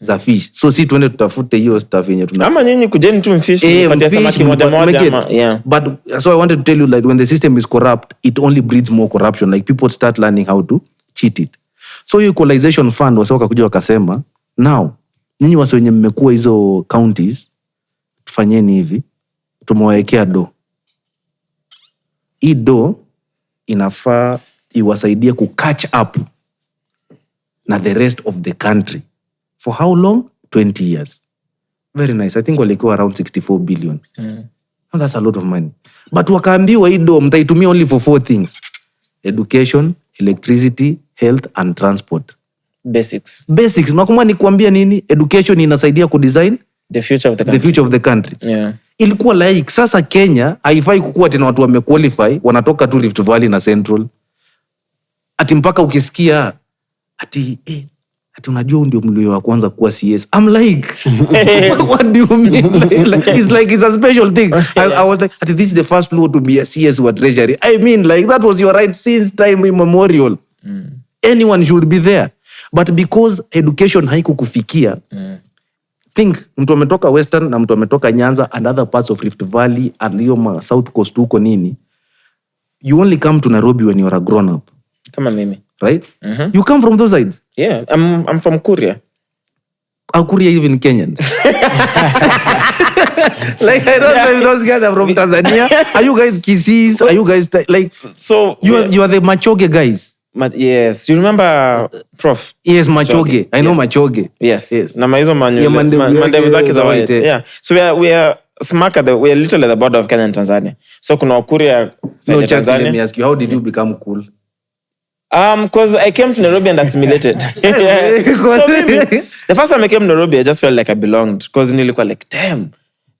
za fish. So si tuende tutafute hiyo stuff yenye tuna. Ama nyinyi kujeni tu mfish, mpatie samaki moja ama yeah. But so I wanted to tell you like when the system is corrupt, it only breeds more corruption. Like people start learning how to cheat it. So Equalisation Fund wasoka kuja wakasema, now nyinyi wase wenye mmekuwa hizo counties, tufanyeni hivi, tumewawekea do. Hii do inafaa iwasaidie ku catch up na the rest of the country. For how long? 20 years. Very nice. I think walikuwa around 64 billion. Oh, that's a lot of money. But wakaambiwa hii do mtaitumia only for 4 things. Education, electricity, health and transport. Basics. Nakumbuka nikuambia nini? Education inasaidia kudesign the future of the country. The future of the country. Yeah. Ilikuwa like sasa Kenya haifai kukua tena watu wamequalify wanatoka tu Rift Valley na Central. Ati mpaka ukisikia ati unajua ndio mlio wa kwanza kuwa CS. I'm like, what do you mean? Like it's a special thing. I was like, this is the first law to be a CS or Treasury. I mean, like that was your right since time immemorial. Anyone should be there. But because education haikukufikia, think mtu ametoka Western na mtu ametoka Nyanza and other parts of Rift Valley and Lioma, South Coast huko nini, you only come to Nairobi when you're a grown up. Kama mimi. Right? You come from those sides? Yeah, I'm from Kuria. Kuria even Kenyans. Like I don't know if those guys are from Tanzania. Are you guys Kisis? Are you guys like so you are the Machoge guys? Yes, you remember Prof? Yes, Machoge. I know Machoge. Yes. Na maizo mandevu zake za white. Yeah. So we are smack we are literally at the border of Kenya and Tanzania. So kuna Wakuria side No, ya Chaxy, let me Tanzania. ask you, how did you become cool? Because I came to Nairobi and assimilated. Yeah. So maybe, the first time I came to Nairobi, I just felt like I belonged. Because nilikuwa like, damn.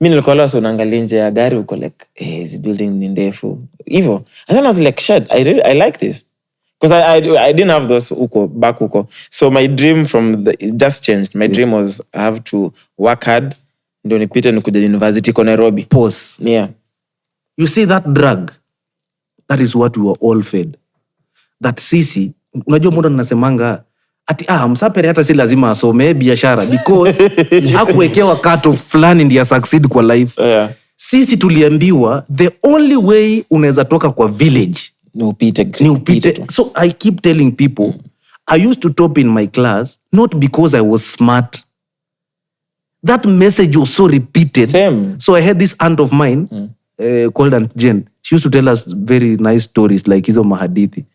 Mi nilikuwa leo unaangalia nje ya gari uko like, hizi building ni ndefu. Hivyo. And then I was like, shit, I like this. Because I didn't have those back huko. So my dream it just changed. My dream was I have to work hard. Ndio nipite nikuja university kwa Nairobi. Pause. Yeah. You see that drug, that is what we were all fed. That sisi, unajua mbona nasemanga, ati msapere hata si lazima asome biashara because hakuwekewa cut-off fulani ndiye succeed kwa life. Yeah. Sisi tuliambiwa the only way unaweza toka kwa village ni upite. So I keep telling people, I used to top in my class not because I was smart. That message was so repeated. Same. So I had this aunt of mine called Aunt Jen. She used to tell us very nice stories like hizo mahadithi.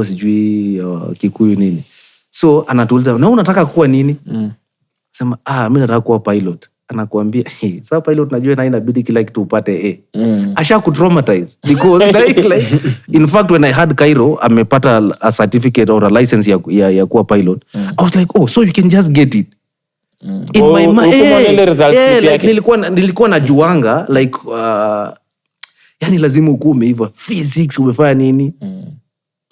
Sijui Kikuyu nini. So anatuuliza, na unataka kuwa nini? Sema, mimi nataka kuwa pilot. Anakuambia, sasa pilot najua na inabidi kila kitu upate A. Asha kutraumatize because like in fact when I had Cairo, amepata a certificate or a license ya kuwa pilot. I was like, so you can just get it. In my mind, like nilikuwa najuanga like yani lazima ukuwe umeiva physics, umefanya nini.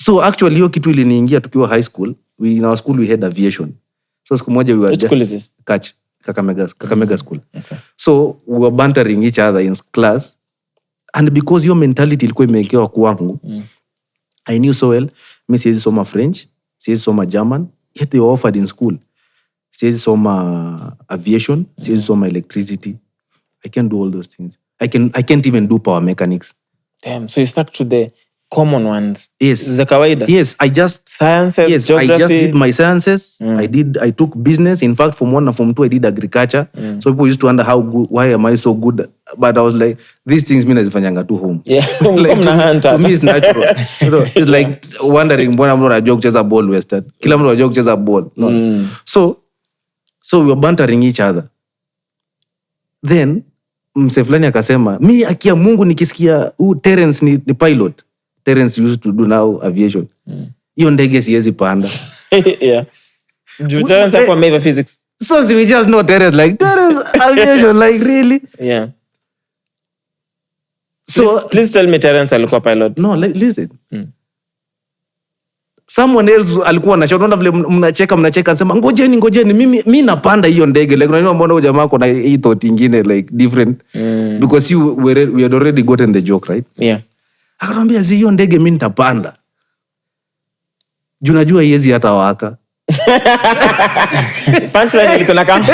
So actually hiyo kitu iliniingia tukiwa high school. In our school we had aviation. So siku moja we were Which school is this? Kakamega school. Okay. So we were bantering each other in class, and because your mentality ilikuwa imewekewa kwangu, I knew so well, mimi siwezi soma French, siwezi soma German, yet they were offered in school. Siwezi soma aviation, siwezi soma electricity. I can't do all those things. I can't even do power mechanics. Damn, so you stuck to the common ones. Yes. Za kawaida. Yes, sciences, yes, geography. I just did my sciences. I took business. In fact, from 1 and from 2, I did agriculture. So people used to wonder why am I so good? But I was like, these things mean nazifanyanga tu home. Yeah. Like, to me it's natural. It's like wondering, mbona mtu anajua kucheza ball Western? Kila mtu anajua kucheza ball. No. So we were bantering each other. Then mse fulani akasema, mi akia Mungu nikisikia Terence ni pilot. Terence used to do now aviation. Hiyo ndege siwezi panda. Yeah. Terence hapo ameiva physics. So we just know Terence like, Terence aviation, like really? Yeah. So please tell me Terence alikuwa pilot. No, like, listen. Someone else alikuwa na shot. Vile mnacheka nasema ngojeni mimi napanda hiyo ndege. Like unajua mbona huyo jamaa kuna hii thought ingine like different because we had already gotten the joke, right? Yeah. Akanambia hiyo ndege mimi nitapanda. Juu najua haiwezi hata waka. Punchline ilikuwa na kama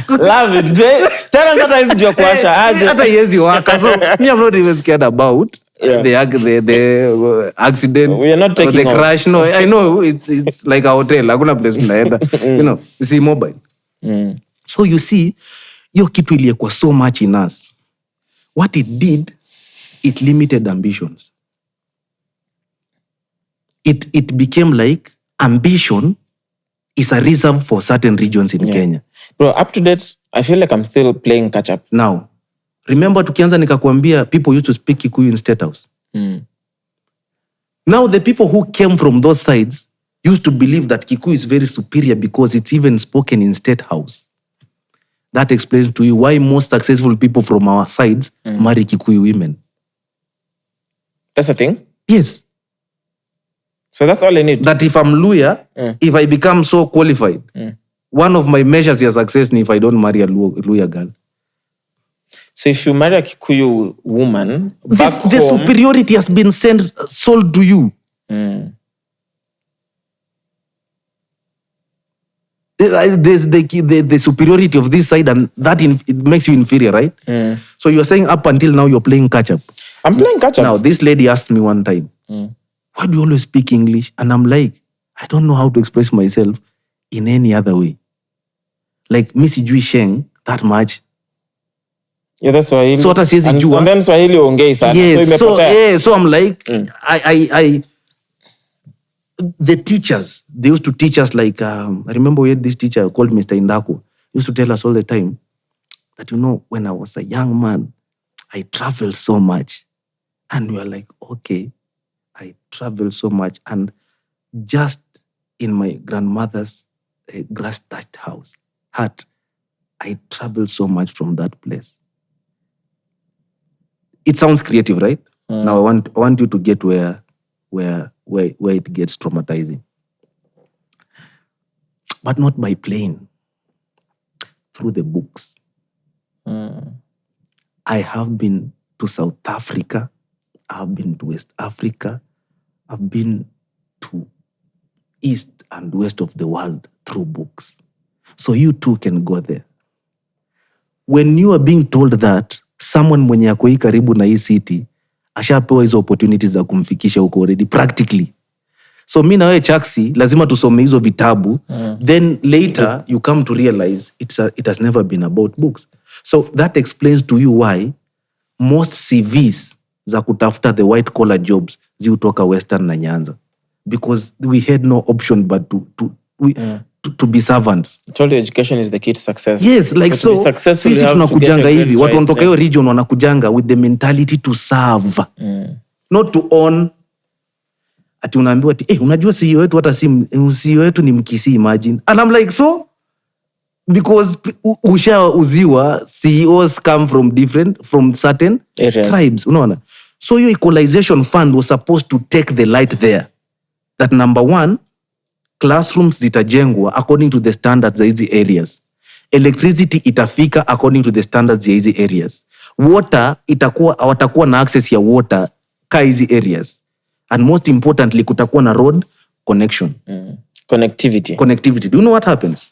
love it. Terence hata hizi jua kuasha aje. Hata haiwezi waka. So me I'm not even scared about the accident. We are not taking the crash. No, I know it's like a hotel. Hakuna place tunaenda. You know, it's immobile. So you see, hiyo kitu ilikuwa so much in us. What it did, it limited ambitions. It became like ambition is a reserve for certain regions in Kenya. Bro, up to date, I feel like I'm still playing catch up. Now, remember tukianza nikakwambia people used to speak Kikuyu in State House. Now the people who came from those sides used to believe that Kikuyu is very superior because it's even spoken in State House. That explains to you why most successful people from our sides marry Kikuyu women. That's the thing? Yes. So that's all I need. That if I'm Luya, if I become so qualified, one of my measures of success is if I don't marry a Luya girl. So if you marry a Kikuyu woman, back the home, superiority has been sold to you. There's the superiority of this side, and that it makes you inferior, right? So you're saying up until now you're playing catch up. I'm playing catch up. Now, this lady asked me one time, why do you always speak English? And I'm like, I don't know how to express myself in any other way. Like, mi sijui Sheng that much. Yeah, that's Swahili. So hata siwezi jua. And then Swahili ongei sana. Yes, So so I'm like, the teachers, they used to teach us like, I remember we had this teacher called Mr. Indako. He used to tell us all the time, that, when I was a young man, I traveled so much. And we are like, okay, I traveled so much. And just in my grandmother's grass-thatched hut, I traveled so much from that place. It sounds creative, right? Now I want you to get where it gets traumatizing. But not by plane. Through the books. I have been to South Africa. I've been to West Africa. I've been to East and West of the world through books. So you too can go there. When you are being told that, someone mwenye ako hii karibu na hii city, ashapewa hizo opportunities za kumfikisha huko already, practically. So mi na wewe Chaxy, lazima tusome hizo vitabu. Then later, you come to realize it has never been about books. So that explains to you why most CVs za kutafuta the white collar jobs ziutoka Western na Nyanza. Because we had no option but to be servants. Totally, education is the key to success. Yes, like so sisi tunakujanga hivi, watu wanatoka hiyo region wanakujanga with the mentality to serve. Not to own. Ati unaambiwa ati, unajua CEO wetu hata CEO wetu ni Mkisii, imagine. And I'm like, so? Because ushauziwa, CEOs come from certain tribes, unaona? So your Equalisation Fund was supposed to take the light there. That number one, classrooms zitajengwa according to the standards za hizi areas. Electricity itafika according to the standards za hizi areas. Water watakuwa na access ya water ka hizi areas. And most importantly, kutakuwa na road connection. Connectivity. Do you know what happens?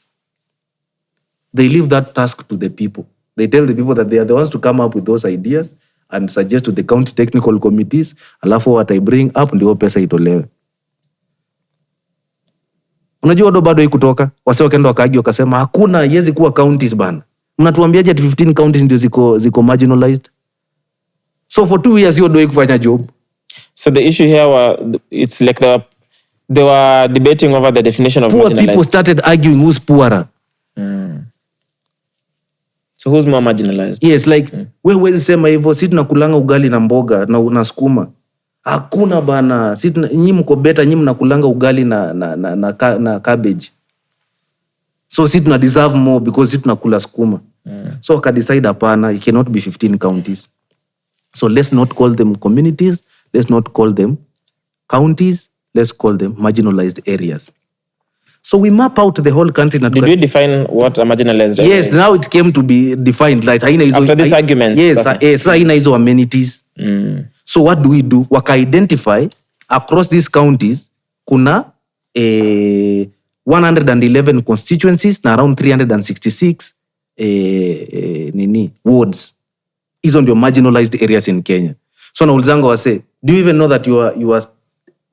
They leave that task to the people. They tell the people that they are the ones to come up with those ideas and suggest to the county technical committees, alafu what I bring up ndio pesa itolewe. Unajua ndo bado kutoka, wase wakaenda wakaagi wakasema hakuna yezi kuwa counties bana. Mnatuambiaje ati 15 counties ndio ziko marginalized? So for 2 years ndo kufanya job. So the issue here it's like they were debating over the definition of poor marginalized. People started arguing who's poorer. So who's more marginalized? Yes, like wewe sema hivyo, sisi tunakulanga ugali na mboga na sukuma. Hakuna bana, sisi nyinyi mko better, nyinyi mnakulanga ugali na cabbage. So sisi tuna deserve more because sisi tunakula sukuma. So ka decide hapana, it cannot be 15 counties. So let's not call them communities, let's not call them counties, let's call them marginalized areas. So we map out the whole country. Did we define what a marginalized area is? Yes, now it came to be defined. Like, after this argument? Yes, haina hizo amenities. So what do? Waka-identify across these counties, kuna 111 constituencies na around 366 wards. Hizo ndio marginalized areas in Kenya. So naulizanga wase, do you even know that your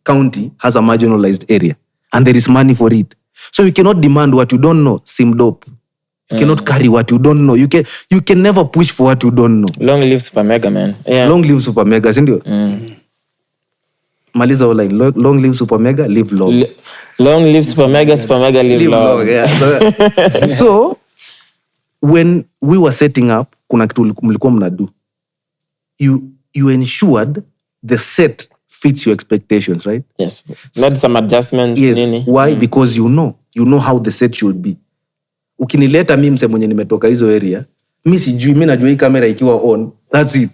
county has a marginalized area? And there is money for it. So you cannot demand what you don't know, simdope. You cannot carry what you don't know. You can never push for what you don't know. Long live Super Mega, man. Yeah. Long live Super Mega, sindio? Maliza online. Long live Super Mega, live long. Long live Super Mega, live long. Yeah. So, when we were setting up, kuna kitu mlikuwa mnadu. You ensured the set fits your expectations, right? Yes. Not some adjustments. Yes. Nini. Why? Because you know how the set should be. Ukinileta mimi mse mwenye nimetoka hizo area, mimi najua hii kamera ikiwa on, that's it.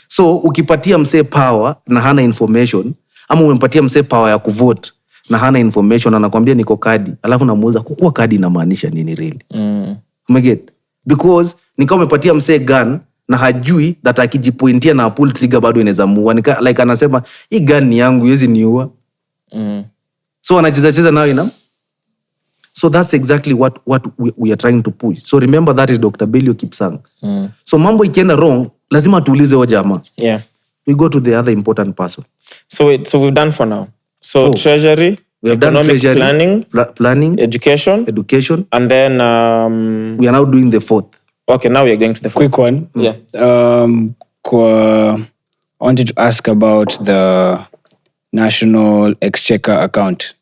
So ukipatia mse power na hana information, ama umempatia mse power ya kuvote na hana information, anakuambia niko kadi, alafu namuuliza kukua kadi inamaanisha nini really? Umeget? Because nikao umepatia mse gun na hajui that akijipointia na pull trigger bado inaweza muua. Like anasema hii gun ni yangu, yezi niua. So anacheza nayo So that's exactly what we are trying to push. So remember, that is Dr. Belio Kipsang. So mambo ikienda wrong, lazima tuulize wa jamaa. Yeah. We go to the other important person. So we've done for now. So Treasury, we have economic done planning, education, and then we are now doing the fourth. Okay, now we are going to the fourth. Quick one. Yeah. I wanted to ask about the National Exchequer account.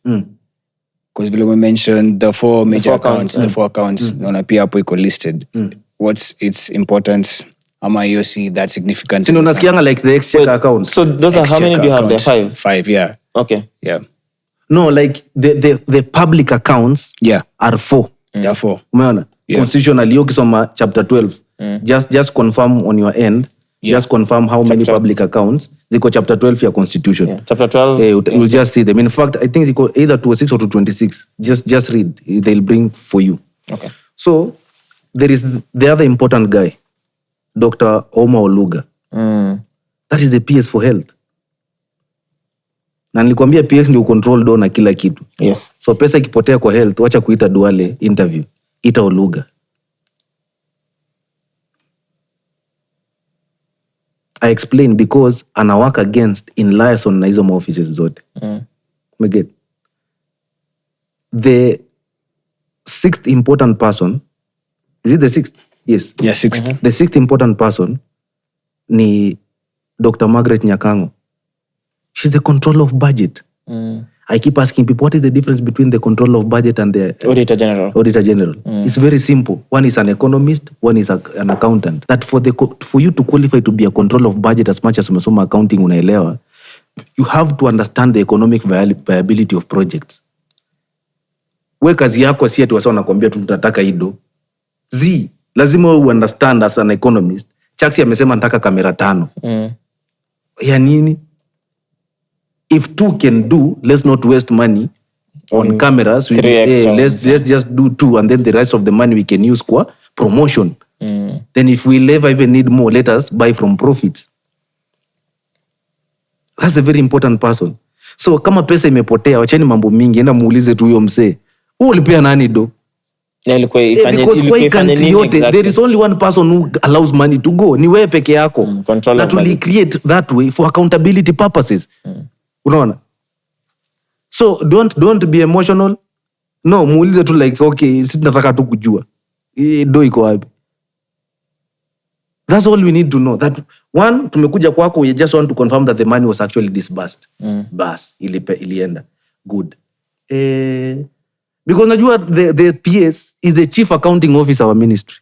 Because we mentioned the four major accounts, the four accounts, naona pia hapo iko listed. what's its importance? Ama you see that significant? Sino nasikianga like the exchequer account. So those are how many do you have there? 5? 5, yeah. Okay. Yeah. No, like the public accounts are 4. There are 4. Umeona? Yeah. Constitutional, hiyo kisoma chapter 12. Just confirm on your end. Just confirm how many public accounts. Ziko chapter 12 ya constitution. Yeah. Chapter 12. You'll just see them. In fact, I think ziko either 206 or 226. Just read. They'll bring for you. Okay. So, there is the other important guy, Dr. Oma Oluga. That is the PS for health. Na nilikwambia PS ndio control do na kila kitu. Yes. So pesa ikipotea kwa health, wacha kuita Duale interview. Ita Oluga. I explain because ana work against in liaison na hizo offices zote. Meget. The 6th important person, is it the 6th? Yes. Yeah, 6th. The 6th important person ni Dr. Margaret Nyakango. She's the controller of budget. I keep asking people, what is the difference between the controller of budget and the Auditor General? Auditor General. It's very simple. One is an economist, one is an accountant. That for you to qualify to be a controller of budget as much as umesoma accounting unaelewa, you have to understand the economic viability of projects. We kazi yako si ati wasa wanakuambia tunataka ido. Lazima wewe understand as an economist. Chaxy amesema nataka kamera 5. Ya nini? If 2 can do, let's not waste money on cameras. Let's just do 2 and then the rest of the money we can use kwa promotion. Then if we ever even need more, let us buy from profits. That's a very important person. So kama pesa imepotea, wacheni mambo mingi, enda muulize tu huyo msee. Ulipea nani do? Because kwa country yote, there is only one person who allows money to go. Ni wewe peke yako. That will create that way for accountability purposes. Unaona? So don't be emotional. No, muulize tu like, okay, sisi tunataka tu kujua. Do iko wapi? That's all we need to know. That one, tumekuja kwako, we just want to confirm that the money was actually disbursed. Bas, ilienda. Good. Because najua the PS is the chief accounting officer wa ministry.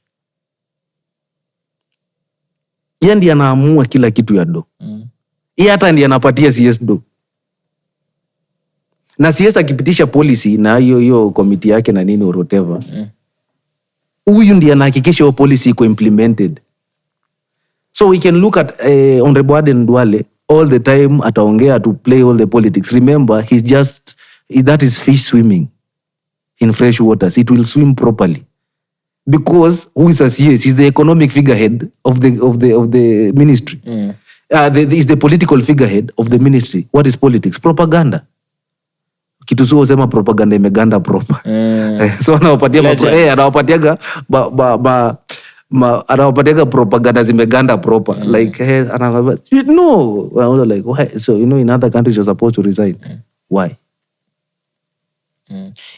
Yeye ndiye anaamua kila kitu ya do. Yeye hata ndiye anapatia CS do. Na CS akipitisha policy na hiyo committee yake na nini or whatever. Huyu ndiye anahakikisha hiyo policy iko implemented. So we can look at Honorable Aden Duale all the time ataongea to play all the politics. Remember, that is fish swimming in fresh waters. It will swim properly. Because who is a CS? He's the economic figurehead of the ministry. Is the political figurehead of the ministry. What is politics? Propaganda. Kitu sio sema propaganda imeganda proper. So anawapatiaga anawapatiaga propaganda zimeganda proper. Like no, like why? So in other countries you're supposed to resign. Why?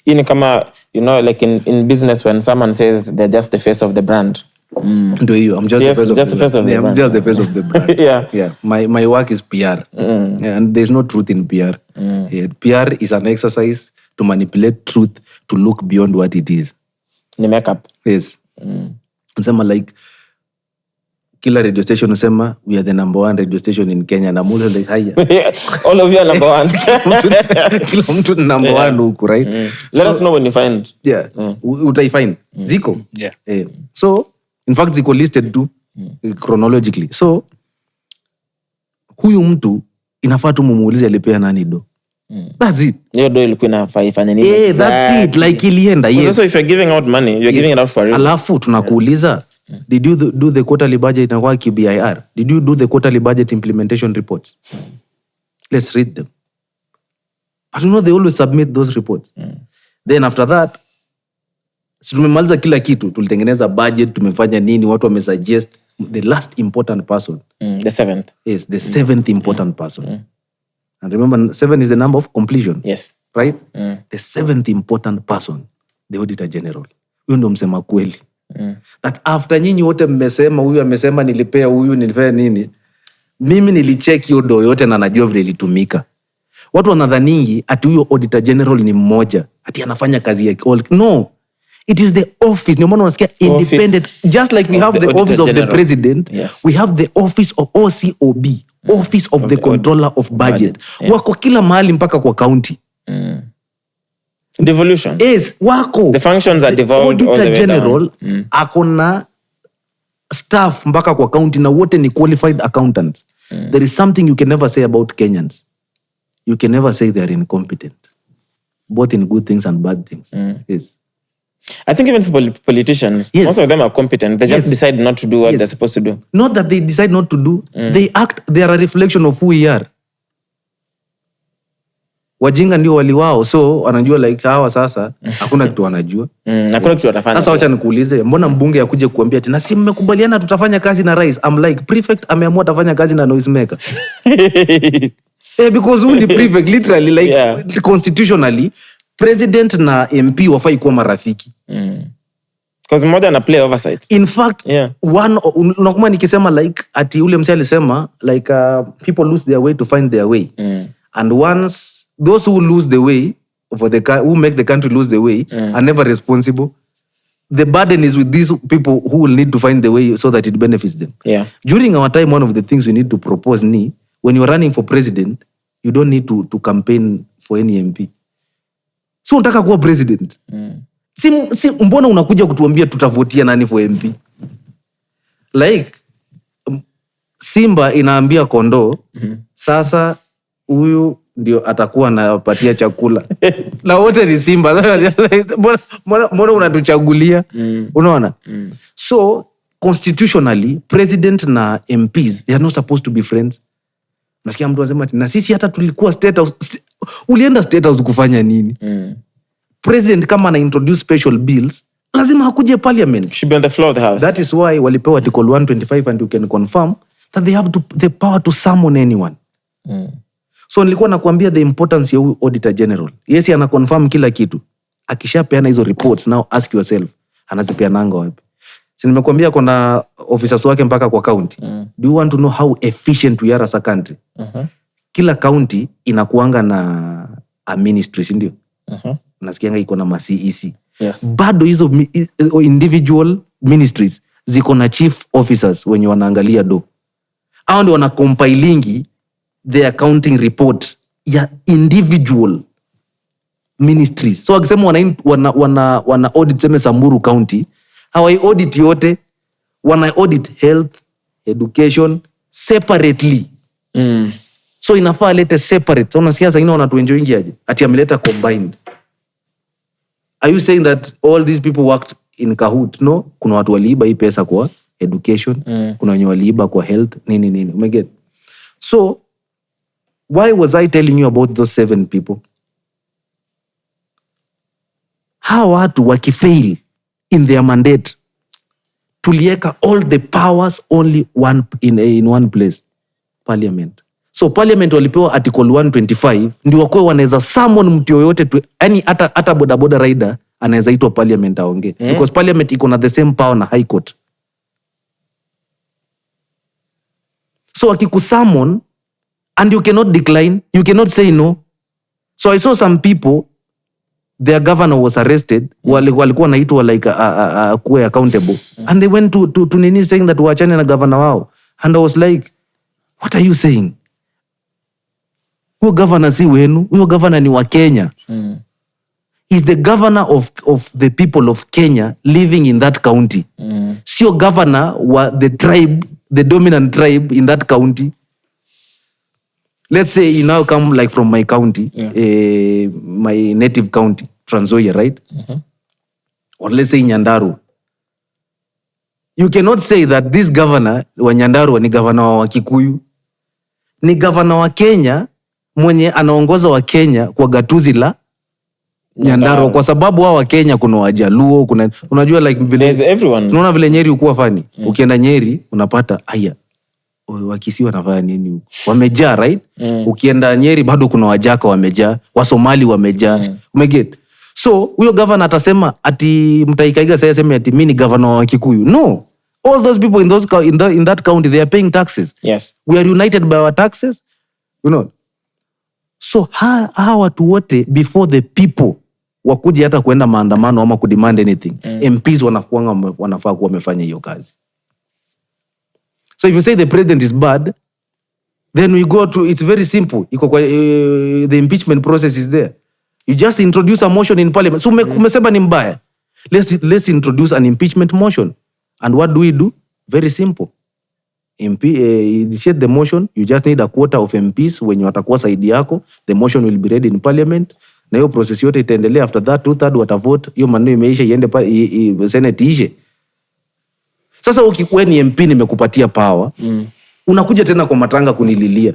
Ini kama like in business when someone says they're just the face of the brand. Do you? I'm just the face of the brand. I'm just the face of the brand. Yeah. My work is PR. And there's no truth in PR. PR is an exercise to manipulate truth to look beyond what it is. Ni makeup. Yes. Unasema like kila radio station unasema we are the number 1 radio station in Kenya na mule like haya. All of you are number 1. Kila mtu number 1 huko, right? Let us know when you find. Yeah. Utaifind. Ziko. Yeah. So in fact ziko listed too chronologically. So huyu mtu inafaa tu mumuulize alipea nani do. That's it. Hiyo do ilikuwa inafaa ifanye nini? That's it. Like ilienda. Yes. So if you're giving out money, you're giving it out for a reason. Alafu tunakuuliza, did you do the quarterly budget na kwa KBIR? Did you do the quarterly budget implementation reports? Let's read them. But they always submit those reports. Then after that, tumemaliza kila kitu, tulitengeneza budget, tumefanya nini, watu wamesuggest. The last important person. The 7th. Yes, the 7th important person. And remember, 7 is the number of completion. Yes. Right? The 7th important person, the Auditor General. Huyo ndo msema kweli. That after nyinyi wote mmesema, huyu amesema nilipea huyu, nilipea nini, mimi nilicheck hiyo do yote na najua vile ilitumika. Watu wanadhaningi ati huyo Auditor General ni mmoja, ati anafanya kazi yake. No. It is the office. Ndio maana unasikia independent. Just like we have the office of the president, we have the office of OCOB, office of the controller of budget. Wako kila mahali mpaka kwa county. Devolution. Yes, wako. The functions are devolved all the way General, down. Akona staff mpaka kwa county na wote ni qualified accountants. There is something you can never say about Kenyans. You can never say they are incompetent. Both in good things and bad things. Yes. I think even for politicians, most of them are competent. They just decide not to do what they're supposed to do. Not that they decide not to do. They are a reflection of who we are. Wajinga ndio wali wao. So, wanajua like hawa sasa, hakuna kitu wanajua. Hakuna kitu watafanya. Sasa wacha nikuulize, mbona mbunge akuje kuambia ati na si mmekubaliana tutafanya kazi na rais? I'm like, prefect ameamua atafanya kazi na noisemaker. Because who ni prefect literally like constitutionally president na MP wafai kuwa marafiki. Because mmoja ana play oversight. In fact, unakumbuka nikisema like ati ule msee alisema like people lose their way to find their way. And once those who lose the way who make the country lose the way are never responsible. The burden is with these people who will need to find the way so that it benefits them. Yeah. During our time, one of the things we need to propose ni when you're running for president, you don't need to campaign for any MP. So unataka kuwa president. Si mbona unakuja kutuambia tutavotia nani for MP? Like Simba inaambia kondoo, sasa huyu ndio atakuwa anapatia chakula. Na wote ni Simba. Mbona unatuchagulia? Unaona? So constitutionally, president na MPs, they are not supposed to be friends. Nasikia mtu anasema na sisi hata tulikuwa state house. Ulienda state house kufanya nini? President kama ana introduce special bills, lazima hakuje parliament. Should be on the floor of the house. That is why walipewa article 125 and you can confirm that they have the power to summon anyone. So nilikuwa nakuambia the importance ya Auditor General. Yes, ana confirm kila kitu. Akishapeana hizo reports, now ask yourself, anazipeananga wapi? Si nimekuambia kuna officers wake mpaka kwa county. Do you want to know how efficient we are as a country? Kila county inakuanga na a ministry, ndio? Nasikianga iko na ma-CEC. Yes. Bado hizo individual ministries ziko na chief officers wenye wanaangalia do. Hao ndio wana compilingi the accounting report ya individual ministries. So akisema wana audit seme Samburu County, hawai audit yote, wana audit health, education separately. So inafaa lete separate. So unasikia sasa wanatuenjoyingi aje? Ati ameleta combined. Are you saying that all these people worked in Kahoot? No, kuna watu waliiba hii pesa kwa education, kuna wenye waliiba kwa health, nini. Umeget? So, why was I telling you about those 7 people? Hawa watu wakifail in their mandate, tulieka all the powers only in one place, parliament. So parliament walipewa article 125, ndio wakoe wanaweza summon mtu yoyote, yani hata bodaboda rider anaweza itwa parliament aongee. Because parliament iko na the same power na high court. So akikusummon, and you cannot decline, you cannot say no. So I saw some people, their governor was arrested, walikuwa naitwa like kuwe accountable. And they went to nini saying that waachane na governor wao. And I was like, what are you saying? Huyo governor si wenu, huyo governor ni wa Kenya. He's the governor of the people of Kenya living in that county. Sio governor wa the tribe, the dominant tribe in that county. Let's say you now come like from my county, my native county, Trans Nzoia, right? Or let's say Nyandarua. You cannot say that this governor wa Nyandarua ni governor wa Kikuyu. Ni governor wa Kenya mwenye anaongoza wa Kenya kwa gatuzi la Nyandarua, kwa sababu wa Kenya kuna Wajaluo, kuna unajua like vile everyone. Unaona vile Nyeri ukuwa fani. Ukienda Nyeri unapata aya Wakisi wanafanya nini huko? Wamejaa, right? Ukienda Nyeri bado kuna Wajaka wamejaa, Wasomali wamejaa. Umeget? So, huyo governor atasema ati mtaikaiga sasa sema ati mimi ni governor wa Kikuyu. No. All those people in that county, they are paying taxes. Yes. We are united by our taxes. You know. So, hawa watu wote before the people wakuje hata kuenda maandamano ama kudemand anything. MPs wanafaa kuwa wamefanya hiyo kazi. So if you say the president is bad, then we go to, it's very simple. The impeachment process is there. You just introduce a motion in parliament. So umesema ni mbaya. Let's introduce an impeachment motion. And what do? Very simple. Initiate the motion. You just need a quota of MPs wenye watakuwa side yako. The motion will be read in parliament. Na hiyo process yote itaendelea. After that, 2/3 watavote. Hiyo maneno imeisha, iende Senate ishe. Sasa ukikuwa ni MP nimekupatia power, unakuja tena kwa matanga kunililia.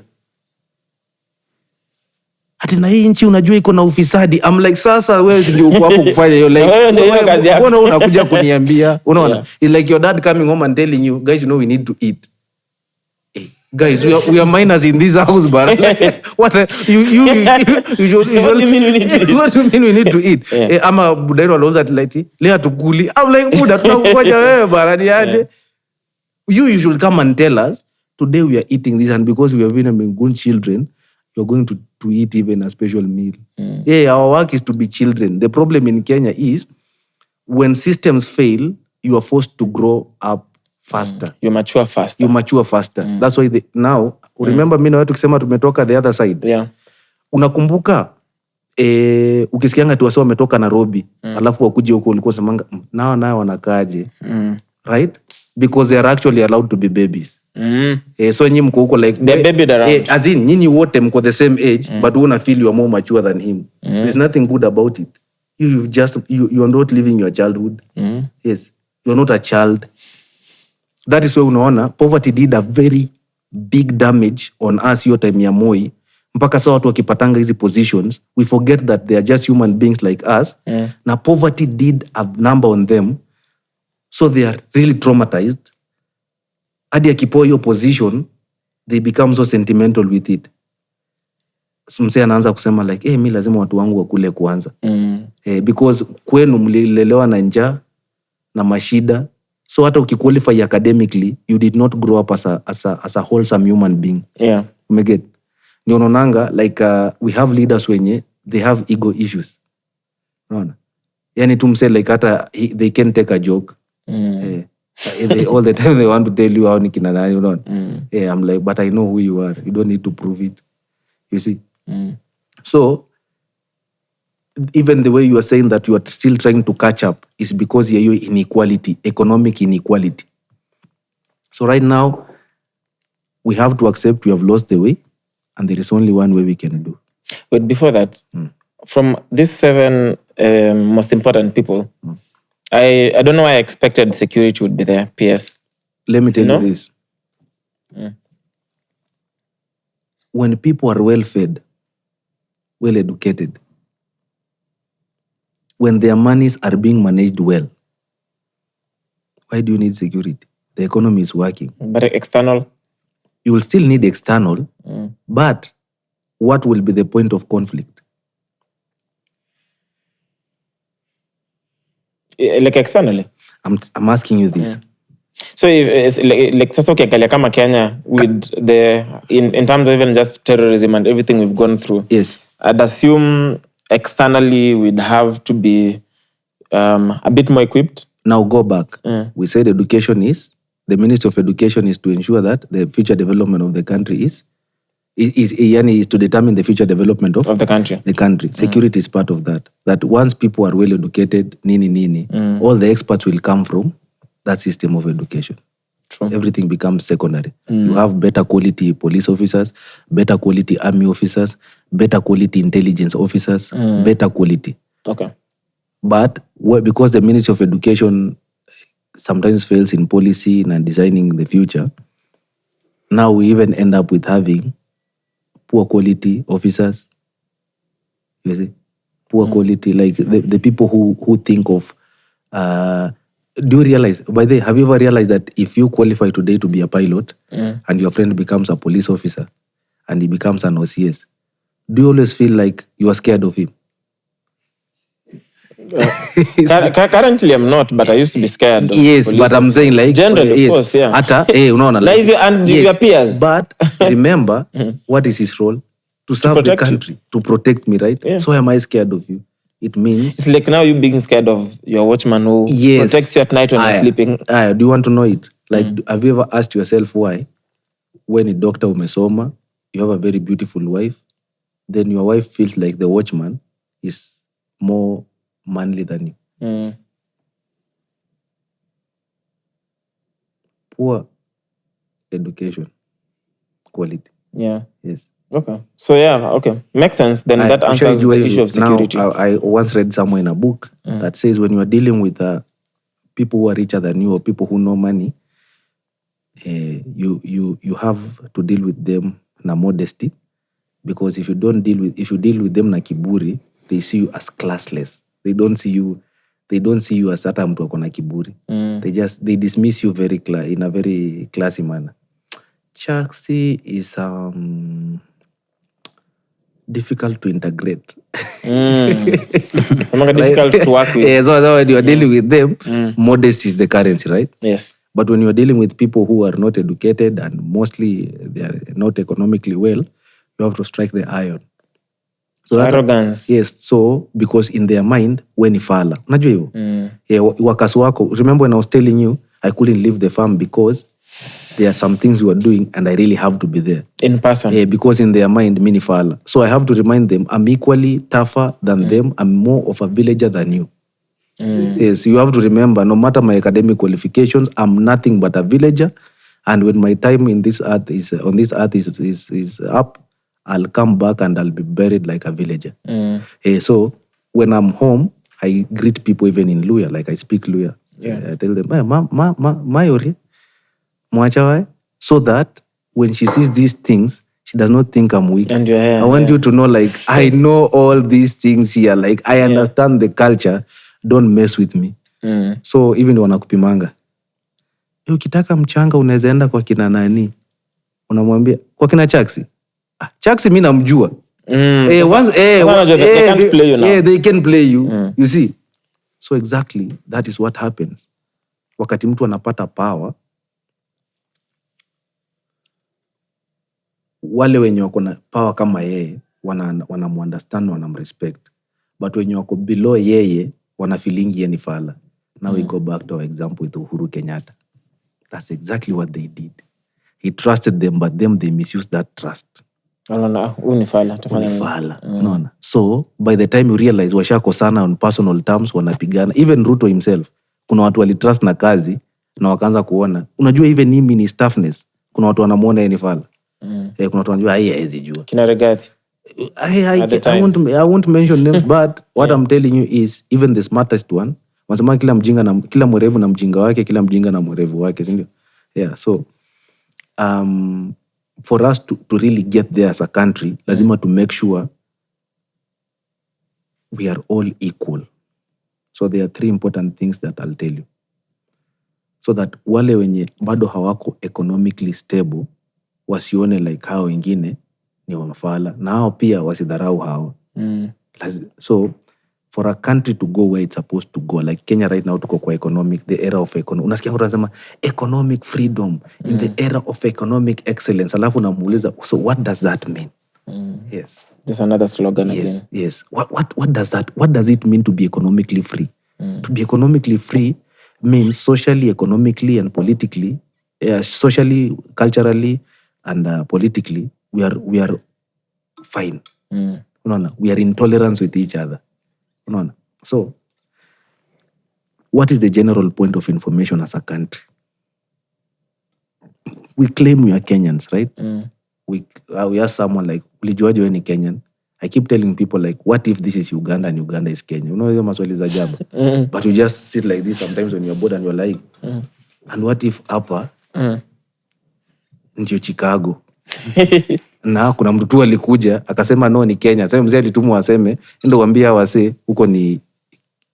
Hati na hii nchi unajua iko na ufisadi. I'm like, sasa wewe ndio uko hapo kufanya hiyo like. Mbona unakuja kuniambia? Unaona? It's like your dad coming home and telling you, guys, you know we need to eat. Hey, guys, we are minors in this house, but what you what do you mean we need to eat? What do you mean we need to eat? Ama budairo alonza like leo tukuli. I'm like, muda tunakuja wewe bana ni aje? You should come and tell us, today we are eating this, and because we have been good children, you're going to eat even a special meal. Our work is to be children. The problem in Kenya is when systems fail, you are forced to grow up faster. You mature faster. That's why now, remember mimi na wewe tukisema tumetoka the other side. Yeah. Unakumbuka ukisikianga tu wasio wametoka Nairobi, alafu wakuje huko ulikuwa semanga nao wanakaaje? Right? Because they are actually allowed to be babies. So nyinyi mko huko like the baby around. As in nyinyi wote mko the same age, but una feel you are more mature than him. There's nothing good about it. You are not living your childhood. Yes, you are not a child. That is why unaona poverty did a very big damage on us your time ya Moi. Mpaka sasa watu wakipatanga hizi positions, we forget that they are just human beings like us. Na poverty did a number on them. So they are really traumatized. Hadi akipewa hiyo position, they become so sentimental with it. Msee anaanza kusema like, mi lazima watu wangu wakule kwanza. Because kwenu mlilelewa na njaa na mashida. So hata ukiqualify academically, you did not grow up as a wholesome human being. Yeah. Umeget? Ni unaonanga like we have leaders wenye they have ego issues. Unaona? Yani tumse like hata they can take a joke. All the time they want to tell you how ni kina nani, unaona? I'm like, but I know who you are. You don't need to prove it. You see? So even the way you are saying that you are still trying to catch up is because you're inequality, economic inequality. So right now, we have to accept we have lost the way, and there is only one way we can do. But before that, from these 7 most important people, I don't know why I expected security would be there, PS. Let me tell you this. When people are well-fed, well-educated, when their monies are being managed well, why do you need security? The economy is working. But external? You will still need external, but what will be the point of conflict? Like externally? I'm asking you this. So if like sasa ukiangalia kama Kenya with the in terms of even just terrorism and everything we've gone through. Yes. I'd assume externally we'd have to be a bit more equipped. Now go back. We said education is, the Ministry of Education is to ensure that the future development of the country is to determine the future development of the country. The country. Security is part of that. That once people are well educated, all the experts will come from that system of education. True. Everything becomes secondary. You have better quality police officers, better quality army officers, better quality intelligence officers, better quality. Okay. But because the Ministry of Education sometimes fails in policy and designing the future, now we even end up with having poor quality officers. You see? Poor quality, like the people who think of... do you realize, by the way, have you ever realized that if you qualify today to be a pilot and your friend becomes a police officer and he becomes an OCS, do you always feel like you are scared of him? Currently I'm not, but I used to be scared of yes, but I'm saying like... Generally, of course, yeah. Unaona, like, and your peers. But remember, what is his role? To serve the country, to protect me, right? Yeah. So am I scared of you? It means It's like now you being scared of your watchman who protects you at night when you're sleeping. Do you want to know it? Like, have you ever asked yourself why? When a doctor umesoma, you have a very beautiful wife, then your wife feels like the watchman is more manly than you. Poor education quality. Yeah. Yes. Okay. So okay. Makes sense. Then that answers the issue of security. Now, I once read somewhere in a book that says when you are dealing with people who are richer than you or people who know money, you have to deal with them na modesty, because if you deal with them na kiburi, they see you as classless. They don't see you as hata mtu akona kiburi. They dismiss you in a very classy manner. Chaxy is difficult to integrate. Difficult to work with. Yeah, so when you are dealing with them, modesty is the currency, right? Yes. But when you are dealing with people who are not educated and mostly they are not economically well, you have to strike the iron. So arrogance. Yes. So because in their mind, when ifala, unajua hivyo? Yeah, wakasi wako. Remember when I was telling you, I couldn't leave the farm because there are some things we are doing and I really have to be there. In person. Yeah, because in their mind, mini fala. So I have to remind them, I'm equally tougher than them. I'm more of a villager than you. Yes, you have to remember, no matter my academic qualifications, I'm nothing but a villager. And when my time in this earth is up, I'll come back and I'll be buried like a villager. So when I'm home, I greet people even in Luya, like I speak Luya. I tell them, Mayori, Mwachawai, so that when she sees these things, she does not think I'm weak. And I want you to know, like, I know all these things here. Like, I understand the culture. Don't mess with me. So even wanakupimanga, ukitaka mchanga unaweza enda kwa kina nani, unamwambia kwa kina Chaxy. Chaxy mimi namjua. They can't play you now. Yeah, they can play you. You see. So exactly that is what happens. Wakati mtu anapata power, wale wenye wako na power kama yeye wanamuunderstand, wanamrespect. But wenye wako below yeye wanafeeling yeye ni fala. Now we go back to our example with Uhuru Kenyatta. That's exactly what they did. He trusted them, but they misused that trust. Unaona. So by the time you realize washakosana on personal terms, wanapigana. Even Ruto himself, kuna watu walitrust na kazi na wakaanza kuona. Unajua even mimi ni staffness, kuna watu wanamuona yeye ni fala. Kuna watu wanajua haiwezi jua. Kina Regathi. I won't mention names, but what I'm telling you is even the smartest one, wanasema kila mwerevu na mjinga wake, kila mjinga na mwerevu wake, si ndio? Yeah, so for us to really get there as a country, lazima to make sure we are all equal. So there are 3 important things that I'll tell you. So that wale wenye bado hawako economically stable, wasione like hao wengine ni wamafala, na hao pia wasidharau hao. So for a country to go where it's supposed to go, like Kenya right now tuko kwa the era of economic. Unasikia mtu anasema economic freedom in the era of economic excellence. Alafu unamuuliza, so what does that mean? Yes. There's another slogan again. Yes. What does it mean to be economically free? To be economically free means socially, economically, and politically, socially, culturally, and politically, we are fine. We are in tolerance with each other. So, what is the general point of information as a country? We claim we are Kenyans, right? We ask someone like, ulijuaje wewe ni Kenyan? I keep telling people like, what if this is Uganda and Uganda is Kenya? Hiyo maswali za ajabu. But you just sit like this sometimes when you're bored and you're like, and what if hapa ndio Chicago? Na kuna mtu tu alikuja akasema no ni Kenya. Sasa mzee alitumwa aseme ndio waambia wase huko ni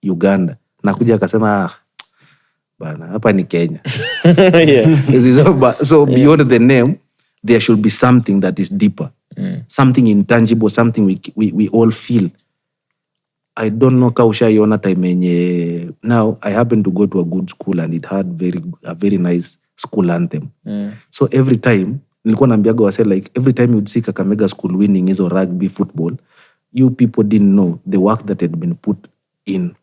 Uganda. Na kuja akasema bana hapa ni Kenya. So beyond the name there should be something that is deeper. Something intangible, something we all feel. I don't know kaushaiona time yenye. Now I happen to go to a good school and it had a very nice school anthem. So every time nilikuwa naambiaga wase like every time you'd see Kakamega school winning hizo rugby, football, you people didn't know the work that had been put in.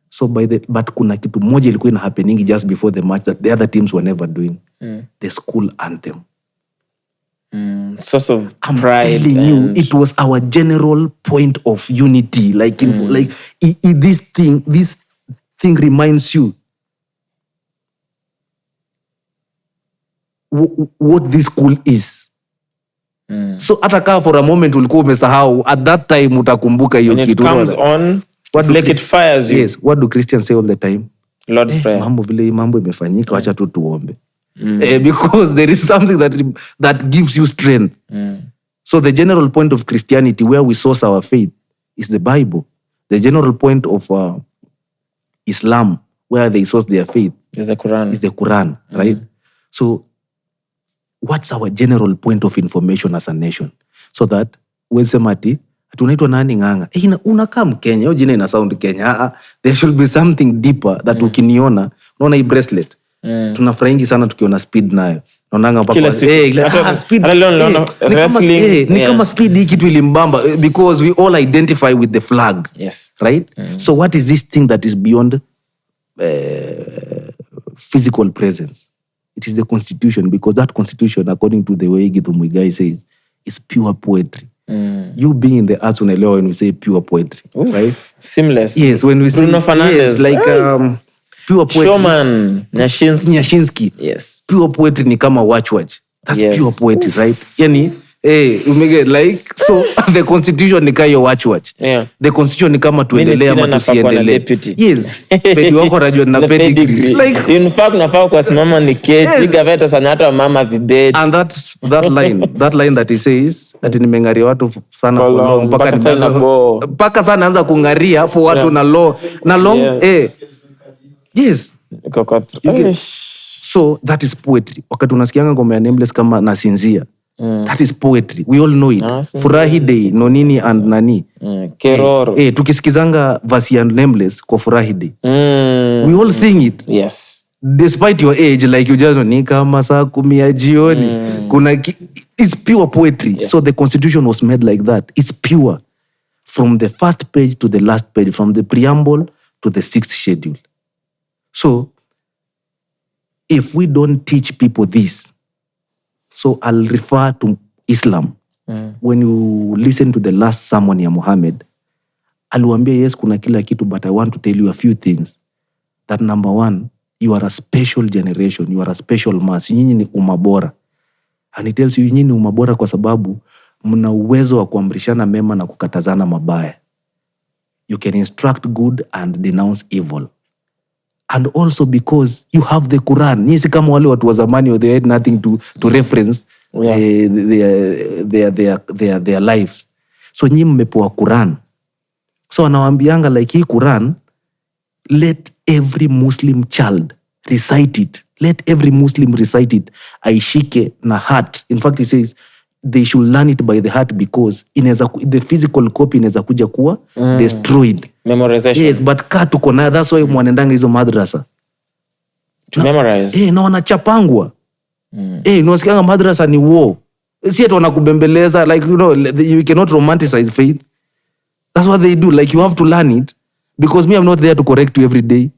So but kuna kitu moja ilikuwa ina happening just before the match that the other teams were never doing. The school anthem. Source of I'm pride. telling you, it was our general point of unity. Like, this thing reminds you what this school is. So hata kaa for a moment ulikuwa umesahau, at that time utakumbuka hiyo kitu. When it comes on, it's like it fires you. Yes, what do Christians say all the time? Lord's Prayer. Mambo imefanyika, wacha tu tuombe. Because there is something that gives you strength. So the general point of Christianity, where we source our faith, is the Bible. The general point of Islam, where they source their faith, is the Quran. Right? So what's our general point of information as a nation? So that wesema ati tunaitwa nani nganga, unakaa Mkenya, hiyo jina ina sound Kenya. There should be something deeper that ukiniona, unaona hii bracelet, tunafurahingi sana tukiona speed nayo. Naonanga mpaka speed. Ni kama speed hii kitu ilimbamba because we all identify with the flag. Yes. Right? So what is this thing that is beyond physical presence? It is the constitution, because that constitution, according to the way Ruto Muigai says, is pure poetry. You being in the arts unaelewa when we say pure poetry. Oof, right? Seamless. Yes, when we Bruno say Fernandez. yes, like pure poetry. Showman Nyashinsky. Yes. Pure poetry ni kama watch. That's pure poetry, right? Yani, like, so the constitution ni kama watch. Yeah. The constitution ni kama tuendelee ama tusiendelee. Yes. Pedi wako rajua na pedigree. Like, in fact, nafaa kwa simama ni keti, gaveta sana hata mama vibeti. And that line that he says, ati nimengaria watu sana for long, mpaka sana anza kungaria for watu na long, yes. So that is poetry. Wakati unasikianga ngoma ya Nameless kama nasinzia, that is poetry. We all know it. Furahi Day, Nonini and Nani. Keroro. Tukisikizanga verse ya Nameless kwa Furahi Day. We all sing it. Yes. Despite your age, like you just know, ni kama saa 10 jioni. It's pure poetry. Yes. So the constitution was made like that. It's pure. From the first page to the last page, from the preamble to the 6th schedule. So, if we don't teach people this, so I'll refer to Islam. When you listen to the last sermon ya Muhammad, aliwaambia yes kuna kila kitu, but I want to tell you a few things. That number one, you are a special generation, you are a special mass. Nyinyi ni umabora. And he tells you nyinyi ni umabora kwa sababu mna uwezo wa kuamrishana mema na kukatazana mabaya. You can instruct good and denounce evil. And also because you have the Quran. Nyinyi si kama wale watu wa zamani, they had nothing to reference their lives. So nyinyi mmepewa Quran. So anawaambianga like hii Quran, let every Muslim child recite it. Let every Muslim recite it. Aishike na heart. In fact, he says they should learn it by the heart because the physical copy inaweza kuja kuwa destroyed. Memorization. Yes, but tuko na, that's why mwanendanga hizo madrasa. To memorize. Na wanachapangwa. Unasikianga madrasa ni war. Si ati wanakubembeleza, like, you cannot romanticize faith. That's what they do. Like, you have to learn it. Because me, I'm not there to correct you every day.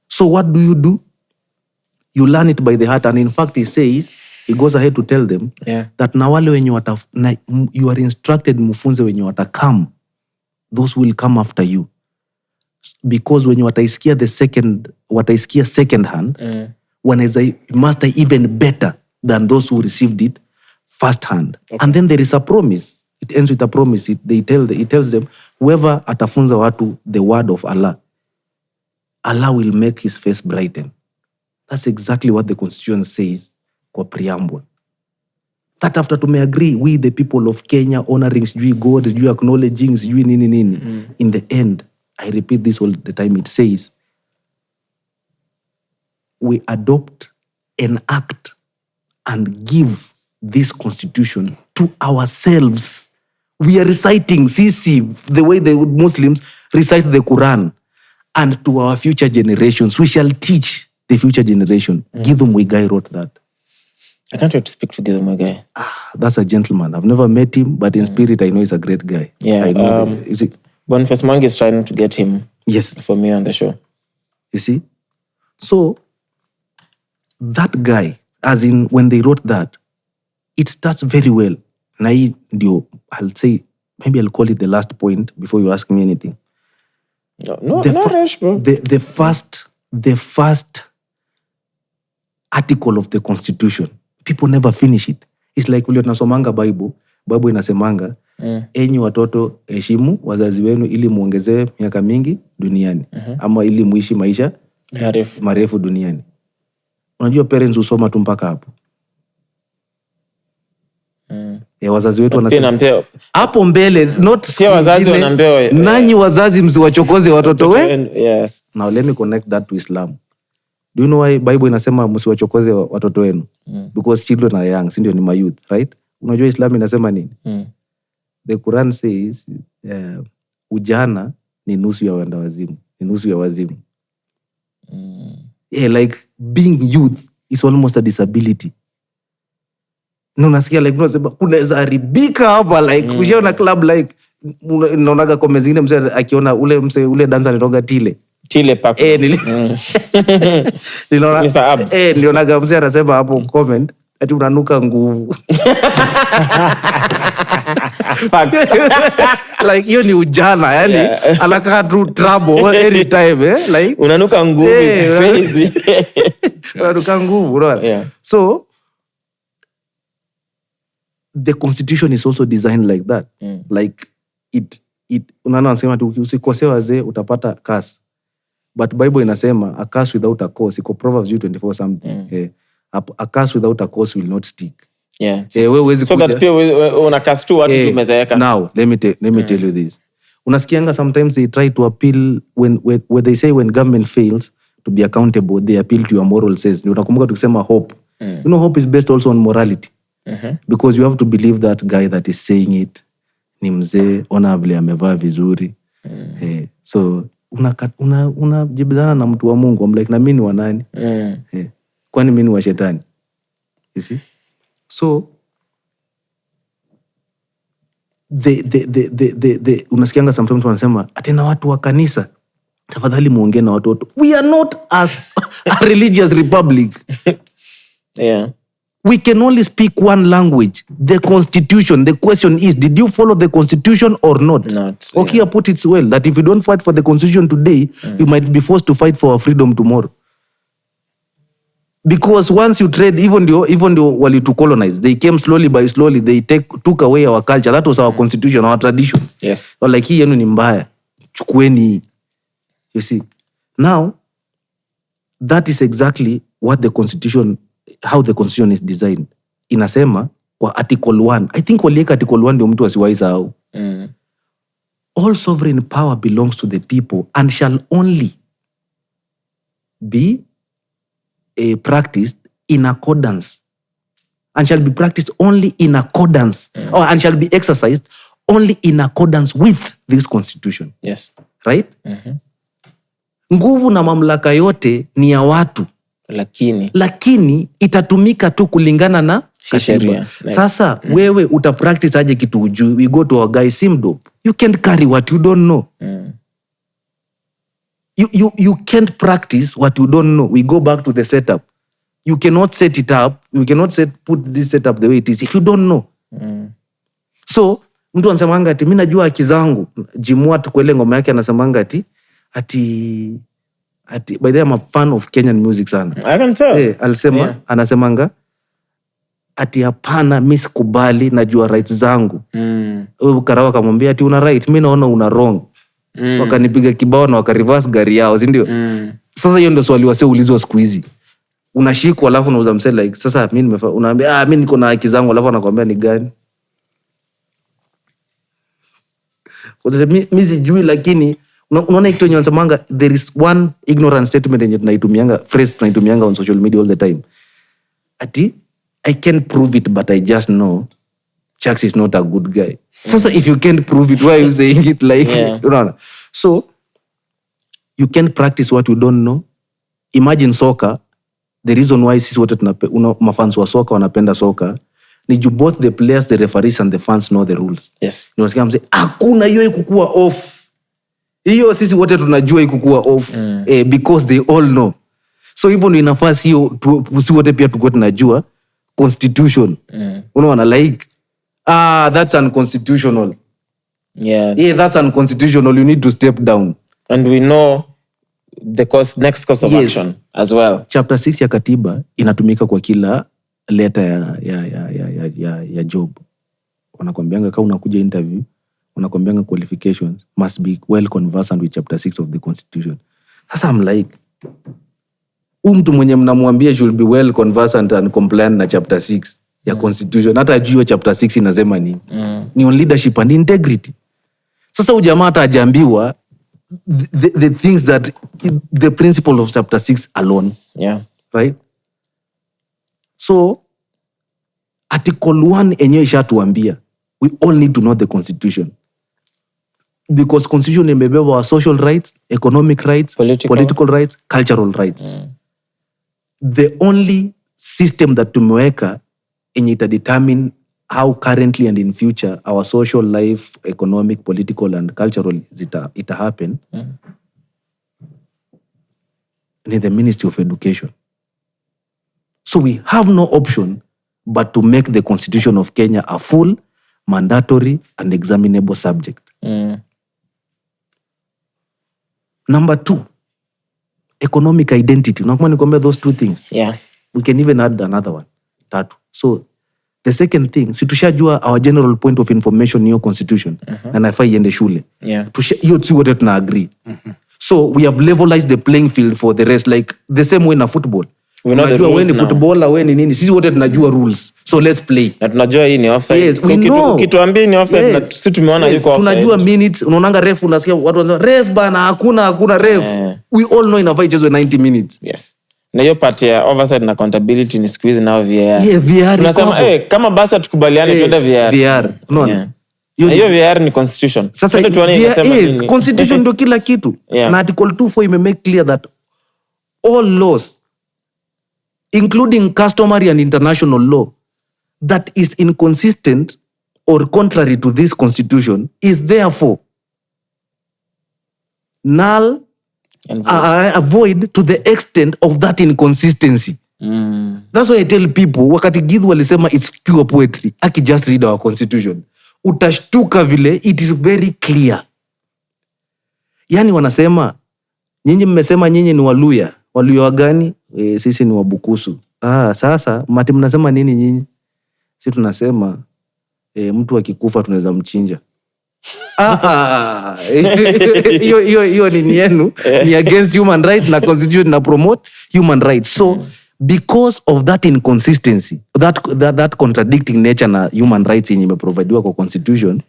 So what do? You learn it by the heart. And in fact, he goes ahead to tell them that na wale wenye you are instructed mufunze wenye watakam, those will come after you. Because wenye wataisikia second hand, wanaweza master even better than those who received it first hand. Okay. And then there is a promise. It ends with a promise. It tells them, whoever atafunza watu the word of Allah, Allah will make his face brighten. That's exactly what the constitution says kwa preamble. That after tumeagree, we the people of Kenya honoring sijui God, sijui acknowledging sijui nini. In the end, I repeat this all the time, it says, we adopt, enact, and give this constitution to ourselves. We are reciting Sisi, the way the Muslims recite the Quran, and to our future generations. We shall teach the future generation. Ruto Muigai wrote that. I can't wait to speak to Muigai. That's a gentleman. I've never met him, but in spirit, I know he's a great guy. Yeah. I know. Is it? Boniface Mwangi is trying to get him. Yes. For me on the show. You see? So, that guy, as in when they wrote that, it starts very well. I'll say, maybe I'll call it the last point before you ask me anything. No rush, bro. The first article of the Constitution, people never finish it. It's like vile tunasomanga Bible inasemanga, enyi watoto heshimu wazazi wenu ili muongezee miaka mingi duniani. Ama ili muishi maisha marefu duniani. Unajua parents husoma tu mpaka hapo. Wazazi wetu wanasema hapo mbele, not pia wazazi wanaambiwa nanyi wazazi msiwachokoze watoto we. Yes. Now let me connect that to Islam. Do you know why Bible inasema msiwachokoze watoto wenu? Because children are young, si ndio ni youth, right? Unajua Islam inasema nini? The Quran says ujana ni nusu ya wendawazimu, ni nusu ya wazimu. Like being youth is almost a disability. Unasikia like unasema kunaweza haribika hapa like ushaona club like unaonaga comments zingine mse akiona ule dancer anatoka Tile Pack. Nilionaga mse anasema hapo comment ati unanuka nguvu. Like hiyo ni ujana yani anakaa tu trouble anytime like unanuka nguvu crazy. Unanuka nguvu right? So the Constitution is also designed like that. Like it unaona anasema tu usikosea wazee utapata curse. But Bible inasema a curse without a cause. Iko Proverbs 24 something. A curse without a cause will not stick. So that pia una curse tu watu tumezeeka. Now let me tell you this. Unasikianga sometimes they try to appeal when they say when government fails to be accountable, they appeal to your moral sense. Ni utakumbuka tukisema hope. You know hope is based also on morality. Because you have to believe that guy that is saying it ni mzee, ona vile amevaa vizuri. So unajibizana na mtu wa Mungu. I'm like na mimi ni wa nani? Kwani mimi ni wa shetani? You see? So unasikianga sometimes wanasema atena watu wa kanisa tafadhali muongee na watoto. We are not a religious republic. We can only speak one language, the Constitution. The question is, did you follow the Constitution or not? Okay, I put it well, that if you don't fight for the Constitution today, you might be forced to fight for our freedom tomorrow. Because once you trade, even though while you to colonize, they came slowly by slowly, they took away our culture. That was our Constitution, our traditions. Yes. Or like, hii yenu ni mbaya. Chukweni. You see. Now, that is exactly what the Constitution, how the Constitution is designed. Inasema kwa Article 1. I think walieka Article 1 ndio mtu asiwaisa au. All sovereign power belongs to the people and shall only be practiced in accordance. And shall be practiced only in accordance. And shall be exercised only in accordance with this Constitution. Yes. Right? Nguvu na mamlaka yote ni ya watu. Lakini itatumika tu kulingana na Katiba. Sasa wewe utapractice aje kitu ujui? We go to our guy Simdop. You can't carry what you don't know. You can't practice what you don't know. We go back to the setup. You cannot set it up. You cannot put this setup the way it is if you don't know. So mtu anasemanga ati mimi najua haki zangu. Jimwat kwele ngoma yake anasemanga ati by the way I'm a fan of Kenyan music sana. I can tell. Alisema anasemanga ati hapana mimi sikubali, najua rights zangu. Wewe Karawa akamwambia ati una right, mimi naona una wrong. Wakanipiga kibao na wakareverse gari yao, si ndio? Sasa hiyo ndio swali wase ulizwa siku hizi. Unashikwa alafu unauza msee like sasa mimi unaambia mimi niko na haki zangu alafu anakuambia ni gani? Mimi sijui, lakini unaona kitu nyanza there is one ignorant statement yenye tunaitumianga, phrase tunaitumianga on social media all the time. Ati I can't prove it but I just know Chaxy is not a good guy. Sasa if you can't prove it, why are you saying it like you know? So you can't practice what you don't know. Imagine soccer. the reason why sisi wote mafans wa soka wanapenda soka ni juu both the players, the referees and the fans know the rules. Yes. Ni unasikia mzee, hakuna hiyo ikukua off. Hiyo sisi wote tunajua ikukua off because they all know. So hivyo ndio inafaa sio sisi wote pia tuko tunajua constitution. Unaona like that's unconstitutional. Yeah, that's unconstitutional. You need to step down. And we know the next course of action as well. Chapter 6 ya Katiba inatumika kwa kila letter ya job. Wanakwambianga kama unakuja interview, wanakwambianga qualifications must be well conversant with chapter 6 of the constitution. Sasa I'm like, mtu mwenye mnamwambia should be well conversant and compliant na chapter 6 ya constitution, hata ajue chapter 6 inasema nini. Ni on leadership and integrity. Sasa ujamaa hata ajaambiwa the things that the principle of chapter 6 alone. Yeah. Right? So article 1 enyewe ishatuambia we all need to know the constitution. Because constitution imebeba our social rights, economic rights, political rights, cultural rights. The only system that tumeweka enye itadetermine how currently and in future our social life, economic, political and cultural ita happen in the Ministry of Education. So we have no option but to make the Constitution of Kenya a full, mandatory and examinable subject. Number 2, economic identity. Unakumbuka nikwambia those two things? Yeah. We can even add another one. 3. So the second thing, si tushajua our general point of information in your constitution na nafaa iende shule. Yeah. Hiyo tu wote tuna agree. So we have levelized the playing field for the rest, like the same way na football. Tunajua wewe ni footballer, wewe ni nini. Sisi wote tunajua rules. So let's play. Na tunajua hii ni offside. Yes, so ukituambia ni offside na sisi tumeona yuko offside. Tunajua minutes, unaonanga ref unasikia watu wanasema ref bana hakuna ref. We all know inafaa ichezwe 90 minutes. Yes. Na hiyo part ya oversight na accountability ni squeeze nao VAR. Yeah, VAR. Tunasema kama basi tukubaliane tuende VAR. VAR. Unaona? Hiyo VAR ni constitution. Sasa VAR constitution ndio kila kitu. Na article 2.4 ime make clear that all laws including customary and international law that is inconsistent or contrary to this constitution is therefore null and avoid to the extent of that inconsistency. That's why I tell people, wakati Githu walisema it's pure poetry, aki just read our constitution. Utashtuka vile, it is very clear. Yani wanasema, nyinyi mmesema nyinyi ni Waluya. Waluya wagani? Sisi ni Wabukusu. Sasa, mati mnasema nini nyinyi? Sisi tunasema, mtu akikufa tunaweza mchinja. Hiyo ni yenu, ni against human rights na constitution na promote human rights. So because of that inconsistency, that contradicting nature na human rights yenye imeprovidiwa kwa constitution,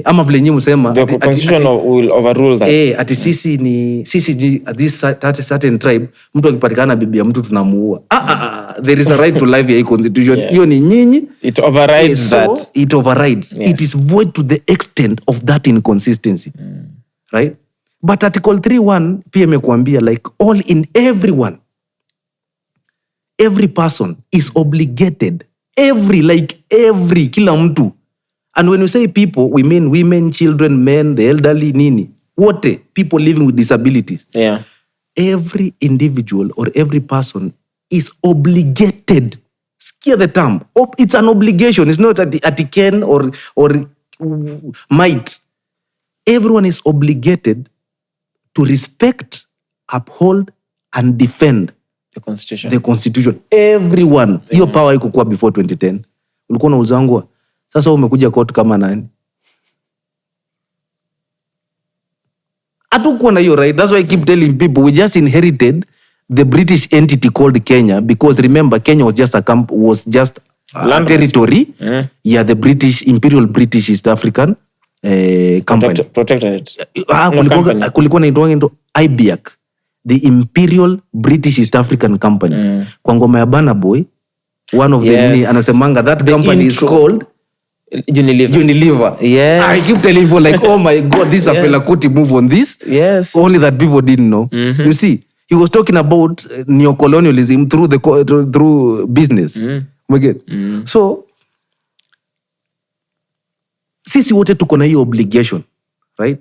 ama vile nyinyi msema the constitution will overrule that. Ati sisi this certain tribe, mtu akipatikana bibi ya mtu tunamuua. There is a right to life ya constitution. Hiyo ni nyinyi. It overrides that. So it overrides. Yes. It is void to the extent of that inconsistency. Right? But article 3.1 pia imekuambia like every person is obligated. Every kila mtu. And when we say people, we mean women, children, men, the elderly, nini. Wote, people living with disabilities. Yeah. Every individual or every person is obligated. Skia the term. It's an obligation. It's not at can or might. Everyone is obligated to respect, uphold, and defend the constitution. The constitution. Everyone. Hiyo power iko before 2010. Ulikuwa na uzangwa. Sasa umekuja court kama nani? Hatukuwa na hiyo right. That's why I keep telling people we just inherited the British entity called Kenya, because remember Kenya was just a territory. The British Imperial British East African company. Protectorate. Kulikuwa na ndo IBAC, the Imperial British East African Company. Kwa ngoma ya Burna Boy, one of the anasemanga that company is called Unilever. Yes. I keep telling people like, oh my God, this is a Fela Kuti move on this. Yes. Only that people didn't know. You see, He was talking about neocolonialism through business. So sisi wote tuko na hiyo obligation, right?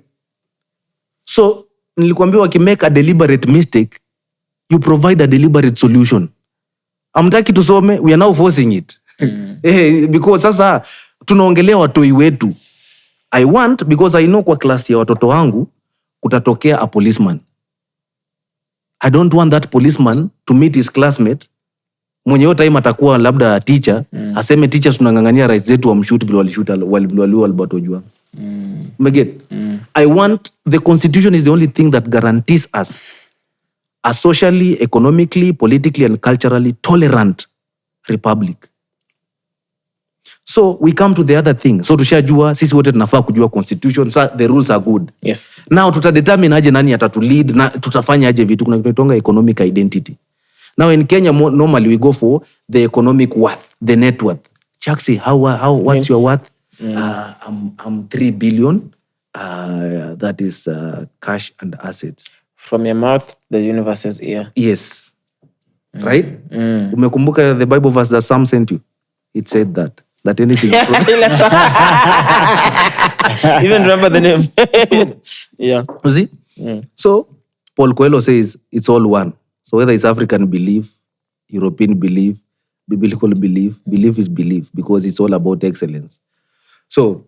So nilikwambia wakimake a deliberate mistake, you provide a deliberate solution. Amtaki tusome, we are now forcing it. Because sasa tunaongelea watoi wetu. I want, because I know kwa klasi ya watoto wangu kutatokea a policeman. I don't want that policeman to meet his classmate mwenye yote time atakuwa labda teacher, aseme teachers tunangangania rights zetu wamshoot vile walishoot Albert Ojwang. I want, the constitution is the only thing that guarantees us a socially, economically, politically and culturally tolerant republic. So we come to the other thing. So tushajua sisi wote tunafaa kujua constitution, the rules are good. Yes. Now tutadetermine aje nani atatulead na tutafanya aje vitu, kuna kitu economic identity. Now in Kenya normally we go for the economic worth, the net worth. Chaxy, what's your worth? I'm 3 billion. That is cash and assets. From your mouth, the universe's ear. Yes. Right? Umekumbuka the Bible verse that Sam sent you? It said that anything. Even remember the name. Yeah. You see? So Paul Coelho says it's all one. So whether it's African belief, European belief, biblical belief is belief because it's all about excellence. So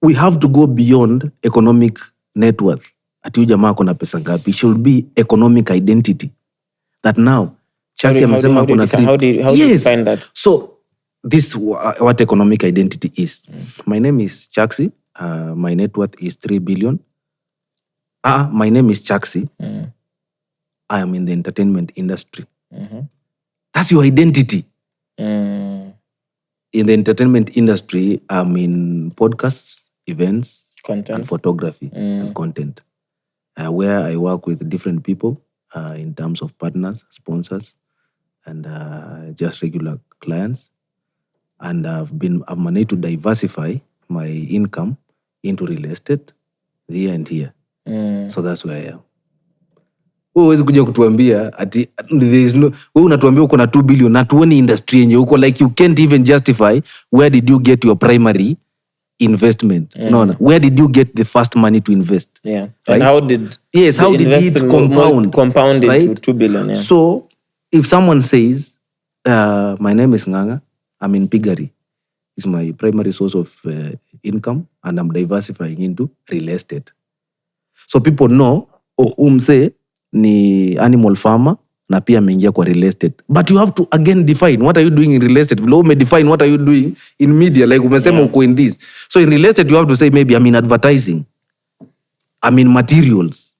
we have to go beyond economic net worth. Ati jamaa kuna pesa ngapi? It should be economic identity. That now, Chaxy amesema kuna three. How do you define that? So this what economic identity is. My name is Chaxy. My net worth is 3 billion. My name is Chaxy. I am in the entertainment industry. That's your identity. In the entertainment industry, I'm in podcasts, events, content, and photography and content, where I work with different people in terms of partners, sponsors, and just regular clients. And I've managed to diversify my income into real estate here and here. So that's where I am. Huwezi kuja kutuambia ati there is no, wewe unatuambia uko na 2 billion na tuone industry yenye uko, like you can't even justify where did you get your primary investment. No, where did you get the first money to invest? Yeah. Right? And how did it compound right? into 2 billion? Yeah. So if someone says my name is Nganga, I'm in piggery, it's my primary source of income and I'm diversifying into real estate. So people know umse ni animal farmer na pia ameingia kwa real estate. But you have to again define what are you doing in real estate. Vile define what are you doing in media, like umesema uko in this. So in real estate you have to say maybe I'm in advertising, I'm in materials,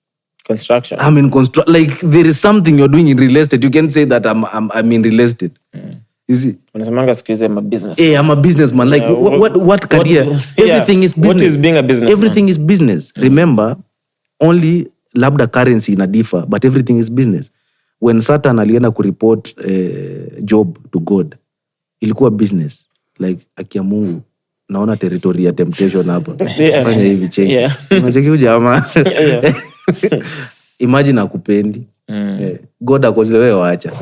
construction, I'm in like there is something you're doing in real estate. You can say that I'm in real estate. You see? Unasemanga siku hizi I'm a business. I'm a businessman. Like what career? Everything is business. What is being a businessman? Everything is business. Remember, only labda currency ina differ, but everything is business. When Satan alienda kureport Job to God, ilikuwa business. Like akia Mungu, naona territory ya temptation hapa. Fanya hivi cheki. Unacheki ujamaa. Imagine akupendi. God akoje wewe waacha.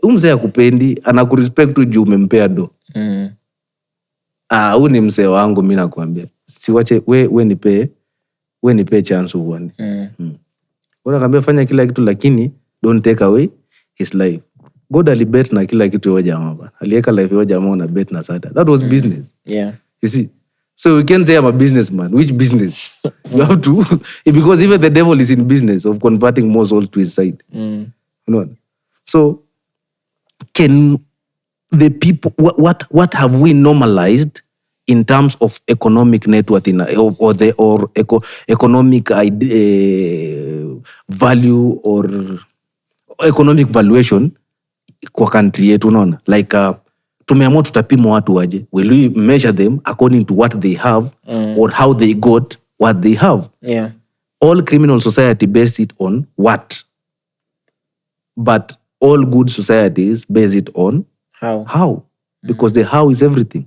Mzee akupendi, anakurespect tu juu umempea do. Huyu ni mzee wangu mimi nakwambia. Siwache we nipe chance uone. Unaambia fanya kila kitu lakini don't take away his life. God alibet na kila kitu wa jamaa bana. Aliweka life ya jamaa na bet na Satan. That was business. Yeah. You see? So we can say I'm a businessman. Which business? You have to, because even the devil is in business of converting more souls to his side. You know? So can the people, what have we normalized in terms of economic net worth economic value or economic valuation kwa country yetu, unaona? Like tumeamua tutapima watu waje. Will we measure them according to what they have or how they got what they have? Yeah. All criminal society base it on what? But all good societies base it on how? Because the how is everything.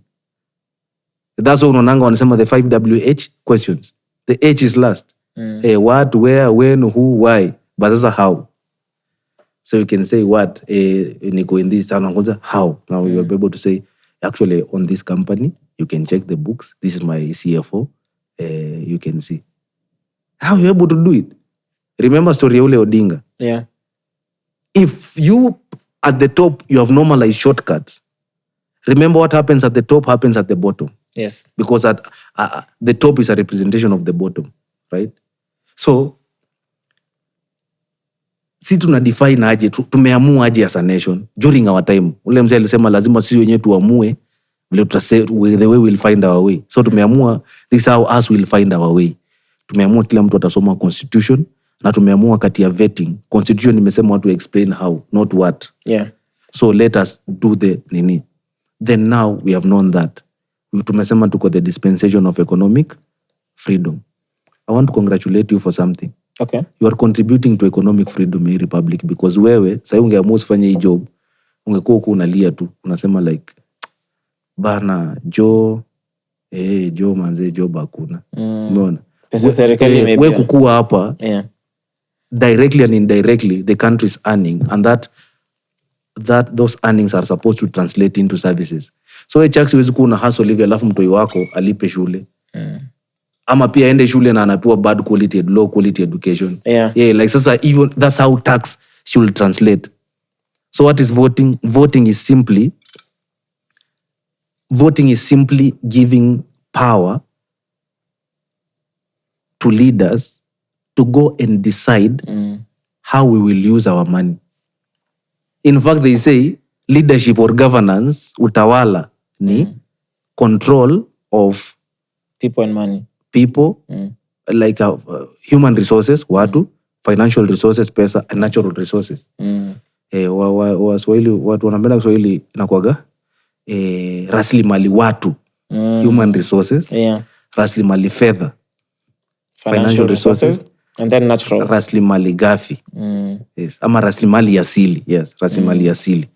That's why unaonanga wanasema the 5 WH questions. The H is last. What, where, when, who, why. But that's a how. So you can say what, Nico in this, and how. Now you'll be able to say, actually, on this company, you can check the books. This is my CFO. You can see. How are you able to do it? Remember story Ule Odinga? Yeah. If you, at the top, you have normalized shortcuts, remember what happens at the top happens at the bottom. Yes. Because at the top is a representation of the bottom, right? So, si tuna define aje, tumeamua aje as a nation during our time. Ule mzee alisema lazima sisi wenyewe tuamue the way we'll find our way. So tumeamua, this is how us will find our way. Tumeamua kila mtu atasoma constitution na tumeamua kati ya vetting. Constitution imesema watu explain how, not what. Yeah. So let us do the nini. Then now we have known that. Tumesema tuko the dispensation of economic freedom. I want to congratulate you for something. Okay. You are contributing to economic freedom in republic because wewe sasa ungeamua usifanye hii job, ungekuwa huko unalia tu, unasema like bana Joe manze job hakuna. Umeona? Pesa serikali maybe. Wewe kukua hapa. Yeah. Directly and indirectly the country is earning, and that those earnings are supposed to translate into services. So Chaxy huwezi kuwa una hustle hivi alafu mtoi wako alipe shule. Ama pia ende shule na anapewa bad quality, low quality education. Yeah. Yeah, like sasa even that's how tax should translate. So what is voting? Voting is simply giving power to leaders to go and decide how we will use our money. In fact, they say leadership or governance, utawala, ni control of people and money. People, like human resources, watu, financial resources, pesa, and natural resources. Waswahili, watu wanapenda Kiswahili inakuwaga rasilimali watu, human resources, rasilimali fedha, financial resources, and then natural, rasilimali gafi, yes, ama rasilimali asili, yes, rasilimali asili,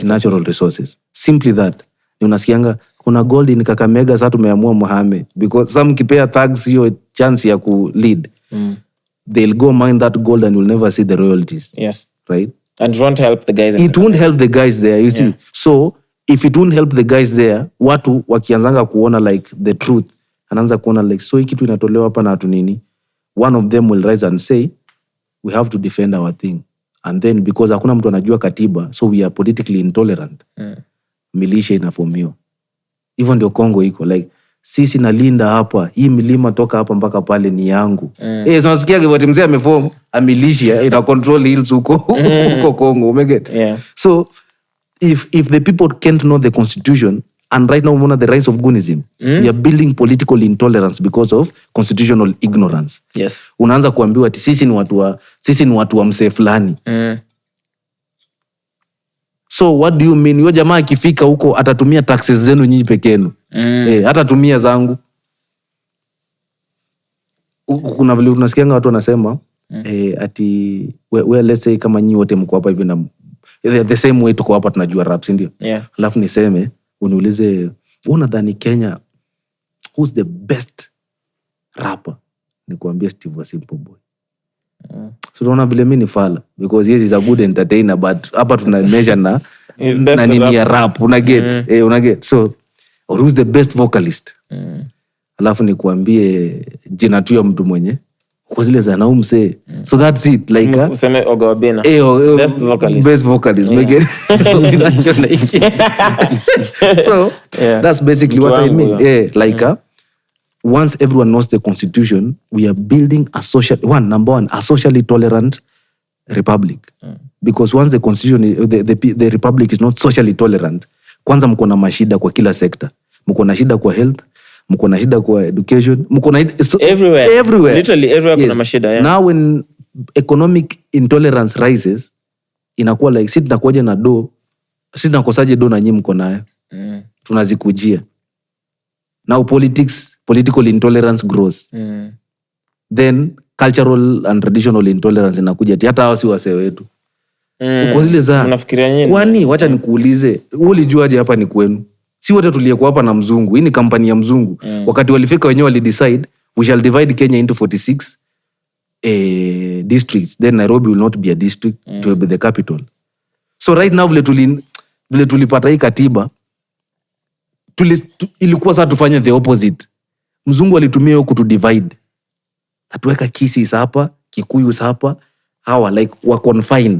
natural resources. Simply that. Unasikianga kuna gold in Kakamega, sasa tumeamua Mohamed because some kipea tags hiyo chance ya ku lead. They'll go mine that gold and you'll never see the royalties. Yes. Right? And it won't help the guys. It won't help the guys there, you see. So, if it won't help the guys there, watu wakianzanga kuona like the truth, anaanza kuona like so hii kitu inatolewa hapa na watu nini. One of them will rise and say, we have to defend our thing. And then because hakuna mtu anajua katiba, so we are politically intolerant. Militia inaformiwa. Hivyo ndio Kongo iko like sisi nalinda hapa, hii milima toka hapa mpaka pale ni yangu. Unasikia kiboti mzee ameform a militia ina control hills huko Kongo, umeget? So if the people can't know the constitution, and right now umeona the rise of Gunism, we are building political intolerance because of constitutional ignorance. Yes. Unaanza kuambiwa ati sisi ni watu wa msee fulani. So what do you mean? Yo jamaa akifika huko atatumia taxes zenu nyinyi pekenu. Hatatumia zangu. Kuna vile unasikianga watu wanasema ati we let's say kama nyinyi wote mko hapa hivi na the same way tuko hapa tunajua rap, si ndio? Alafu niseme uniulize unadhani Kenya who's the best rapper? Nikuambia Steve wa Simple Boy. So tunaona vile mimi ni fala because yes is a good entertainer but hapa tuna measure na nini ya rap una get so or who's the best vocalist. Alafu nikuambie jina tu ya mtu mwenye kwa zile za naumse. So that's it like useme Ogawabina best vocalist so that's basically what I mean. Like once everyone knows the constitution, we are building a socially tolerant republic. Because once the constitution, the republic is not socially tolerant, kwanza mko na mashida kwa kila sector. Mko na shida kwa health, mko na shida kwa education, mko na everywhere. Literally everywhere kuna mashida. Now when economic intolerance rises, inakuwa like sisi tunakuja na sisi tunakosaje na nyinyi mko nayo. Tunazikujia. Now political intolerance grows. Then cultural and traditional intolerance inakuja. Hata hao si wasee wetu. Uko zile za unafikiria nini? Kwani wacha nikuulize, wewe ulijuaje hapa ni kwenu? Si wote tuliyekuwa hapa na mzungu. Hii ni kampani ya mzungu. Wakati walifika wenyewe walidecide we shall divide Kenya into 46 districts. Then Nairobi will not be a district, it will be the capital. So right now vile tulipata hii katiba ilikuwa sasa tufanye the opposite. Mzungu alitumia hiyo kutu divide. Atuweka Kisii hapa, Kikuyu hapa, hawa like wa confine.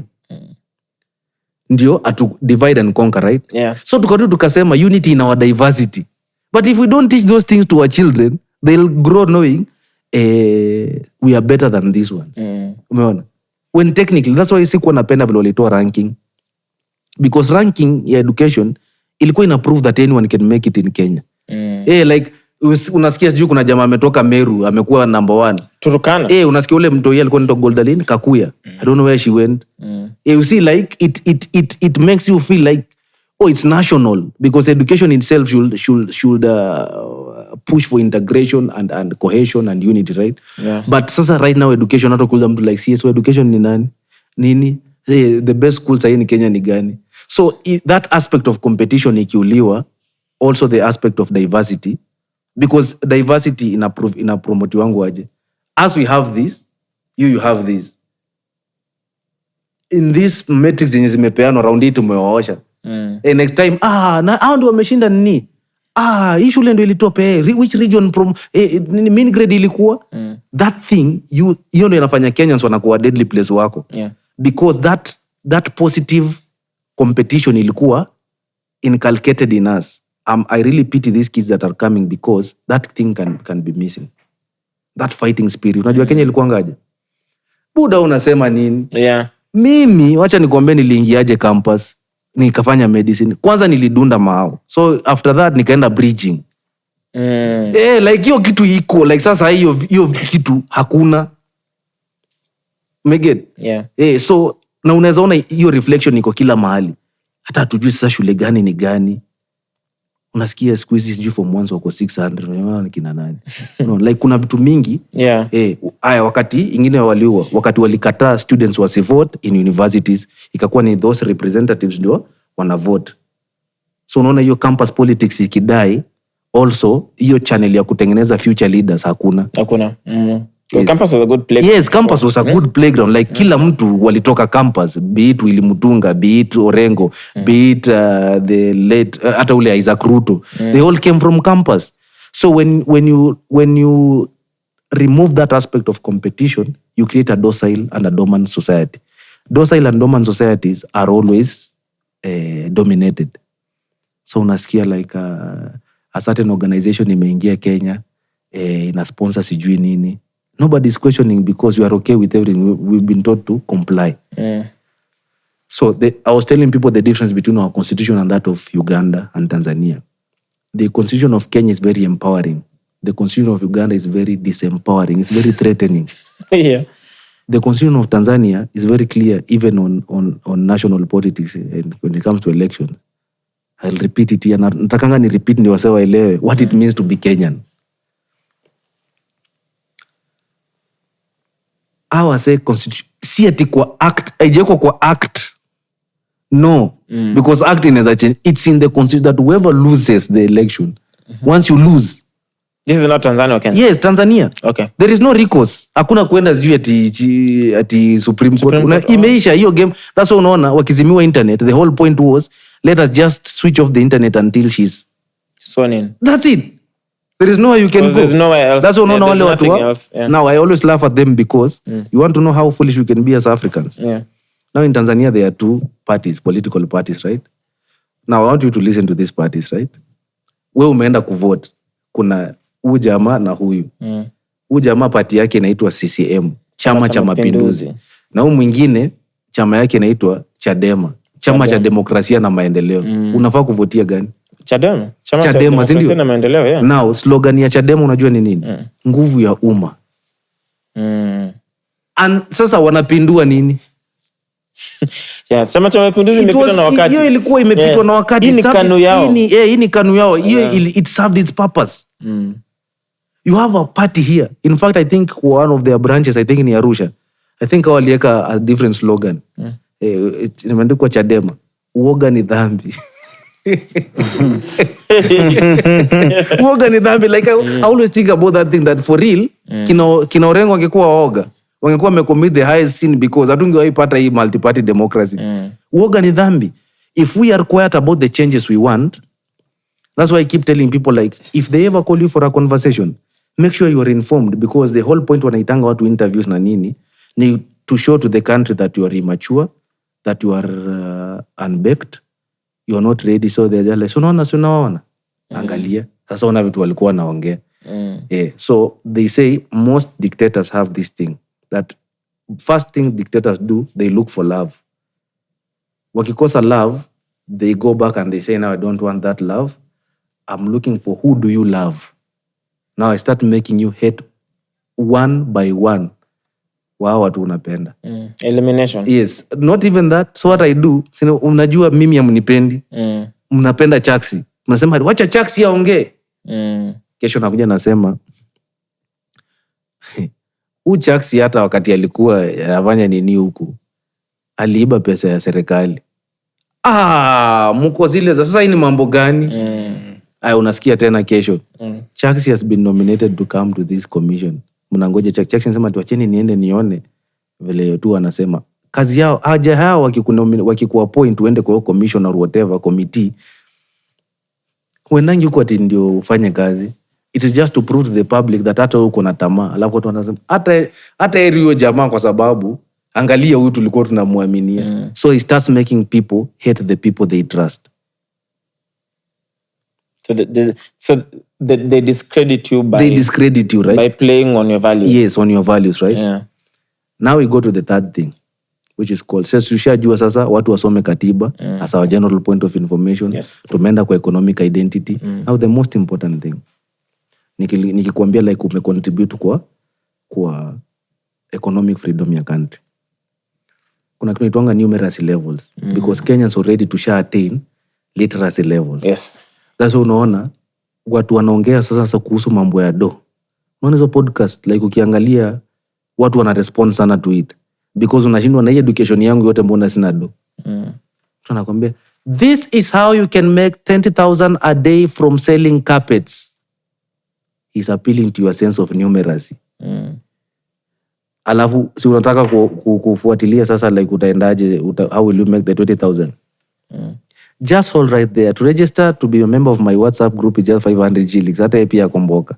Ndio atu divide and conquer, right? Yeah. So tukasema unity in our diversity. But if we don't teach those things to our children, they'll grow knowing we are better than this one. Umeona? When technically, that's why sikuwa napenda vile walitoa ranking. Because ranking ya education ilikuwa ina prove that anyone can make it in Kenya. Like unasikia sijui kuna jamaa ametoka Meru amekuwa number 1. Turukana. Unasikia ule mtoi alikuwa anaitwa Goldalin Kakuya. I don't know where she went. You see like it makes you feel like it's national, because education itself should push for integration and cohesion and unity, right? Yeah. But sasa right now education hata kuuliza mtu like CSO education ni nani? Nini? The best schools hii in Kenya ni gani? So that aspect of competition ikiuliwa, also the aspect of diversity, because diversity ina promote wangu aje. As we have this, you have this. In this metrics zenye zimepeana around it umewaosha. Next time na hao ndio wameshinda nini? Hii shule ndio ilitoa which region mean grade ilikuwa? That thing hiyo ndio inafanya Kenyans wanakuwa deadly place wako. Yeah. Because that positive competition ilikuwa inculcated in us. I really pity these kids that are coming, because that thing can be missing. That fighting spirit. Unajua Kenya ilikuwa ngaje? Buda unasema nini? Yeah. Mimi wacha nikwambie niliingiaje campus, nikafanya medicine. Kwanza nilidunda mao. So after that nikaenda bridging. Like hiyo kitu iko like sasa hiyo kitu hakuna. Meget. Yeah. So na unaweza ona hiyo reflection iko kila mahali. Hata hatujui sasa shule gani ni gani. Unasikia siku hizi sijui form 1 wako 600, unaona ni kina nani? Like kuna vitu mingi. Yeah. Wakati ingine wakati walikataa students wasivote in universities, ikakuwa ni those representatives ndio wana vote. So unaona hiyo campus politics ikidai, also hiyo channel ya kutengeneza future leaders hakuna. Yes. Campus was a good playground. Yes, campus was a good playground. Like kila mtu walitoka campus, be it Willy Mutunga, be it Orengo, be it the late hata ule Isaac Ruto. They all came from campus. So when you remove that aspect of competition, you create a docile and a dormant society. Docile and dormant societies are always dominated. So unasikia like a certain organization imeingia Kenya, ina sponsor sijui nini. Nobody's questioning because you are okay with everything. We've been taught to comply. So I was telling people the difference between our constitution and that of Uganda and Tanzania. The constitution of Kenya is very empowering. The constitution of Uganda is very disempowering. It's very threatening. Yeah. The constitution of Tanzania is very clear, even on national politics and when it comes to elections. I'll repeat it here. Natakanga ni repeat ndio wase waelewe what it means to be Kenyan. Our say constitution si ati kwa act, haijawekwa kwa act. No, because act inaweza change. It's in the constitution that whoever loses the election, once you lose. This is not Tanzania or Kenya? Yes, Tanzania. Okay. There is no recourse. Hakuna kuenda sijui ati Supreme Court. Imeisha hiyo game. That's why unaona wakizimiwa internet. The whole point was let us just switch off the internet until she's sworn in. That's it. There is nowhere you can go. There's nowhere else. That's why unaona wale watu. Yeah. Now I always laugh at them because you want to know how foolish we can be as Africans. Yeah. Now in Tanzania there are 2 parties, political parties, right? Now I want you to listen to these parties, right? Wewe umeenda kuvote. Kuna huyu jamaa na huyu. Huyu jamaa party yake inaitwa CCM, Chama cha Mapinduzi. Na huyu mwingine chama yake inaitwa Chadema, Chama cha Demokrasia na Maendeleo. Unafaa kuvotia gani? Chadema. Chama cha Demokrasia na Maendeleo, yeah. Now slogan ya Chadema unajua ni nini? Nguvu ya umma. And sasa wanapindua nini? Yeah, Chama cha Mapinduzi imepitwa na wakati. Hiyo ilikuwa imepitwa na wakati. Hii ni kanu yao. Hii ni kanu yao. Hiyo it served its purpose. You have a party here. In fact, I think one of their branches, I think in Arusha, I think waliweka a different slogan. Imeandikwa Chadema. Uoga ni dhambi. Uoga ni dhambi. Like I always think about that thing, that for real, kina Orengo wangekuwa waoga, wangekuwa wamecommit the highest sin, because hatungewahi pata hii multi-party democracy. Uoga ni dhambi. If we are quiet about the changes we want, that's why I keep telling people, like, if they ever call you for a conversation, make sure you are informed, because the whole point wanaitanga watu interviews na nini ni to show to the country that you are immature, that you are unbaked, you are not ready. So they're just like, sunaona angalia sasa ona vitu walikuwa naongea. So they say most dictators have this thing, that first thing dictators do, they look for love. Wakikosa love, they go back and they say, now I don't want that love, I'm looking for who do you love. Now I start making you hate one by one wao watu unapenda. Elimination. Yes, not even that. So what I do, unajua mimi hamnipendi, mnapenda Chaxy, mnasema wacha Chaxy aongee. Kesho nakuja nasema Chaxy hata wakati alikuwa anafanya nini huku aliiba pesa ya serikali. Mko zile za sasa, hii ni mambo gani? Unasikia tena kesho Chaxy has been nominated to come to this commission. Mnangoja Chaxy anasema tuacheni niende nione vile tu anasema kazi yao. Haja hao wakikuappoint uende kwa commission or whatever committee, wenangi huko ati ndio ufanye kazi. It is just to prove to the public that hata uko na tamaa. Alafu watu wanasema hata hiyo jamaa, kwa sababu angalia huyu tulikuwa tunamwaminia. So he starts making people hate the people they trust. So they discredit you by... They discredit you, right? By playing on your values. Yes, on your values, right? Yeah. Now we go to the third thing, which is called... Tushajua sasa watu wasome katiba as our general point of information. Yes. Tumeenda kwa economic identity. Now the most important thing, nikikuambia like umecontribute kwa economic freedom ya country, kuna kitu inaitwa numeracy levels. Because Kenyans already tusha attain literacy levels. Yes. That's why unaona watu wanaongea sasa kuhusu mambo ya do. Unaona hizo podcast, like ukiangalia watu wana respond sana to it, because unashindwa na hii education yangu yote mbona sina do. Tunakwambia this is how you can make 20,000 a day from selling carpets. He's appealing to your sense of numeracy. Alafu si unataka kufuatilia sasa, like utaendaje, how will you make the 20,000? Just hold right there. To register to be a member of my WhatsApp group is just 500 shillings. Hata pia komboka.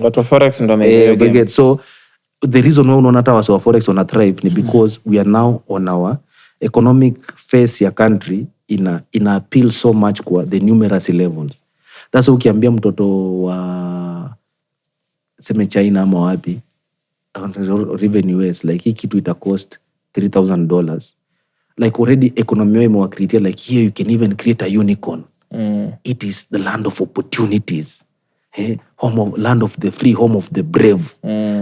Watu wa Forex ndo wameingia. So the reason why unaona hata watu wa Forex wana thrive ni because we are now on our economic phase ya country ina appeal so much kwa the numeracy levels. That's why ukiambia mtoto wa seme China ama wapi, or even US, like hii kitu ita cost $3,000. Like already economy imewa create, like here you can even create a unicorn. It is the land of opportunities. Land of the free, home of the brave.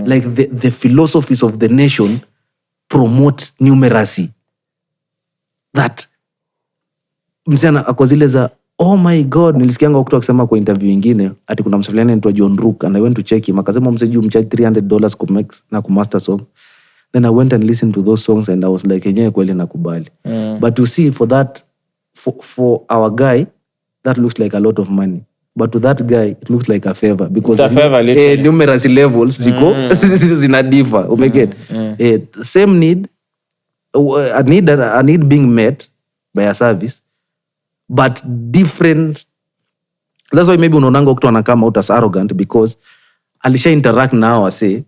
Like the philosophies of the nation promote numeracy. That msichana ako zile za oh my god, nilisikianga kutoka kusema kwa interview nyingine ati kuna msafiliana anaitwa John Rook and I went to check him, akasema mseju mcharge $300 kumix na kumaster song. Then I went and listened to those songs and I was like, yenyewe kweli nakubali. But you see, for that, for our guy, that looks like a lot of money. But to that guy, it looks like a favor. Because it's a favor, literally. Numeracy levels, ziko, zina differ. Same need, a need being met by a service, but different. That's why maybe unaonanga kutu anakama out as arrogant, because alisha interact na hao wase,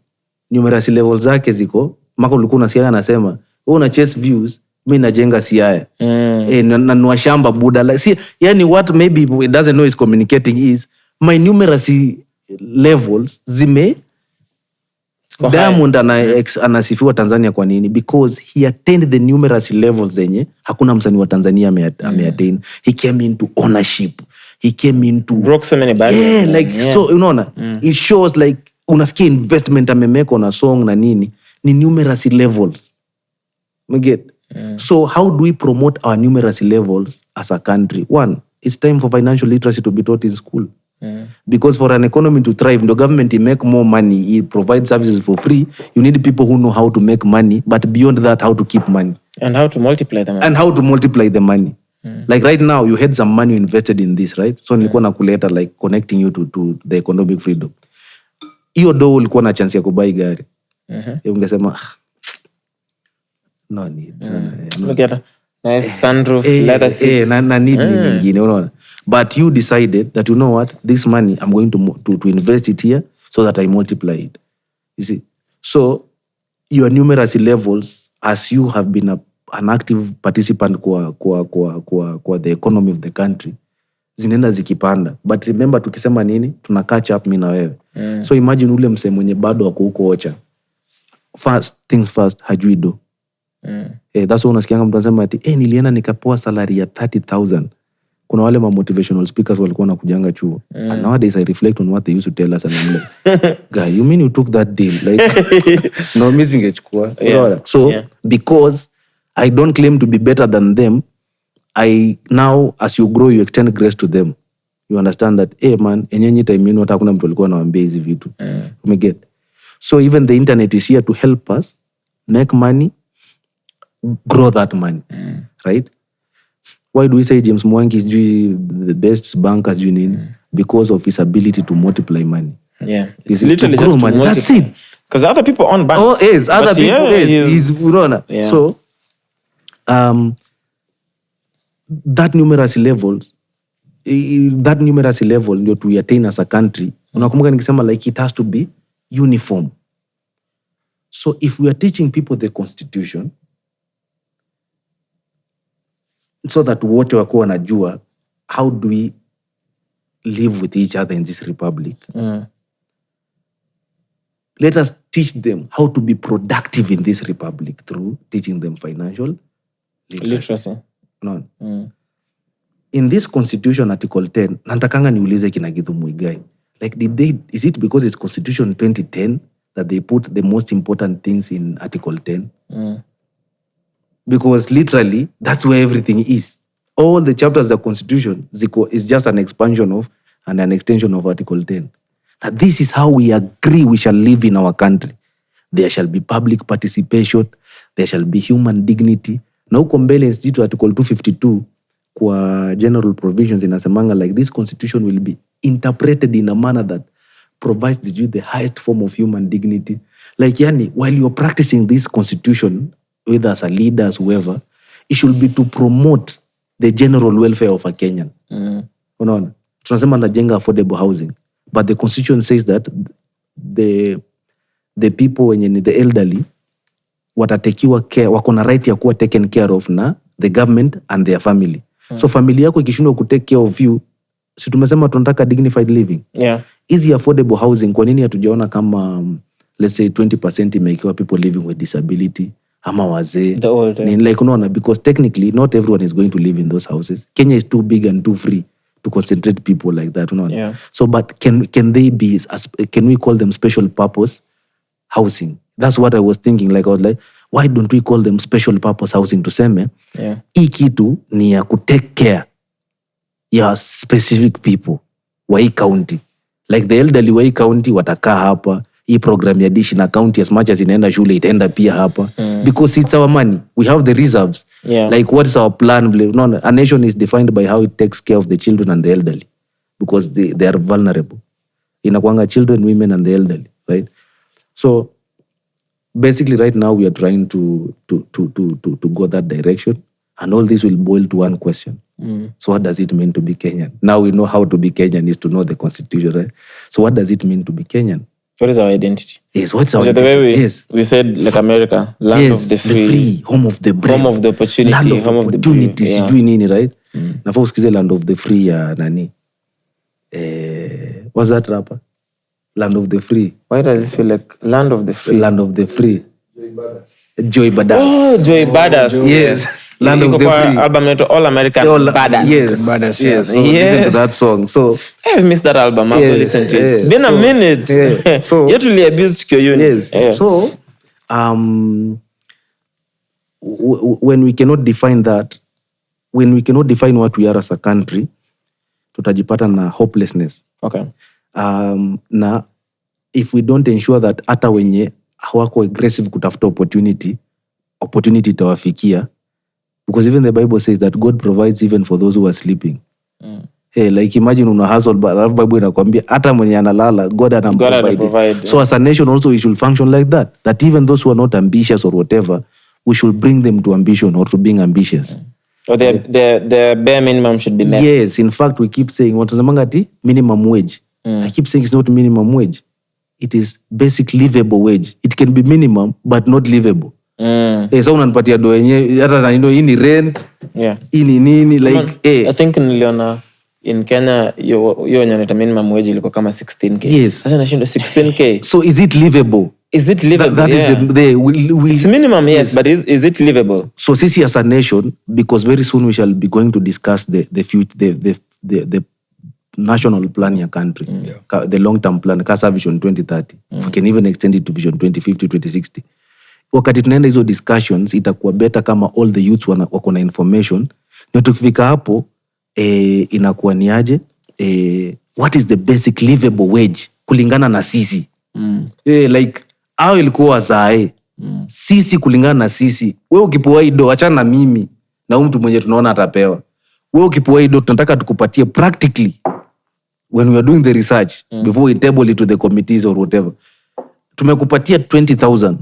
numeracy levels zake ziko, maka ulikuwa unasikia anasema, una chase views, mimi najenga siaya. Na shamba buda. Like, see, yani what maybe it doesn't know is communicating is, my numeracy levels zime, Diamond anasifiwa Tanzania kwa nini? Because he attained the numeracy levels zenye hakuna msanii wa Tanzania ameattain. He came into ownership. He came into... broke so many barriers. So unaona, it shows like, unasikia investment amemeka on a song na nini, ni numeracy levels. So how do we promote our numeracy levels as a country? One, it's time for financial literacy to be taught in school. Because for an economy to thrive, the government will make more money, it provides services for free. You need people who know how to make money, but beyond that, how to keep money. And how to multiply the money. And how to multiply the money. Like right now, you had some money invested in this, right? So nilikuwa nakuleta like connecting you to the economic freedom. Hiyo do ulikuwa na chance ya kubai gari. Ungesema no need. Look at nice sunroof, leather seats. Na need nyingine, unaona. But you decided that, you know what, this money I'm going to invest it here so that I multiply it. You see? So your numeracy levels, as you have been an active participant kwa the economy of the country, zinaenda zikipanda. But remember tukisema nini, tuna catch up mimi na wewe. So imagine ule msee mwenye bado wako huko ocha. First things first, hajui do. That's why unasikianga mtu anasema ati nilienda nikapoa salary ya 30,000. Kuna wale motivational speakers walikuwa nakujanga chuo. And nowadays I reflect on what they used to tell us and I'm like, guy, you mean you took that deal? Like, no, mimi singechukua. So, because I don't claim to be better than them, I now, as you grow, you extend grace to them. You understand that, man, enyenye time yenu hata hakuna mtu alikuwa anawaambia hizi vitu. Umeget? So even the internet is here to help us make money, grow that money. Right? Why do we say James Mwangi is the best banker? Because of his ability to multiply money. Yeah. It's literally just to money. That's it. Because other people own banks. Oh, yes. Other people, he's Yeah. So, that numeracy level ndio to attain as a country. Unakumbuka nikisema like it has to be uniform. So if we are teaching people the constitution, so that wote wako wanajua how do we live with each other in this republic. Let us teach them how to be productive in this republic through teaching them financial literacy. No. In this constitution article 10, natakanga niulize kina Githu Muigai. Like is it because it's constitution 2010 that they put the most important things in article 10? Because literally, that's where everything is. All the chapters of the Constitution is just an expansion of and an extension of Article 10. That this is how we agree we shall live in our country. There shall be public participation. There shall be human dignity. Na huko mbele institute Article 252 kwa general provisions inasemanga like this Constitution will be interpreted in a manner that provides the highest form of human dignity. Like yani, while you're practicing this Constitution, whether as a leader, as whoever, it should be to promote the general welfare of a Kenyan. Unaona? Tunasema najenga affordable housing. But the constitution says that the people, wenye the elderly, watatekiwa care, wako na right ya kuwa taken care of na the government and their family. So family yako ikishindwa kutake care of you, si tumesema tunataka dignified living. Yeah. Easy affordable housing, kwa nini hatujaona kama let's say 20% imekiwa people living with disability? Ama wazee. The old. Like, unaona, because technically not everyone is going to live in those houses. Kenya is too big and too free to concentrate people like that. Unaona? Yeah. So, but can they be, can we call them special purpose housing? That's what I was thinking. Like, I was like, why don't we call them special purpose housing? Tuseme, hii kitu ni ya kutake care ya specific people wa hii county. Like the elderly wa hii county watakaa hapa. Hii program ya dishi na county as much as inaenda shule itaenda pia hapa. Because it's our money. We have the reserves. Yeah. Like what is our plan? No, a nation is defined by how it takes care of the children and the elderly. Because they are vulnerable. Inakuanga children, women and the elderly. Right? So basically right now we are trying to go that direction. And all this will boil to one question. So what does it mean to be Kenyan? Now we know how to be Kenyan is to know the constitution, right? So what does it mean to be Kenyan? What is our identity? Yes, what's our identity? The way we said, like America, land of the free, home of the brave, home of the opportunity, land of home opportunities, of the brave. Nini, right? Nafaa usikize land of the free ya nani? What's that rapper? Land of the free. Why does it feel like land of the free? Land of the free. Joy Badass. Oh, Joy Badass. Yes. Land of the free. Album All American Badass. Yes. Badass. Yes. So listen to that song. So I've missed that album. I've listened to it. It's been a minute. Yeah. So you really abused your unit. Yes. Yeah. So when we cannot define that, when we cannot define what we are as a country, tutajipata na hopelessness. Okay. Na if we don't ensure that hata wenye hawako aggressive kutafuta opportunity itawafikia, Because even the Bible says that God provides even for those who are sleeping. Hey, like imagine una hustle, but Bible inakwambia hata mwenye analala God anamprovide. So as a nation also we should function like that. That even those who are not ambitious or whatever, we should bring them to ambition or to being ambitious. Or the bare minimum should be met. Yes, in fact we keep saying what minimum wage. I keep saying it's not minimum wage. It is basic livable wage. It can be minimum but not livable. So unanipatia do yenyewe hata hii ni rent. Hii ni nini like I think niliona in Kenya hiyo nyota minimum wage ilikuwa kama 16k. Yes. Sasa nashinda 16k. So is it livable? Is it livable? That is it's minimum, yes, but is it livable? So sisi as a nation, because very soon we shall be going to discuss the future, the national plan ya country, the long-term plan, Kasa Vision 2030. If we can even extend it to Vision 2050, 2060. Wakati tunaenda hizo discussions, itakuwa better kama all the youths wako na information. Na tukifika hapo, inakuwa ni aje? What is the basic livable wage kulingana na sisi? Like, hao ilikuwa zae. Sisi kulingana na sisi. Wewe ukipewa ido, achana na mimi. Na mtu mwenye tunaona atapewa. Wewe ukipewa ido, tunataka tukupatie practically. When we are doing the research, before we table it to the committees or whatever. Tumekupatia 20,000.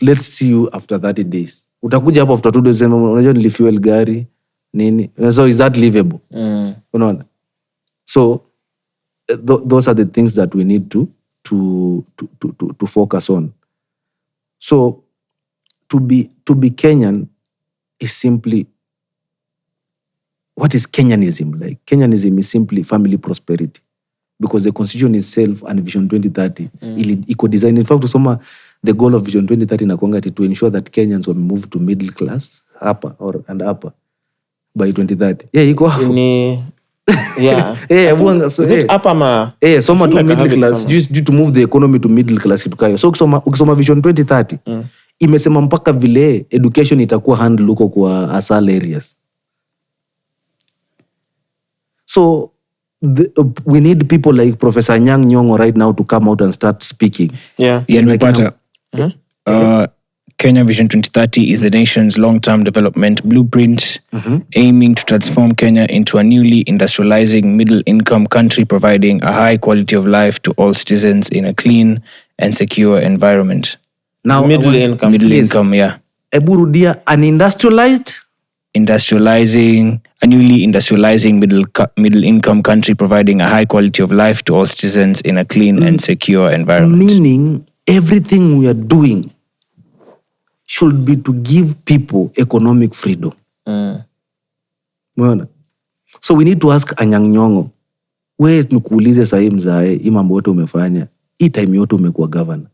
Let's see you after 30 days. Utakuja hapo after 2 days, unajua nilifuel gari, nini. So is that livable? Unaona? So, those are the things that we need to focus on. So to be Kenyan is simply, what is Kenyanism like? Kenyanism is simply family prosperity, because the constitution itself and Vision 2030 iko design. In fact, tusoma the goal of Vision 2030 inakuanga to ensure that Kenyans will move to middle class upper by 2030. Iko hapo. Is it upper ma? Soma to middle class, just to move the economy to middle class kitu kayo. So ukisoma Vision 2030, imesema mpaka vile education itakuwa handle huko kwa asal areas. So we need people like Professor Nyang' Nyong'o right now to come out and start speaking. Kenya Vision 2030 is the nation's long-term development blueprint, aiming to transform Kenya into a newly industrializing middle-income country, providing a high quality of life to all citizens in a clean and secure environment. Now, middle income, yeah. Eburudia, a newly industrializing middle-income country, providing a high quality of life to all citizens in a clean and secure environment. Meaning, everything we are doing should be to give people economic freedom. So we need to ask Anyang' Nyong'o, wewe nikuulize sahi mzae, hii mambo yote umefanya, hii time yote umekuwa governor,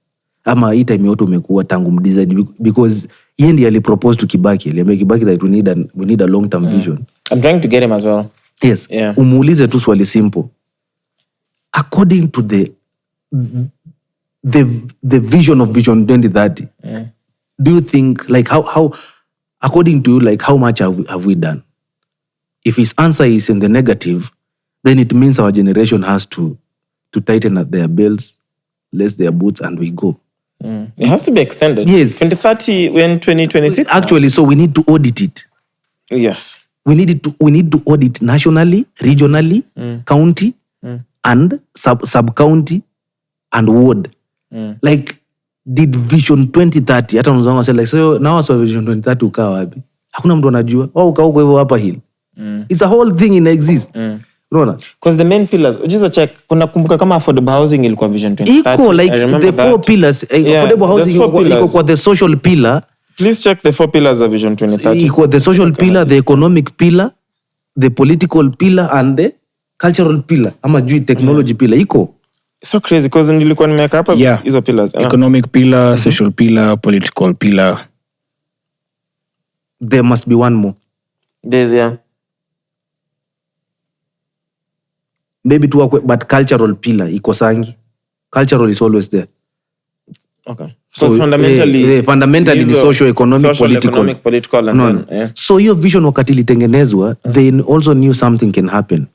ama hii time yote umekuwa tangu mdesign, because yeye ndiye alipropose to Kibaki, aliambia Kibaki that we need a long-term vision. I'm trying to get him as well. Yes. Yeah. Umuulize tu swali simple. According to the vision of Vision 2030, do you think, like, how according to you, like, how much have we done? If his answer is in the negative, then it means our generation has to tighten up their belts, lace their boots, and we go. It has to be extended. Yes. 2030, we're in 2026. Actually, so we need to audit it. Yes. We need to audit nationally, regionally, county, and sub-county, and ward. Like, did Vision 2030, hata unazanga say like, so now so Vision 2030 ukaa wapi? Hakuna mtu anajua. Ukaa huko hivyo hapa hill. It's a whole thing in exist. Unaona? Because the main pillars, ujiza check, kuna kumbuka kama affordable housing ilikuwa Vision 2030. Iko like the 4 pillars, affordable housing iko kwa the social pillar. Please check the 4 pillars of Vision 2030. Iko the social pillar, the economic pillar, the political pillar, and the cultural pillar. Ama juu technology pillar. Iko. So crazy because nilikuwa nimeweka hapa hizo pillars. Economic pillar, social pillar, political pillar. There must be one more. There's maybe two, but cultural pillar iko sangi. Cultural is always there. Okay. So fundamentally ni social, economic, political and then, So hiyo vision wakati ilitengenezwa, they also knew something can happen.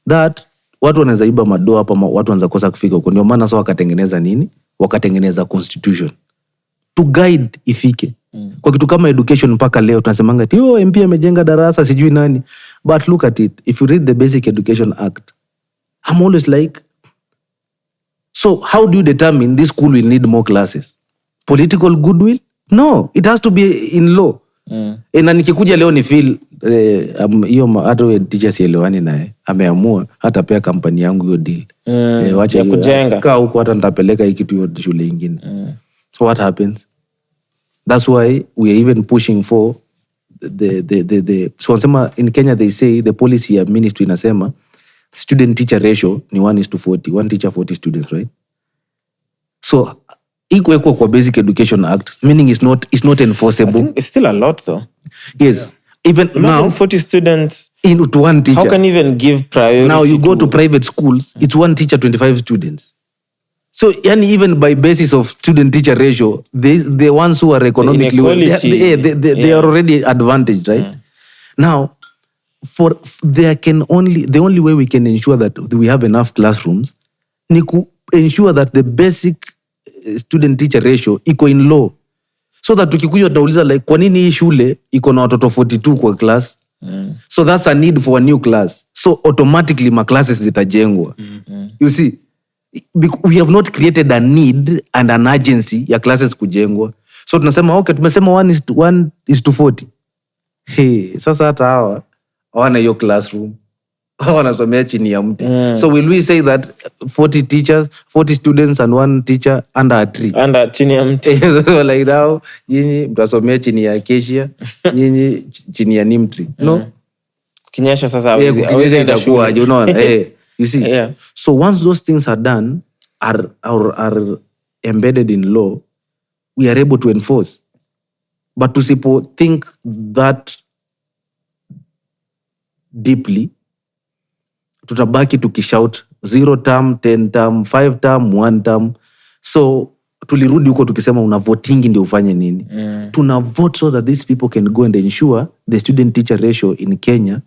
That watu wanaweza iba madoa hapa, watu wanaweza kosa kufika huko. Ndio maana sasa wakatengeneza nini? Wakatengeneza constitution to guide ifike. Kwa kitu kama education mpaka leo tunasemanga ati MP amejenga darasa sijui nani. But look at it. If you read the Basic Education Act, I'm always like, so how do you determine this school will need more classes? Political goodwill? No, it has to be in law. Na nikikuja leo ni feel hiyo hata teacher sielewani naye ameamua hata pia kampani yangu hiyo deal. Wacha kujenga. Kaa huko hata nitapeleka hii kitu hiyo shule nyingine. So what happens? That's why we are even pushing for the so wanasema in Kenya they say the policy ya ministry inasema student teacher ratio ni 1:40, one teacher 40 students, right? So iko kwa Basic Education Act, meaning it's not enforceable. I think it's still a lot though. Yes. Even imagine now 40 students into one teacher. How can you even give priority? Now you go to private schools, it's one teacher 25 students. So even by basis of student teacher ratio, the ones who are economically they are already advantaged, right? Now the only way we can ensure that we have enough classrooms ni ku ensure that the basic student teacher ratio iko in law, so that tukikuja tunauliza like kwa nini hii shule iko na watoto 42 kwa class. So that's a need for a new class, so automatically ma classes zitajengwa. You see, we have not created a need and an urgency ya classes kujengwa, so tunasema okay, tumesema 1:40. Hey, sasa hata hawa hawana hiyo classroom, wanasomea chini ya mti. So will we say that 40 teachers, 40 students and one teacher under a tree? Under chini ya mti. So like now, nyinyi mtasomea chini ya acacia, nyinyi chini ya neem tree. No? Kinyesha sasa hawezi itakuwa, you know. You see? Yeah. So once those things are done, are embedded in law, we are able to enforce. But tusipo think that deeply, tutabaki tukishout 0 term, 10 term, 5 term, 1 term. So tulirudi huko tukisema una votingi ndio ufanye nini? Tuna vote so that these people can go and ensure the student teacher ratio in Kenya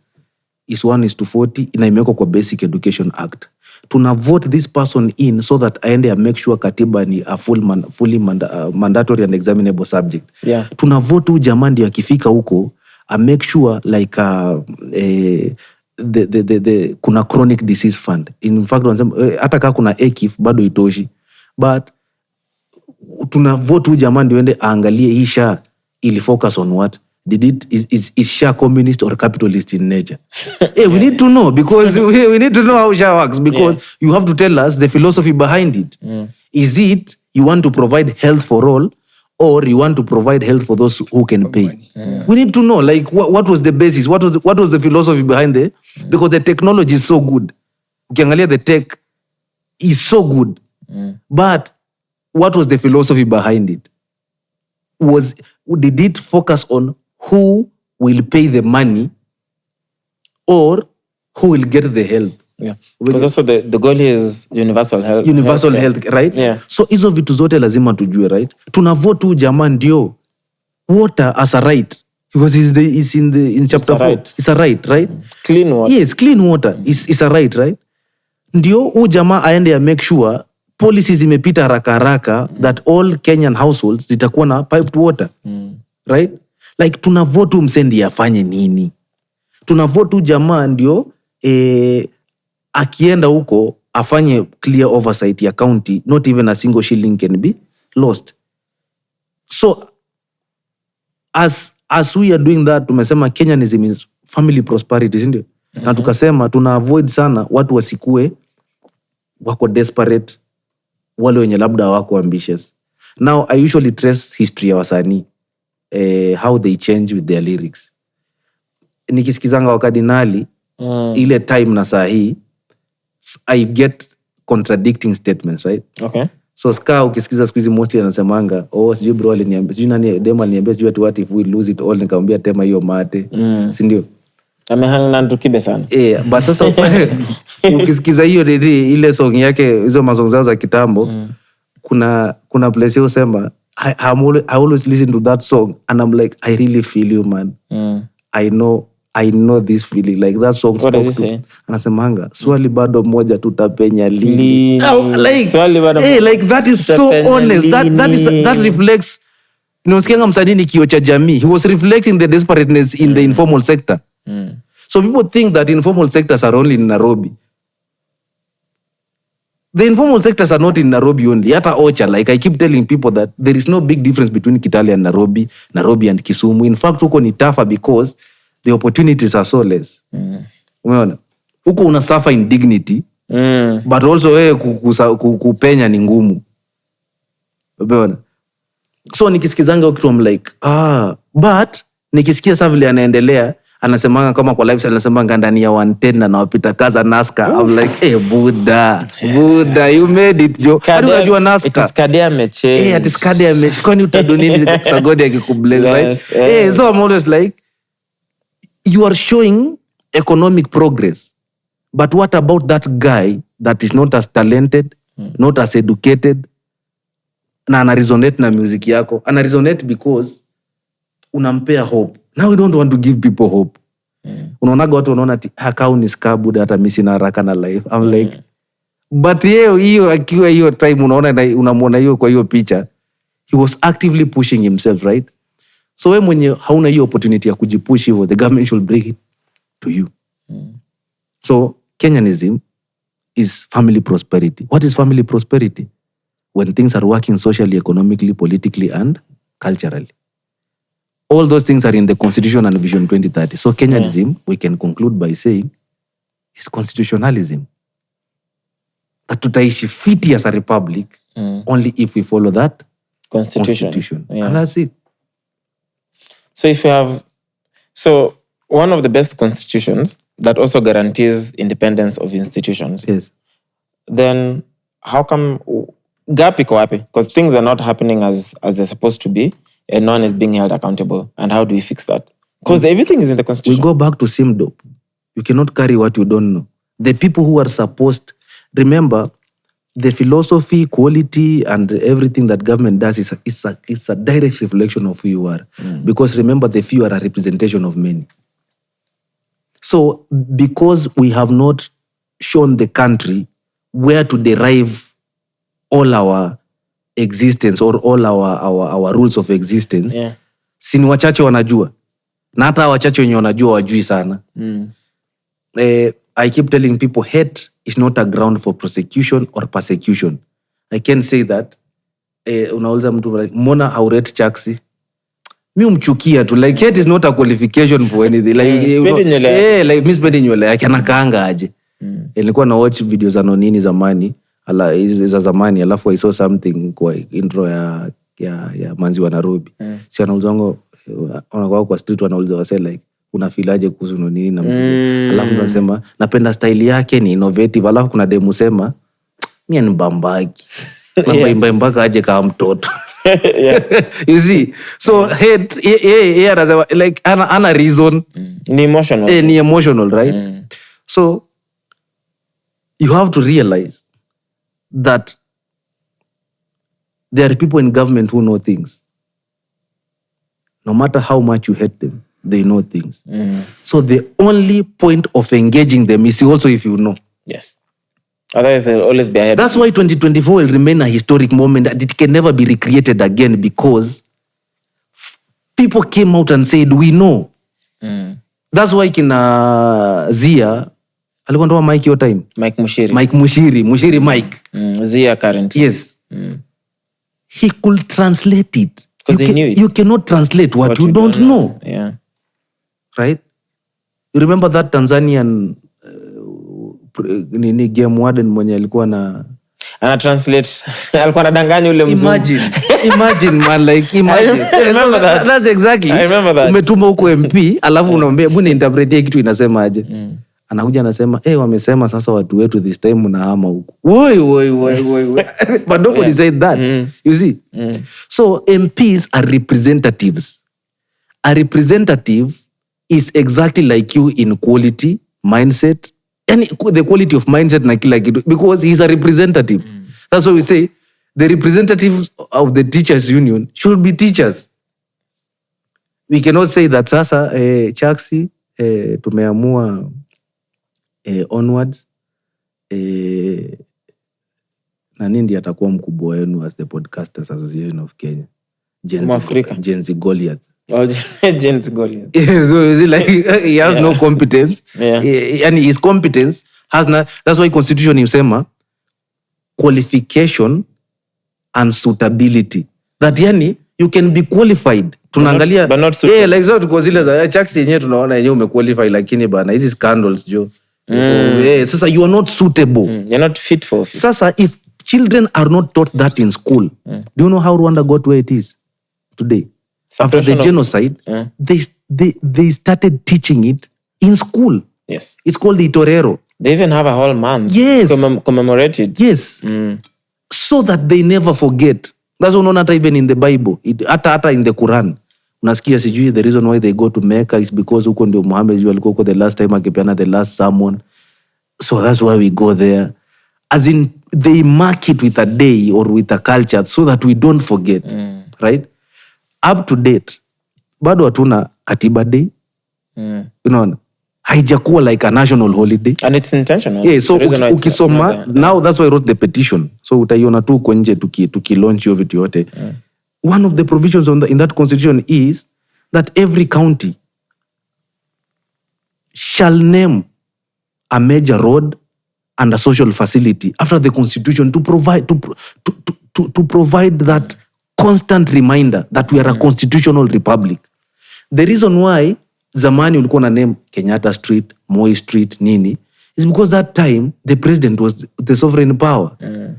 is 1:40, inaimewekwa kwa Basic Education Act. Tuna vote this person in so that aende ya make sure Katiba ni a fully mandatory and examinable subject. Yeah. Tuna vote huyu jamaa ndio akifika huko a make sure like kuna chronic disease fund. In fact hata kama kuna EKIF bado itoshi, but tuna vote huyu jamaa ndio ende aangalie hii SHA ili focus on what is SHA communist or capitalist in nature. We need to know, because we need to know how SHA works, because you have to tell us the philosophy behind it. Is it you want to provide health for all, or you want to provide health for those who can pay? We need to know, like, what was the basis? What was the philosophy behind it? Because the technology is so good. Ukiangalia the tech is so good. But what was the philosophy behind it? Did it focus on who will pay the money or who will get the help? Yeah. Because also the goal is universal health. Health, right? Yeah. So hizo vitu zote lazima tujue, right? Tuna vote tu jamaa ndio water as a right, because it's in chapter 4. Right. It's a right? Clean water. Yes, clean water is a right? Ndio huyu jamaa aende ya make sure policies imepita haraka that all Kenyan households zitakuwa na piped water. Right? Like tuna vote msendi afanye nini? Tuna vote jamaa ndio akienda huko afanye clear oversight ya county, not even a single shilling can be lost. So as we are doing that, tumesema Kenyanism is family prosperity, sindio? Na tukasema tuna avoid sana watu wasikue wako desperate, wale wenye labda wako ambitious. Now I usually trace history ya wasanii, how they change with their lyrics. Nikisikizanga wakadinali ile time na saa hii, I get contradicting statements, right? Okay. So ska ukisikiza siku hizi mostly anasemanga, sijui bro aliniambia, sijui nani demo aliniambia, sijui what if we lose it all, nikamwambia tema hiyo mate. Si ndio? Amehang na ndukibe sana. But sasa ukisikiza hiyo ile song yake, hizo masong zao za kitambo, kuna place yao sema, I always listen to that song and I'm like, I really feel you, man. I know this feeling, like that song. What does he say? Anasemanga, swali bado moja tutapenya lini. Swali bado like that is so honest. That reflects Unasikianga msanii ni kioo cha jamii. He was reflecting the desperateness in the informal sector. So people think that informal sectors are only in Nairobi. The informal sectors are not in Nairobi only. Hata Ocha, like I keep telling people that there is no big difference between Kitale and Nairobi and Kisumu. In fact, huko ni tougher because the opportunities are so less. Umeona? Huko una suffer in dignity, but also kupenya ni ngumu. Umeona? So nikisikizanga kitu I'm like, but nikisikia sasa vile anaendelea, anasemanga kama kwa live anasemanga ndani ya 110 na nawapita kaza NASCAR. I'm like, Buddha, you made it, Joe. Hadi unajua NASCAR. It is Kadia meche. It is Kadia meche. Kwani utadunini sagodi akikubless, right? So I'm always like, you are showing economic progress. But what about that guy that is not as talented, not as educated, na anaresonate na music yako? Anaresonate because unampea hope. Now we don't want to give people hope. Unaonaga watu wanaona ati hakau ni skabu hata mimi sina haraka na life. I'm like, but hiyo akiwa hiyo time unamwona hiyo kwa hiyo picha, he was actively pushing himself, right? So wewe mwenye hauna hiyo opportunity ya kujipush hivyo, the government should bring it to you. So Kenyanism is family prosperity. What is family prosperity? When things are working socially, economically, politically, and culturally. All those things are in the Constitution and Vision 2030. So Kenyanism, we can conclude by saying, is constitutionalism. That tutaishi fiti as a republic only if we follow that constitution. Yeah. And that's it. So if you have... So one of the best constitutions that also guarantees independence of institutions. Yes. Then how come... Gap iko wapi? Because things are not happening as they're supposed to be, and no one is being held accountable. And how do we fix that? Because everything is in the Constitution. We go back to SIMDOP. You cannot carry what you don't know. The people who are supposed... Remember, the philosophy, quality, and everything that government does is a direct reflection of who you are. Because remember, the few are a representation of many. So, because we have not shown the country where to derive all our existence or all our rules of existence, sini wachache wanajua. Na hata wachache wenye wanajua wajui sana. I keep telling people, hate is not a ground for prosecution or persecution. I can say that. Unauliza mtu like, mbona haurate Chaxy? Mi umchukia tu. Like, hate is not a qualification for anything. Like, like mi spendi nywele yake anakaanga aje. Nilikuwa na watch videos za nonini zamani. Za zamani, alafu I saw something kwa intro ya manzi wa Nairobi. Si wanaulizango, wanakuwa kwa street wanauliza wase like, unafilaje kuhusu nini na mziki. Alafu nasema, napenda style yake ni innovative. Alafu kuna demu sema, mimi ni mbambaki. Mbambaka aje kama mtoto. You see? So hate, anasema, like, ana reason. Ni emotional. Ni emotional, right? So, you have to realize that there are people in government who know things. No matter how much you hate them, they know things. So the only point of engaging them is also if you know. Yes. Otherwise, they'll always be ahead. That's why 2024 will remain a historic moment that it can never be recreated again because people came out and said, we know. That's why kina Zia, alikuwa ndoa Mike your time? Mike Mushiri. Mike. Zia currently. Yes. He could translate it. Because he knew it. You cannot translate what you don't know. Yeah. Right? You remember that Tanzanian game warden mwenye alikuwa na... Ana translate. Alikuwa anadanganya ule mzungu. Imagine man, like imagine. I remember that. That's exactly. I remember that. Umetuma huko MP, alafu unaambia mbona interpretie kitu inasema aje. Anakuja anasema, wamesema sasa watu wetu this time mnahama huko. Woi. But nobody said that. You see? So MPs are representatives. A representative is exactly like you in quality, mindset, and the quality of mindset na kila kitu because he's a representative. That's why we say the representatives of the teachers union should be teachers. We cannot say that sasa Chaxy tumeamua onwards nani ndiye atakuwa mkubwa wenu as the Podcasters Association of Kenya. Gen Z Goliath. Oh, Gen Z Goliath. So is it like he has no competence? And his competence has not. That's why constitution isema qualification and suitability. That yani you can be qualified. Tunaangalia but not suitable. like so tuko zile za Chaxy yenyewe tunaona yenyewe umequalify lakini bana hizi scandals jo. Sasa you are not suitable. You're not fit for office. Sasa if children are not taught that in school, do you know how Rwanda got where it is today? After the genocide, they started teaching it in school. Yes. It's called the Torero. They even have a whole month. Yes. Commemorated. Yes. So that they never forget. That's not even in the Bible. Hata in the Quran. Unasikia sijui the reason why they go to Mecca is because huko ndio Muhammad alikuwa huko the last time akipeana the last sermon. So that's why we go there. As in, they mark it with a day or with a culture so that we don't forget. Right? Up to date, bado hatuna Katiba Day. Unaona? Haijakuwa like a national holiday. And it's intentional. Yeah, so ukisoma, now that's why I wrote the petition. So utaiona tu uko nje tuki-launch hiyo vitu yote. One of the provisions in that constitution is that every county shall name a major road and a social facility after the constitution to provide that constant reminder that we are a constitutional republic. The reason why zamani ulikuwa na name Kenyatta Street, Moi Street, nini, is because that time the president was the sovereign power.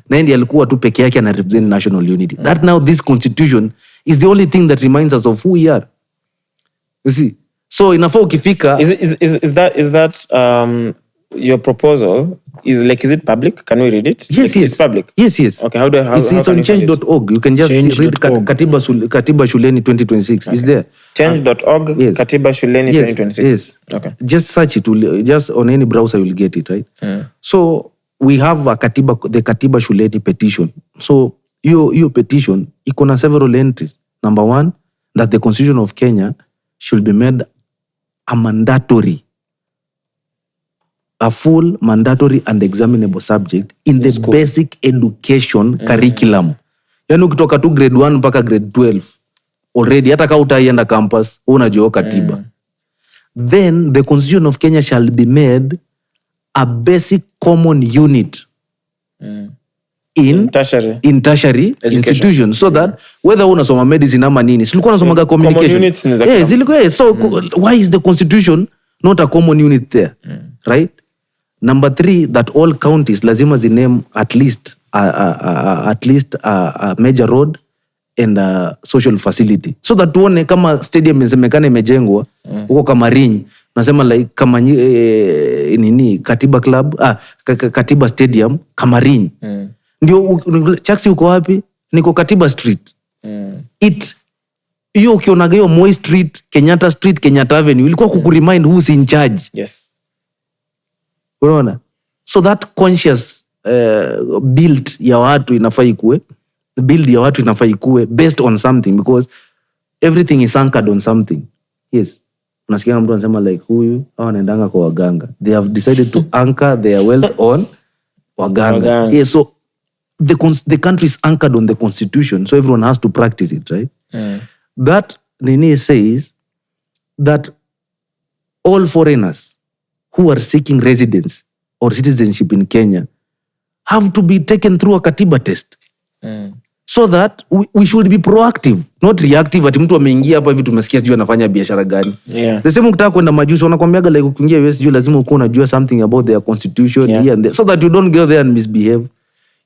Na ndiye alikuwa tu peke yake ana represent national unity. That now this constitution is the only thing that reminds us of who we are. You see? So inafaa ukifika is that your proposal is it public? Can we read it? Yes. It's public. Yes. Okay, it's on change.org. You can just read Katiba Shuleni 2026. It's there. Change.org. Yes. Katiba Shuleni 2026. Yes. Okay. Just search it. Just on any browser you will get it, right? So we have the Katiba Shuleni petition. So your petition iko na several entries. Number 1, that the Constitution of Kenya should be made a mandatory, a full mandatory and examinable subject in the basic education curriculum. Yani ukitoka tu grade 1 mpaka grade 12 already, hata kama utaienda campus unajua Katiba. Then the Constitution of Kenya shall be made a basic common unit in tertiary institution, so that whether unasoma medicine ama nini, silikuwa nasomaga communication. So why is the Constitution not a common unit there? Right? Number 3, that all counties lazima ziname at least a major road and a social facility, so that tuone kama stadium isemekane imejengwa huko Kamarinyi, nasema like kama nini Katiba Club, Katiba Stadium Kamarinyi. Ndio Chaxy uko wapi? Niko Katiba Street. Hiyo ukionaga hiyo Moi Street, Kenyatta Street, Kenyatta Avenue, ilikuwa kukuremind who's in charge. Yes. Unaona? So that conscious build ya watu inafaa ikue based on something, because everything is anchored on something. Yes. Unasikia mtu anasema like huyu au anaendanga kwa waganga. They have decided to anchor their wealth on waganga. Yes, so the country is anchored on the constitution, so everyone has to practice it, right? That Nini says that all foreigners who are seeking residence or citizenship in Kenya have to be taken through a Katiba test. So that we should be proactive, not reactive. Ati mtu ameingia hapa hivi tumesikia sijui anafanya biashara gani. The same ukitaka kwenda majusi wanakuambiaga like ukiingia US sijui lazima uko unajua something about their constitution here and there, so that you don't go there and misbehave.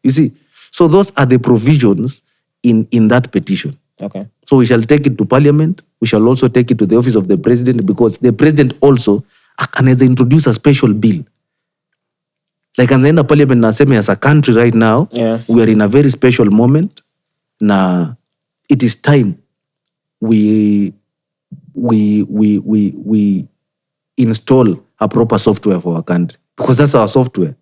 You see? So those are the provisions in that petition. Okay. So we shall take it to parliament. We shall also take it to the office of the president, because the president also anaweza introduce a special bill. Like anaenda parliament na aseme as a country right now, we are in a very special moment. Na it is time we install a proper software for our country, because that's our software.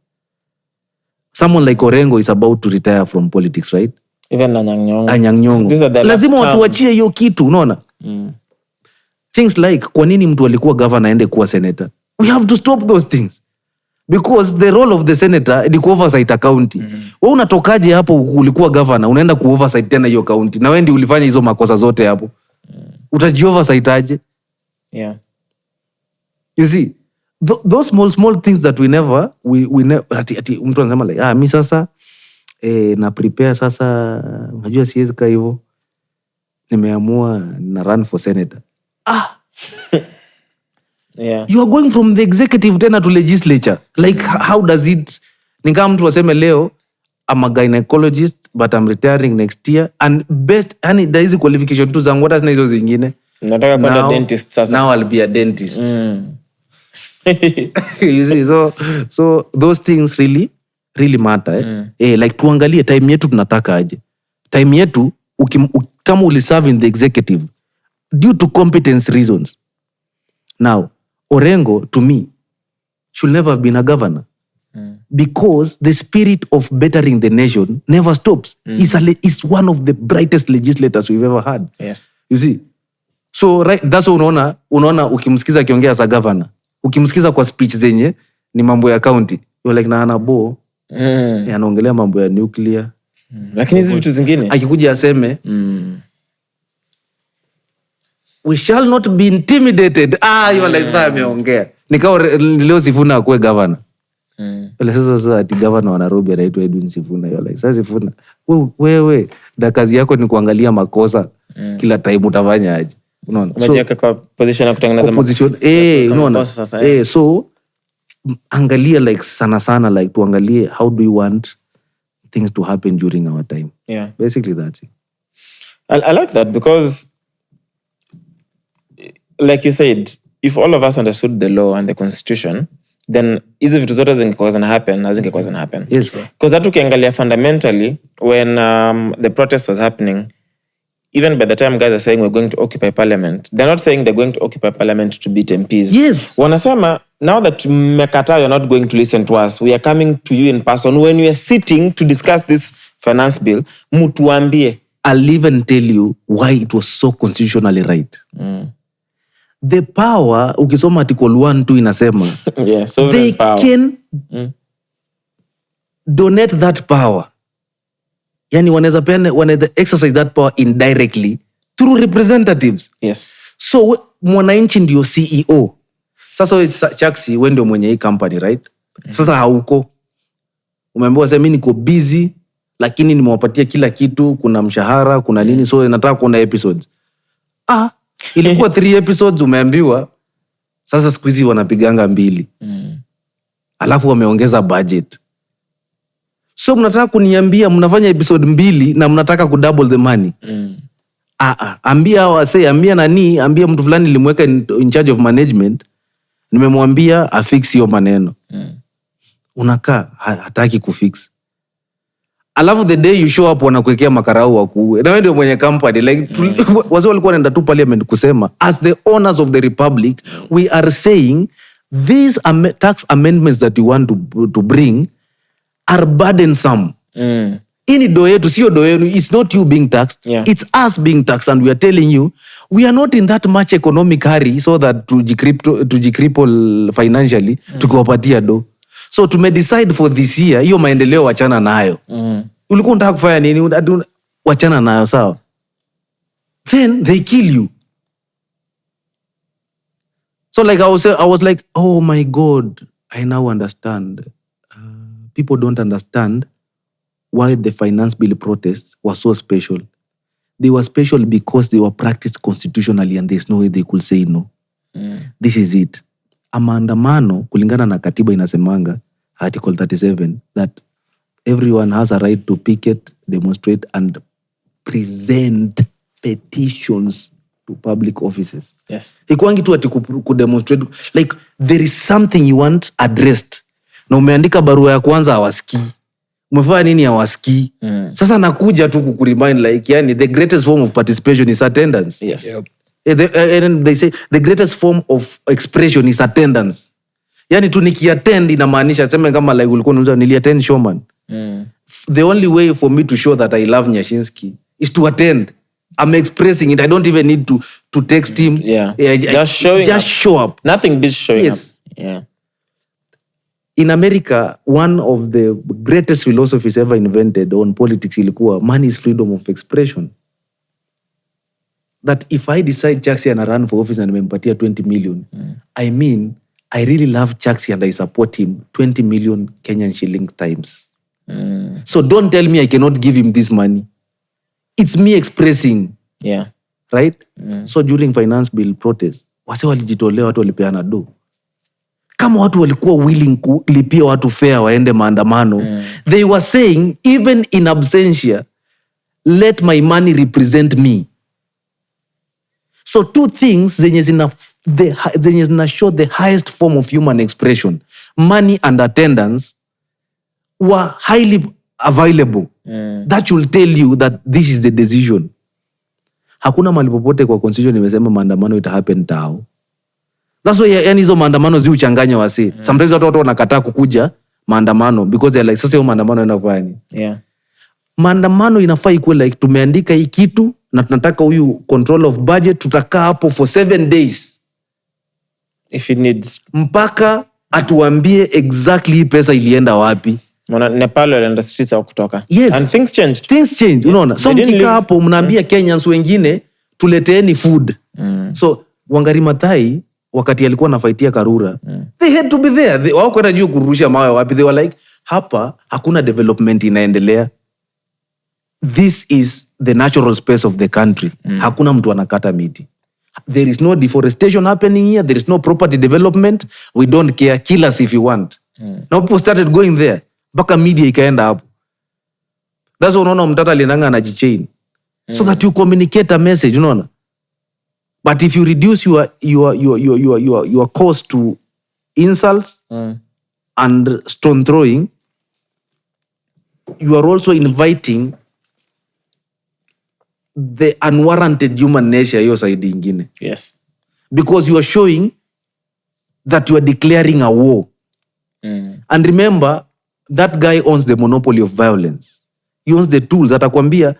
Someone like Orengo is about to retire from politics, right? Even Anyang' Nyong'o. Lazima watuachie hiyo kitu, unaona? Things like kwa nini mtu alikuwa governor aende kuwa senator? We have to stop those things. Because the role of the senator ni ku-oversight a county. Wewe unatokaje hapo ulikuwa governor, unaenda ku-oversight tena hiyo county. Na wewe ndio ulifanya hizo makosa zote hapo. Utaji-oversight aje? Yeah. You see, those small things that we never ati mtu anasema like, mimi sasa na prepare sasa, unajua siwezi kaa hivyo. Nimeamua na run for senator. Yeah. You are going from the executive tena to legislature. Like how does it? Ni kama mtu aseme leo I'm a gynecologist but I'm retiring next year and best yani there is qualification tu zangu hata sina hizo zingine. Nataka kwenda dentist sasa. Now I'll be a dentist. You see, so those things really matter. Like tuangalie time yetu tunataka aje. Time yetu kama uliserve in the executive due to competence reasons. Now, Orengo, to me, should never have been a governor. Because the spirit of bettering the nation never stops. He's one of the brightest legislators we've ever had. Yes. You see? So, right, that's what unaona ukimsikiza akiongea as a governor. Ukimsikiza kwa speech zenye ni mambo ya county. You're like, na bo. Anaongelea mambo ya nuclear. Lakini hizi vitu zingine. Akikuja aseme, we shall not be intimidated. You're like, sasa ameongea. Nikao leo Sifuna akuwe governor. Sasa ati governor wa Nairobi anaitwa Edwin Sifuna. You're like, sasa Sifuna, wewe na kazi yako ni kuangalia makosa kila time utafanya aje. Unaona? Umejiweka kwa position ya kutengeneza position. Unaona? So angalia like sana like tuangalie how do we want things to happen during our time. Yeah. Basically that's it. I like that because like you said, if all of us understood the law and the constitution, then hizi vitu zote zingekuwa zina happen. Yes. Because hata ukiangalia fundamentally when the protest was happening, even by the time guys are saying we're going to occupy parliament, they're not saying they're going to occupy parliament to beat MPs. Yes. Wanasema, now that mmekataa, you're not going to listen to us, we are coming to you in person. When we are sitting to discuss this finance bill, mutuambie. I'll even tell you why it was so constitutionally right. The power, ukisoma article 1-2 inasema, yeah, they power. can donate that power. Yani wanaweza exercise that power indirectly through representatives. Yes. So mwananchi ndio CEO. Sasa wewe Chaxy, wewe ndio mwenye hii company, right? Sasa hauko. Umeambiwa sasa mimi niko busy lakini nimewapatia kila kitu, kuna mshahara, kuna nini, so nataka kuona episodes. Ilikuwa 3 episodes umeambiwa. Sasa siku hizi wanapiganga 2. Alafu wameongeza budget. So mnataka kuniambia mnafanya episode 2 na mnataka kudouble the money. Ambia ambia mtu fulani nilimweka in charge of management. Nimemwambia afix hiyo maneno. Unakaa hataki kufix. Alafu the day you show up wanakuwekea makarau wakuue. Na wewe ndio mwenye company like wazee walikuwa wanaenda tu parliament kusema as the owners of the republic we are saying these tax amendments that you want to bring are burdensome. Ini do yetu sio do yenu, it's not you being taxed, yeah. It's us being taxed and we are telling you we are not in that much economic hurry so that to jikripple financially tukiwapatia do. So tumedecide for this year hiyo maendeleo wachana nayo. Ulikuwa unataka kufanya nini? Wachana nayo, sawa? Then they kill you. So like I was like, oh my God, I now understand. People don't understand why the finance bill protests were so special. They were special because they were practiced constitutionally and there's no way they could say no. This is it. Maandamano kulingana na katiba inasemanga article 37 that everyone has a right to picket, demonstrate and present petitions to public offices. Yes. Ikuangi tu ati kudemonstrate like there is something you want addressed. Na umeandika barua ya kwanza hawasikii. Umefanya nini hawasikii? Sasa nakuja tu kukuremind like yani the greatest form of participation is attendance. Yes. Yep. And they say the greatest form of expression is attendance. Yani tu nikiattend inamaanisha sema kama like ulikuwa unauliza niliattend showman. The only way for me to show that I love Nyashinski is to attend. I'm expressing it. I don't even need to text him. Yeah. Just show up. Nothing beats showing up. Yeah. in America, one of the greatest philosophies ever invented on politics ilikuwa, money is freedom of expression. That if I decide Chaxy and I run for office and nimempatia 20 million, I mean, I really love Chaxy and I support him 20 million Kenyan shilling times. So don't tell me I cannot give him this money. It's me expressing. Yeah. Right? So during finance bill protest, wase walijitolea, watu walipeana do. Kama watu walikuwa willing kulipia watu fare waende maandamano, they were saying, even in absentia, let my money represent me. So two things zenye zina show the highest form of human expression, money and attendance, were highly available. That will tell you that this is the decision. Hakuna mahali popote kwa constitution imesema maandamano ita happen tao. That's why yani hizo maandamano zi uchanganya wasi. Sometimes watu wanakataa kukuja maandamano because they're like, sasa hiyo maandamano inafanya nini? Yeah. Maandamano inafaa ikuwe like, tumeandika hii kitu na tunataka huyu control of budget, tutakaa hapo for 7 days. If it needs. Mpaka atuambie exactly hii pesa ilienda wapi. Nepal walienda streets au kutoka. Yes. And things changed. Things changed, unaona. So mkikaa hapo mnaambia Kenyans wengine tuleteeni food. So Wangari Maathai wakati alikuwa anafaitia Karura, they had to be there. Wao kwenda juu kurusha mawe wapi. They were like, hapa hakuna development inaendelea. This is the natural space of the country. Hakuna mtu anakata miti. There is no deforestation happening here. There is no property development. We don't care. Kill us if you want. Now people started going there. Mpaka media ikaenda hapo. That's why unaona mtata aliendanga anajichain. So that you communicate a message, unaona. But if you reduce your cost to insults and stone throwing, you are also inviting the unwarranted human nature hiyo side ingine. Yes. Because you are showing that you are declaring a war. And remember, that guy owns the monopoly of violence. He owns the tools. Atakwambia,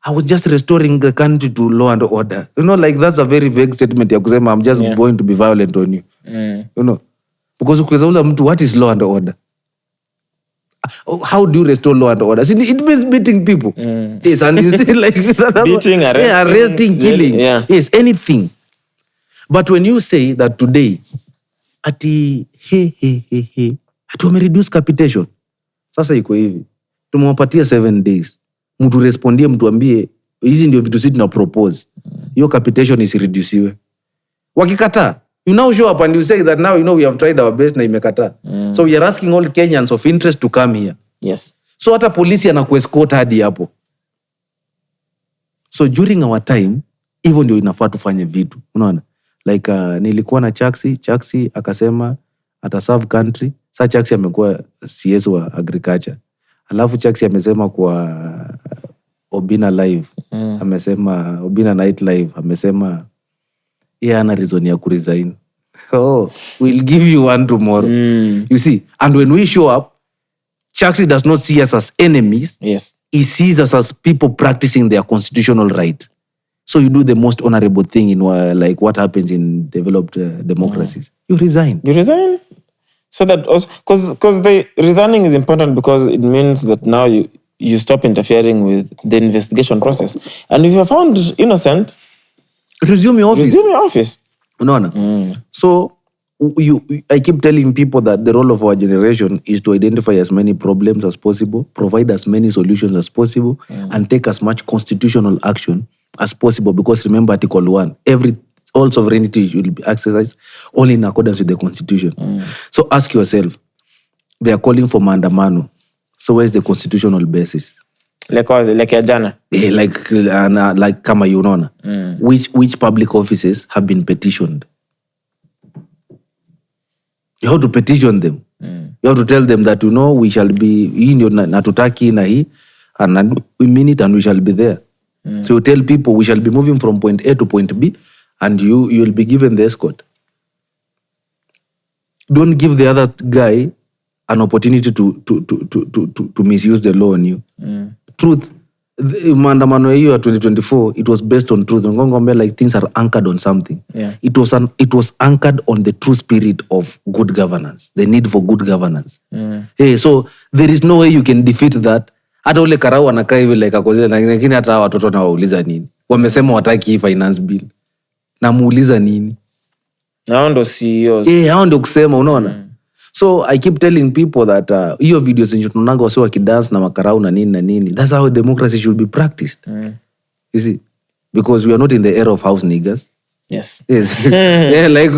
I was just restoring the country to law and order. You know, like that's a very vague statement ya kusema, I'm just going to be violent on you. You know, because ukiweza mtu, what is law and order? How do you restore law and order? See, it means beating people. Yes, and it's like beating, arresting, killing. Yeah. Yes, anything. But when you say that today, ati ati wamereduce capitation. Sasa iko hivi. Tumewapatia 7 days. Mtu respondie, mtu ambie, hizi ndio vitu sisi tuna propose. Hiyo capitation isireduciwe. Wakikataa, you now show up and you say that now, you know, we have tried our best na imekataa. So we are asking all Kenyans of interest to come here. Yes. So hata polisi anakuescort hadi hapo. So during our time, hivyo ndio inafaa tufanye vitu. Unaona? Like nilikuwa na Chaxy akasema ataserve country. Sasa Chaxy amekuwa CS wa agriculture. Alafu Chaxy amesema kwa Obina Live. Amesema Obina Night Live. Amesema yeye ana reason ya kuresign. Oh, we'll give you one tomorrow. You see? And when we show up, Chaxy does not see us as enemies. Yes. He sees us as people practicing their constitutional right. So you do the most honorable thing in like what happens in developed democracies. You resign. You resign. So that also, because the resigning is important because it means that now you stop interfering with the investigation process. And if you're found innocent, resume your office. Resume your office. No. So I keep telling people that the role of our generation is to identify as many problems as possible, provide as many solutions as possible, and take as much constitutional action as possible. Because remember Article 1, all sovereignty will be exercised only in accordance with the Constitution. So ask yourself, they are calling for maandamano. So where's the constitutional basis? Like ya jana? Like kama you know, which public offices have been petitioned? You have to petition them. You have to tell them that, you know, we shall be, hii ndio natutaki na hii, and we mean it and we shall be there. So you tell people we shall be moving from point A to point B, and you will be given the escort. Don't give the other guy an opportunity to misuse the law on you. Truth, maandamano hiyo ya 2024, it was based on truth. Ngongombe, like things are anchored on something. Yeah. It was anchored on the true spirit of good governance, the need for good governance. So there is no way you can defeat that. Hata ule karau anakaa hivi like akozile, lakini hata watoto na wauliza nini? Wamesema wataki hii finance bill. Na muuliza nini? Hao ndo CEOs. Hao ndio kusema, unaona? So I keep telling people that hiyo videos zenye tunaonanga wase wakidance na makarau na nini. That's how democracy should be practiced. You see? Because we are not in the era of house niggers. Yes. Like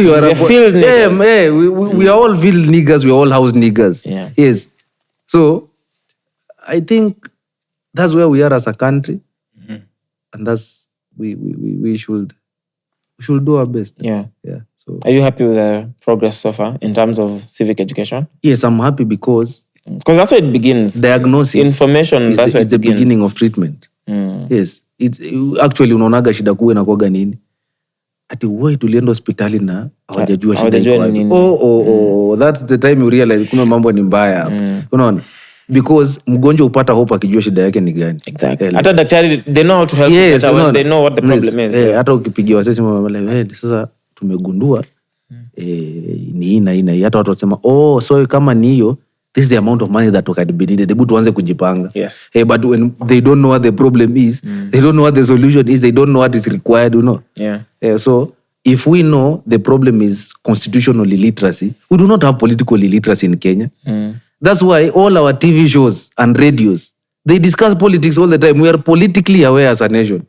you are field niggas. We are all field niggers, we are all house niggers. Yeah. Yes. So I think that's where we are as a country. And that's we should do our best. Yeah. So are you happy with the progress so far in terms of civic education? Yes, I'm happy because that's where it begins. Diagnosis, information, that's where it the begins. beginning of treatment. Yes, it's actually unaonaga shida kuu inakuwaga nini? Ati wewe tulienda hospitali na hawajajua shida iko wapi. That's the time you realize kuna mambo ni mbaya. Unaona? Because mgonjwa upata hope akijua shida yake ni gani. Exactly. Hata daktari, they know how to help you better when they know what the problem is. Hata ukipigia wasesi mama sasa tumegundua ni hii na hii. Hata watu wasema so kama ni hiyo, this is the amount of money that can be needed. Hebu tuanze kujipanga. Yes. But when they don't know what the problem is, they don't know what the solution is, they don't know what is required, you know. So if we know the problem is constitutional illiteracy, we do not have political illiteracy in Kenya. That's why all our TV shows and radios, they discuss politics all the time. We are politically aware as a nation.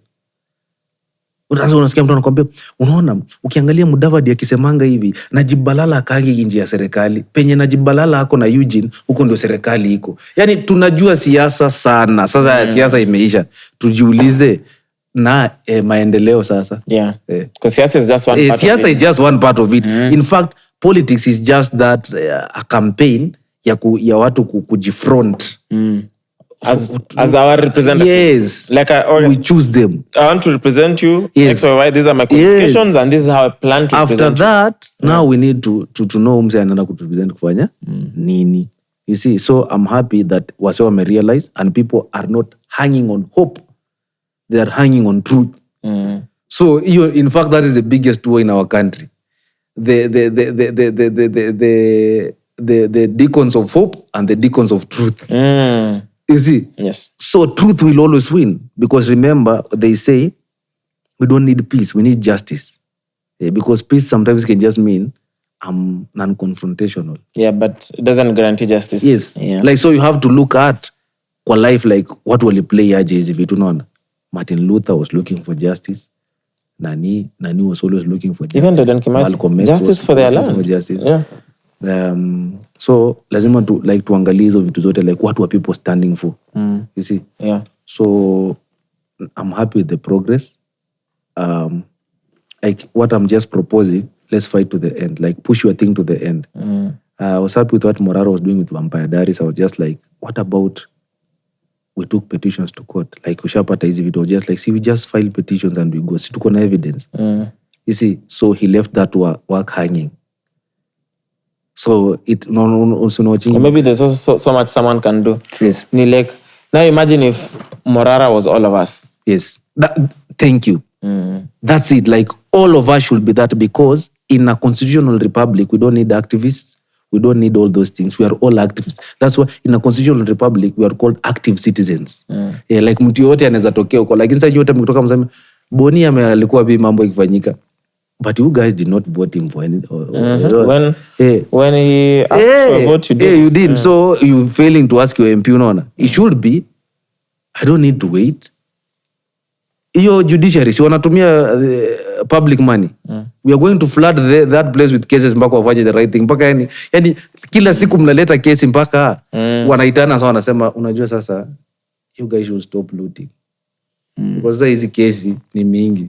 Unasikia mtu anakuambia, unaona, ukiangalia Mudavadi akisemanga hivi, Najib Balala akaangi nje ya serikali. Penye Najib Balala ako na Eugene, huko ndio serikali iko. Yani tunajua siasa sana. Sasa siasa imeisha. Tujiulize na maendeleo sasa. Yeah. Because siasa is just one part of it. Siasa is just one part of it. In fact, politics is just that a campaign ya watu kujifront. As our representatives. Yes. Like we choose them. I want to represent you. Yes. X, Y, Y. These are my qualifications and this is how I plan to After represent that, now we need to know mse anaenda kurepresent kufanya nini. You see, so I'm happy that wase wamerealize and people are not hanging on hope. They are hanging on truth. So in fact, that is the biggest war in our country. The deacons of hope and the deacons of truth. You see? Yes. So truth will always win. Because remember, they say, we don't need peace, we need justice. Because peace sometimes can just mean I'm non-confrontational. Yeah, but it doesn't guarantee justice. Yes. Yeah. Like, so you have to look at kwa life, like, what will play aje hizi vitu unaona? Martin Luther was looking for justice. Nani was always looking for justice. Even Dedan Kimathi, justice for their land. Yeah. So lazima tuangalie hizo vitu zote, like what were people standing for. You see? Yeah. So I'm happy with the progress. Like what I'm just proposing, let's fight to the end. Like push your thing to the end. I was happy with what Morara was doing with Vampire Diaries. I was just like, what about we took petitions to court? Like ushapata hizi vitu, just like, see, we just file petitions and we go. Si tuko na evidence. You see? So he left that work hanging. So maybe there's also so much someone can do. Yes. Like, now imagine if Morara was all of us. Yes. Thank you. That's it. Like all of us should be that, because in a constitutional republic, we don't need activists. We don't need all those things. We are all activists. That's why in a constitutional republic, we are called active citizens. Like mtu yote anaweza tokea huko. Like inside yote mkitoka mseme, Boni alikuwa bi mambo ikifanyika. But you guys did not vote him for any. When he asked for a vote, you did. You did. So you failing to ask your MP, unaona. It should be, I don't need to wait. Iyo judiciary, si wanatumia public money. We are going to flood that place with cases mpaka wafanye the right thing. Mpaka yani kila siku mnaleta kesi mpaka wanaitana sawa, wanasema unajua sasa you guys should stop looting. Because sasa hizi kesi ni mingi.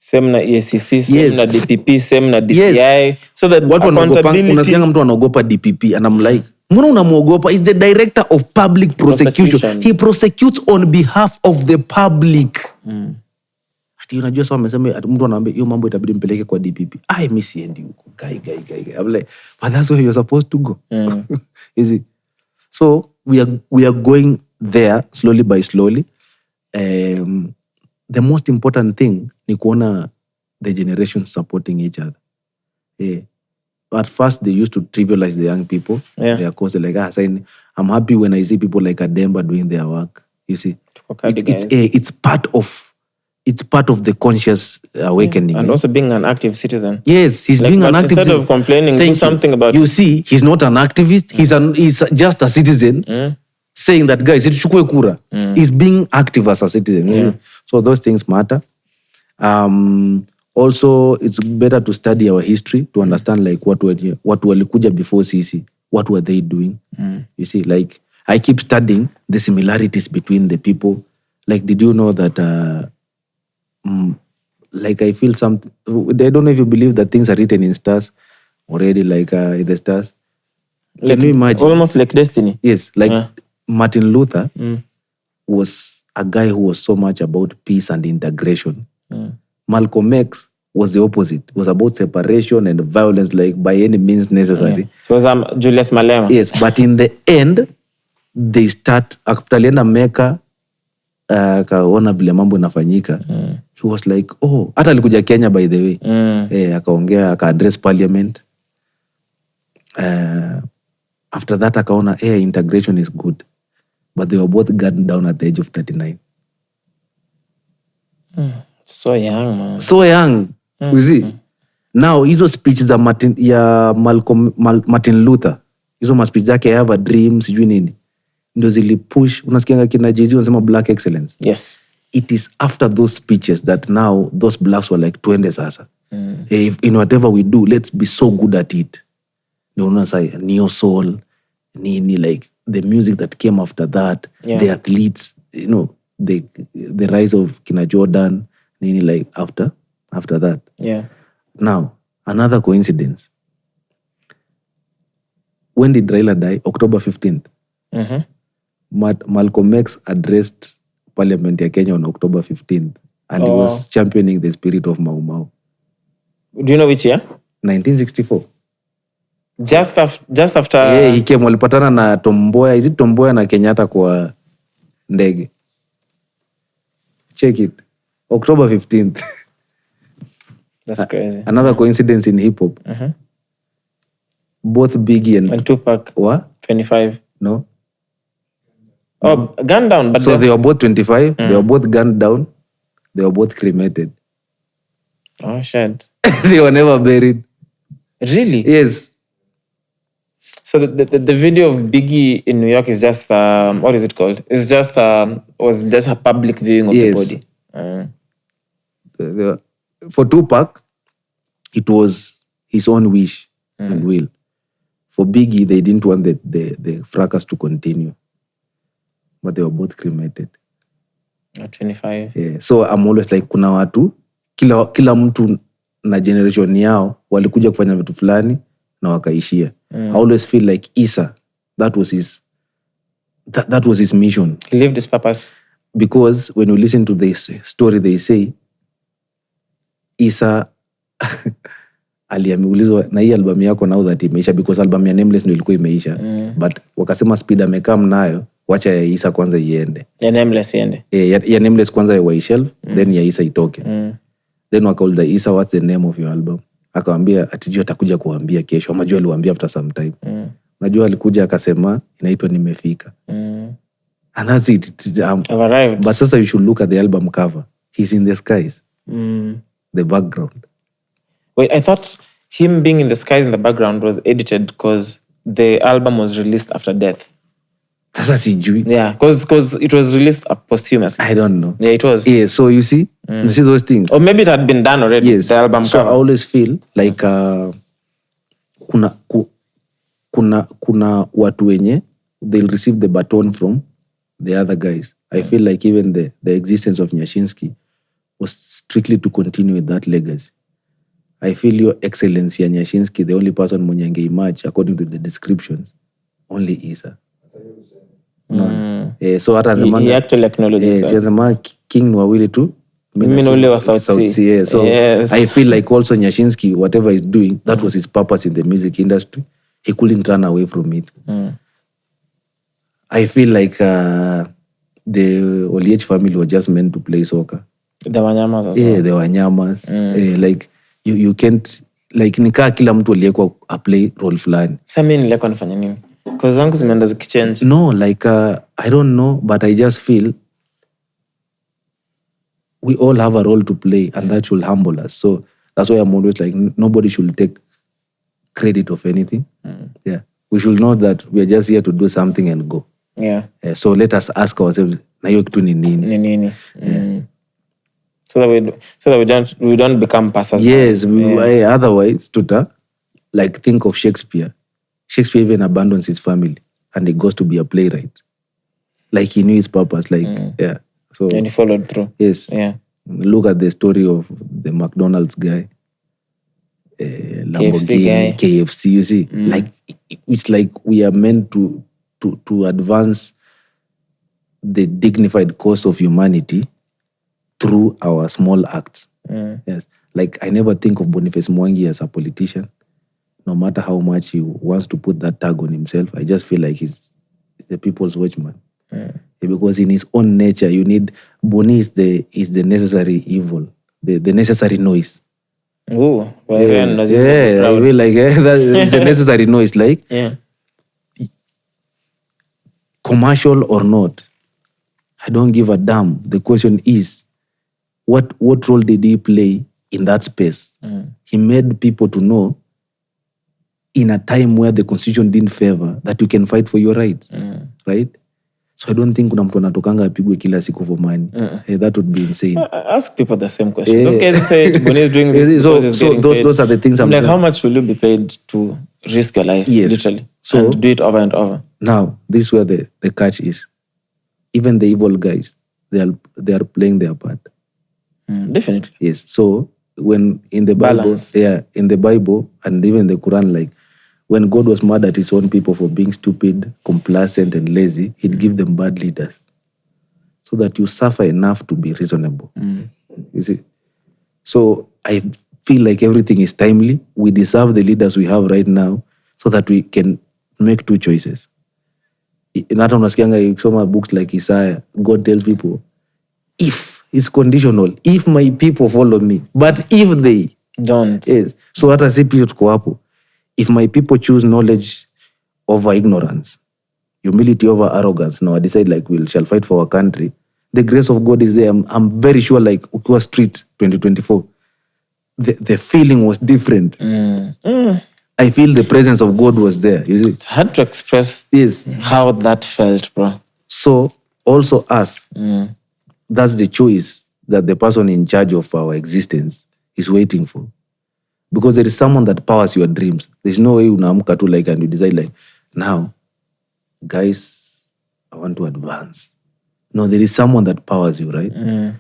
Same na EACC, same na DPP, same na DCI. Yes. So that accountability. Unasikianga mtu anaogopa DPP and I'm like, mbona unamuogopa? Is the director of public prosecution. He prosecutes on behalf of the public. Ati unajua sawa amesema mtu anaambia hiyo mambo itabidi mpeleke kwa DPP. Mimi siendi huko. Guy. I'm like, but that's where you're supposed to go. Is it? So we are going there slowly by slowly. The most important thing ni kuona the generations supporting each other. At first, they used to trivialize the young people. Their cause, like, I'm happy when I see people like Ademba doing their work. You see, it's part of the conscious awakening. And also being an active citizen. Yes, he's being an activist. Instead of complaining, do something about it. You see, he's not an activist. He's just a citizen saying that, guys, chukue kura. He's being active as a citizen. So those things matter. Also, it's better to study our history to understand like what walikuja before sisi, what were they doing. You see, like I keep studying the similarities between the people. Like, did you know that like I feel something, I don't know if you believe that things are written in stars already, like in the stars. Can you imagine? Almost like destiny. Yes, like Martin Luther was a guy who was so much about peace and integration. Malcolm X was the opposite. It was about separation and violence, like by any means necessary. He was Julius Malema. Yes, but in the end, they start, after alienda Mecca, akaona vile mambo inafanyika. He was like, oh, hata alikuja Kenya by the way. Akaongea, aka-address parliament. After that, akaona, integration is good. But they were both gunned down at the age of 39. So young, man. So young. You see? Now, hizo speeches za Martin Luther, hizo maspeech zake, I have a dream, sijui nini, ndio zilipush, unasikianga kina Jay-Z wanasema black excellence. Yes. It is after those speeches that now those blacks were like, twende sasa. If in whatever we do, let's be so good at it. Ndio say neo soul, nini, like the music that came after that, the athletes, you know, the rise of kina Jordan, nini, like after that. Yeah. Now, another coincidence. When did Raila die? October 15th. Malcolm X addressed Parliament ya Kenya on October 15th. And he was championing the spirit of Mau Mau. Do you know which year? 1964. Just after... Yeah, he came. Walipatana na Tomboya. Is it Tomboya na Kenyatta kwa ndege? Check it. October 15th. That's crazy. Another coincidence in hip-hop. Both Biggie and Tupac. What? 25. No. Oh, gunned down. But so they were both 25. They were both gunned down. They were both cremated. Oh, shit. They were never buried. Really? Yes. So the video of Biggie in New York is just, what is it called? It's just, was just a public viewing of the body. For Tupac, it was his own wish and will. For Biggie, they didn't want the fracas to continue. But they were both cremated. At 25. Yeah. So I'm always like, kuna watu, kila mtu na generation yao, walikuja kufanya vitu fulani, na wakaishia. I always feel like Isa, that was his mission. He lived his purpose. Because when you listen to this story, they say, Isa aliamulizwa na hii album yako now that imeisha, because album ya Nameless ndio ilikuwa imeisha. But wakasema Speed amekam nayo, wacha ya Isa kwanza iende. Ya Nameless iende. Ya Nameless kwanza ya waishelf, then ya Isa itoke. Then wakauliza Isa, what's the name of your album? Akawambia atijua atakuja kuambia kesho. Amajua aliwaambia after some time. Najua alikuja akasema inaitwa Nimefika. And that's it. I've arrived. But sasa you should look at the album cover. He's in the skies. The background. Wait, I thought him being in the skies in the background was edited because the album was released after death. Sasa sijui. Yeah, because it was released posthumously. I don't know. Yeah, it was. Yeah, so you see those things. Or maybe it had been done already. Yes. The album so cover. I always feel like kuna watu wenye they'll receive the baton from the other guys. I feel like even the existence of Nyashinski was strictly to continue with that legacy. I feel your excellency ya Nyashinski, the only person mwenye ange-emerge according to the descriptions, only Isa. No. So hata he actually acknowledges that. Sema king ni wawili tu. Mimi ule wa South Sea. So yes. I feel like also Nyashinski, whatever he's doing, that was his purpose in the music industry. He couldn't run away from it. I feel like the Oliech family were just meant to play soccer. The Wanyamas as well. Yeah, the Wanyamas. Like you can't, like nikaa kila mtu aliyekuwa a play role fulani. Sasa mimi nilikuwa nafanya nini? Because zangu zimeenda zikichange. No, like I don't know, but I just feel we all have a role to play, and that should humble us. So that's why I'm always like, nobody should take credit of anything. Yeah, we should know that we are just here to do something and go. Yeah. So let us ask ourselves, na hiyo kitu ni nini? Ni nini? So that we don't become passers. Yes, otherwise, like think of Shakespeare. Shakespeare even abandons his family and he goes to be a playwright. Like he knew his purpose. Like yeah. So and he followed through. Yes. Yeah. Look at the story of the McDonald's guy. KFC guy. KFC, you see. Like it's like we are meant to advance the dignified cause of humanity through our small acts. Yes. Like I never think of Boniface Mwangi as a politician. No matter how much he wants to put that tag on himself, I just feel like he's the people's watchman. Because in his own nature, you need Boni is the necessary evil, the necessary noise. Oh, I feel like that is the necessary noise. Like commercial or not, I don't give a damn. The question is, what role did he play in that space? He made people to know in a time where the constitution didn't favor that you can fight for your rights, right? So I don't think kuna mtu anatokanga apigwe kila siku for money. That would be insane. Ask people the same question. Those guys who say Boni is doing this because he's getting paid. Those are the things I'm like, how much will you be paid to risk your life, literally, and do it over and over? Now, this is where the catch is. Even the evil guys, they are playing their part. Definitely. Yes. So when in the Bible, in the Bible and even the Quran, like when God was mad at his own people for being stupid, complacent, and lazy, he'd give them bad leaders so that you suffer enough to be reasonable. You see? So I feel like everything is timely. We deserve the leaders we have right now so that we can make two choices. Not unasikianga ukisoma books like Isaiah, God tells people, if it's conditional, if my people follow me, but if they don't. Yes. So hata si pia tuko hapo. If my people choose knowledge over ignorance, humility over arrogance, now I decide like we shall fight for our country, the grace of God is there. I'm very sure like Ukiwa Street 2024, the feeling was different. I feel the presence of God was there. You see? It's hard to express how that felt, bro. So also us, that's the choice that the person in charge of our existence is waiting for. Because there is someone that powers your dreams. There's no way unaamka tu like and you decide like, now, guys, I want to advance. No, there is someone that powers you, right?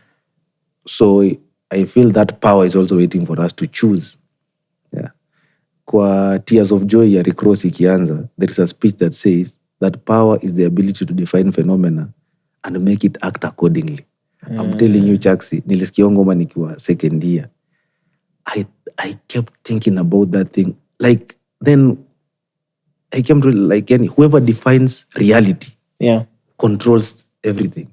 So I feel that power is also waiting for us to choose. Yeah. Kwa Tears of Joy ya Rick Ross ikianza, there is a speech that says that power is the ability to define phenomena and make it act accordingly. I'm telling you, Chaxy, nilisikia ngoma nikiwa second year. I kept thinking about that thing. Like, then I came to like, whoever defines reality controls everything.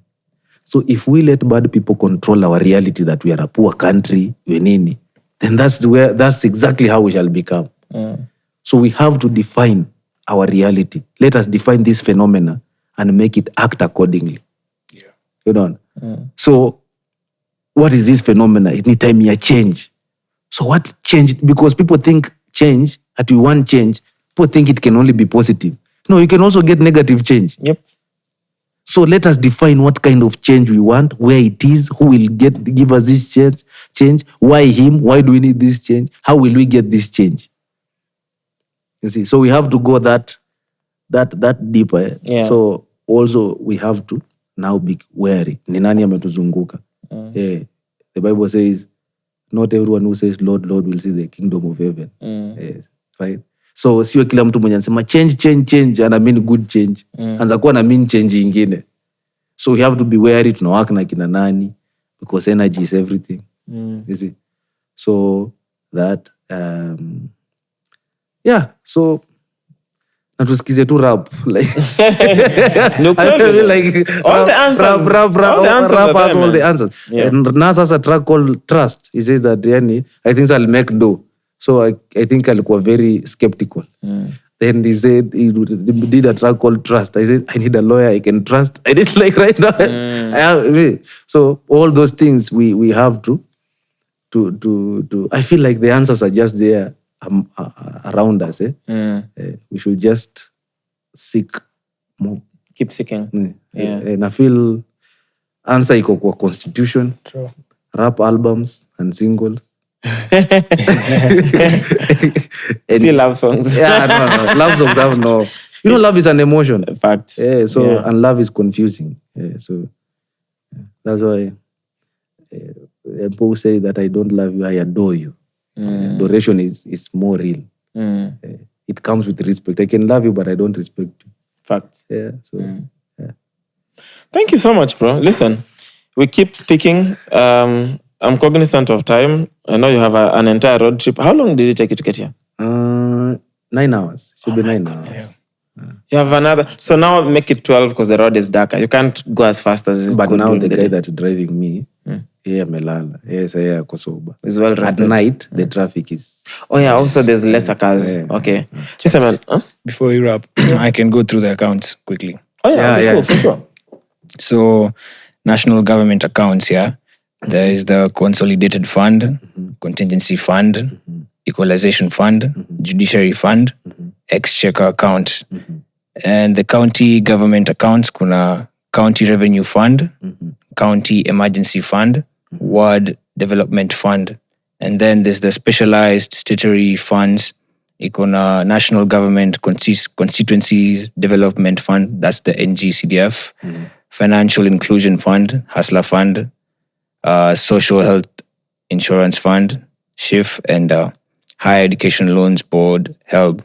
So if we let bad people control our reality that we are a poor country, then that's exactly how we shall become. So we have to define our reality. Let us define this phenomena and make it act accordingly. Yeah. You know? So what is this phenomena? It needs time here change. So what changed? Because people think change, that we want change, people think it can only be positive. No, you can also get negative change. Yep. So let us define what kind of change we want, where it is, who will give us this change, why him, why do we need this change, how will we get this change? You see, so we have to go that deeper. Yeah. So also we have to now be wary. Ni nani ametuzunguka? The Bible says, not everyone who says Lord, Lord will see the kingdom of heaven. Yes, right? So sio kila mtu mwenye anasema change and I mean good change. Anza kuwa na mean change ingine. So we have to be wary, tunawaka na kina nani, because energy is everything. You see? So that so na tusikize tu rap like No, I feel like all the answers, rap are has there, all the man. answers. Yeah. And now sasa track called Trust, he says that yani, I think I'll make dough. So I think alikuwa very skeptical. Then he said he did a track called Trust. I said, I need a lawyer I can trust. I did like right now. So all those things we have to I feel like the answers are just there around us. We should just seek more. Keep seeking. And I feel answer iko kwa constitution. True. Rap albums and singles. Still love songs. Yeah, no. Love songs have no. You know, love is an emotion. Fact. Yeah, so and love is confusing. Yeah, so that's why people say that I don't love you, I adore you. Adoration is more real. It comes with respect. I can love you, but I don't respect you. Facts. Yeah. So yeah. Thank you so much, bro. Listen, we keep speaking. I'm cognizant of time. I know you have an entire road trip. How long did it take you to get here? 9 hours. Should be 9 hours. You have another. So now make it 12 because the road is darker. You can't go as fast as you But could now during the the guy day. that's driving me, amelala. Yes, ako sober. Is well At rested. night, the traffic is. Oh yeah, also there's lesser cars. Yeah. Okay. Listen, man. Huh? Before we wrap, I can go through the accounts quickly. Oh yeah, okay, Yeah. cool, for sure. So, national government accounts, yeah. There is the Consolidated Fund, Contingency Fund, Equalisation Fund, Judiciary Fund, Exchequer account. And the county government accounts, kuna County Revenue Fund, County Emergency Fund, Ward Development Fund. And then there's the specialized statutory funds, ikona National Government Constituencies Development Fund, that's the NG-CDF, Financial Inclusion Fund, Hustler Fund, Social Health Insurance Fund, SHIF, and Higher Education Loans Board, HELB.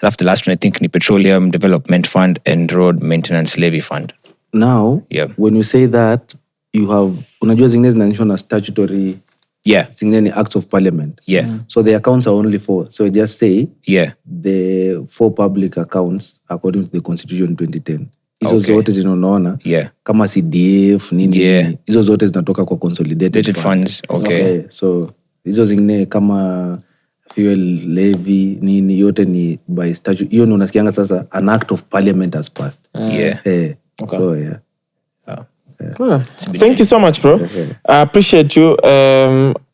After the last one, I think, ni Petroleum Development Fund and Road Maintenance Levy Fund. Now, Yeah. when you say that, you have, unajua zingine zinaonyeshwa na statutory, Yeah, zingine ni acts of parliament. yeah, So the accounts are only 4. So just say yeah. the 4 public accounts according to the constitution 2010. Hizo Okay. zote zinaona Yeah. kama CDF nini. Yeah. Hizo zote zinatoka kwa consolidated Dated fund. funds, okay. So hizo zingine kama fuel levy nini yote ni by statute. Hiyo ni unasikianga sasa an act of parliament has passed. Yeah. So yeah. Yeah. Thank you so much, bro. I appreciate you.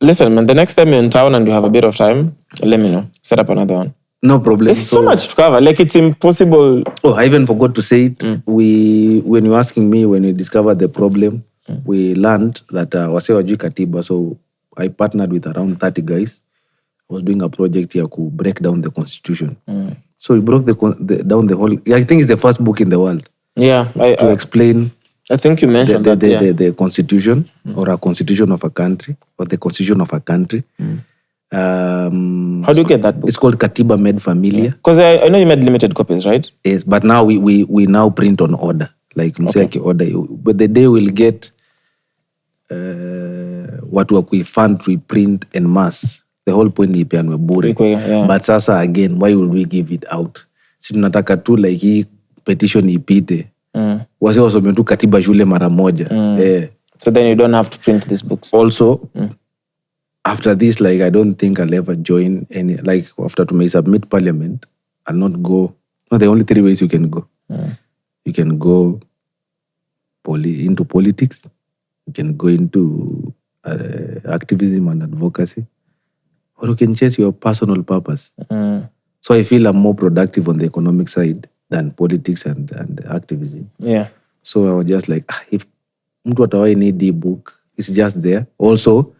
Listen, man, the next time you're in town and you have a bit of time, let me know. Set up another one. No problem. There's so much to cover. Like, it's impossible. Oh, I even forgot to say it. When you're asking me, when we discovered the problem, we learned that wase wajui Katiba. So I partnered with around 30 guys. I was doing a project here to break down the constitution. So we broke down the whole. I think it's the first book in the world Yeah. to explain I think you mentioned that. the constitution or a constitution of a country or the constitution of a country. How do you get that book? It's called Katiba Made Familiar. Because I know you made limited copies, right? Yes, but now we now print on order. Like mseki order. But the day we'll get what we fund we print en mass. The whole point ni ipeanwe bure. Yeah. But sasa again, why would we give it out? Si tunataka tu like hii petition ipite. Wase wasome tu katiba shule mara moja. So then you don't have to print these books. Also, after this, like I don't think I'll ever join any. Like after to may submit parliament, I'll not go. No, the only 3 ways you can go. You can go into politics. You can go into activism and advocacy, or you can chase your personal purpose. So I feel I'm more productive on the economic side than politics and activism. Yeah. So I was just like, if mtu atawai need the book, it's just there. Also,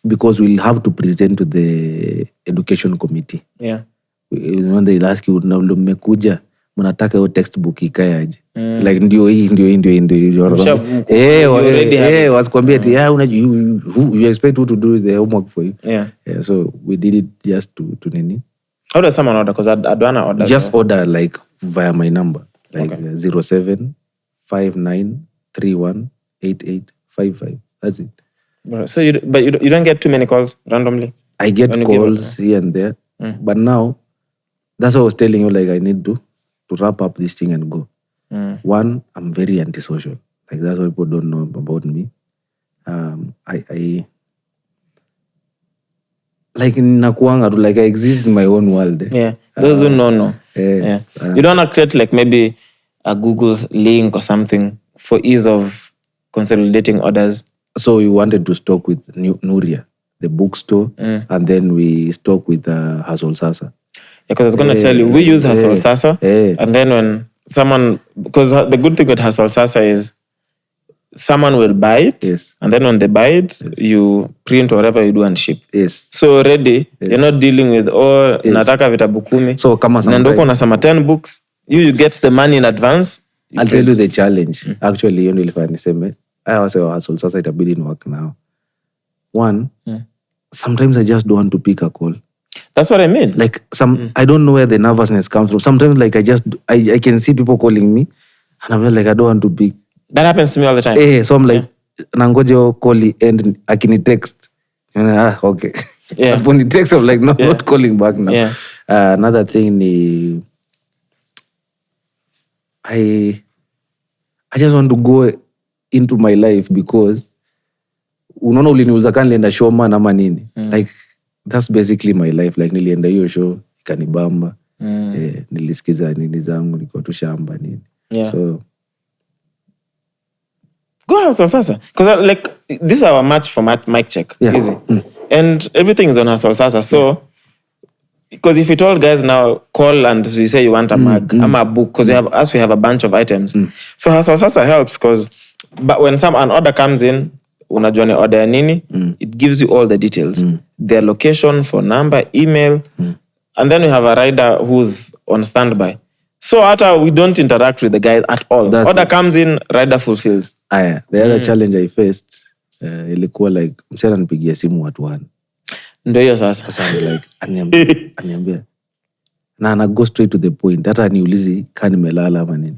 because we'll have to present to the education committee. Yeah. When they ask you, na mmekuja, mnataka hiyo textbook ikae aje? Like ndio hii. Wasikwambia ati, you expect who to do the homework for you. Yeah. So we did it just to nini? How does someone order? Because I don't want to order. Just order like via my number, like 0759318855. That's it. So you don't get too many calls randomly? I get When you calls here and there, but now That's what I was telling you, like I need to wrap up this thing and go. One, I'm very antisocial. Like that's what people don't know about me. I like nakuanga to, like I exist in my own world. Yeah. Those who know. Yeah. You don't want to create like maybe a Google link or something for ease of consolidating orders. So we wanted to stock with Nuria, the bookstore, and then we stock with Hustle Sasa. Because I was going to tell you, we use Hustle Sasa, and then when someone, because the good thing with Hustle Sasa is someone will buy it, and then when they buy it, you print whatever you do and ship. Yes. So already, you're not dealing with, nataka vitabu 10. So kama nandoko unasema 10 books, you get the money in advance. I'll tell you the challenge. Actually, you know, if I say, I was a Hustle Sasa, it ability in work now. One, sometimes I just don't want to pick a call. That's what I mean. Like I don't know where the nervousness comes from. Sometimes like I can see people calling me and I'm like, I don't want to pick. That happens to me all the time. So I'm like, nangojo call and akini text. And okay. Yeah. When he texts, I'm like, no, not calling back now. Yeah. Another thing, I just want to go into my life because unaona uliniuza kani nilienda show man ama nini. Like that's basically my life. Like nilienda hiyo show ikanibamba. Nilisikiza nini zangu niko tu shamba nini. Yeah. So go Hustle Sasa. Because like this is our match for mic check. Yeah. Easy. And everything is on Hustle Sasa. So because if you told guys now call and you say you want a mug, a book, because we have a bunch of items. So Hustle Sasa helps because when an order comes in, unajua ni order ya nini, it gives you all the details. Their location, phone number, email, and then we have a rider who's on standby. So we don't interact with the guys at all. Order comes in, rider fulfills. The other challenge I faced, ilikuwa like, msera nipigia simu watu 1. Ndio hiyo sasa. Sasa like, aniambia. Na ana go straight to the point. Hata niulizi kani nimelala ama nini.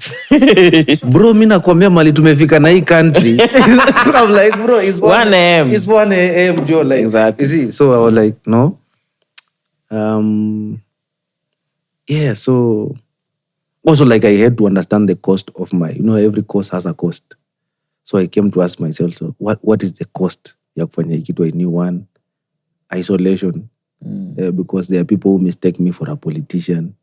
Bro, mimi nakwambia mali tumefika na hii country. I'm like, bro, it's 1 a.m. It's 1 a.m. Joe, like, exactly. You see? So I was like, no. Yeah, so also like I had to understand the cost of every cost has a cost. So I came to ask myself, so what is the cost ya kufanya kitu a new one? Isolation. Because there are people who mistake me for a politician.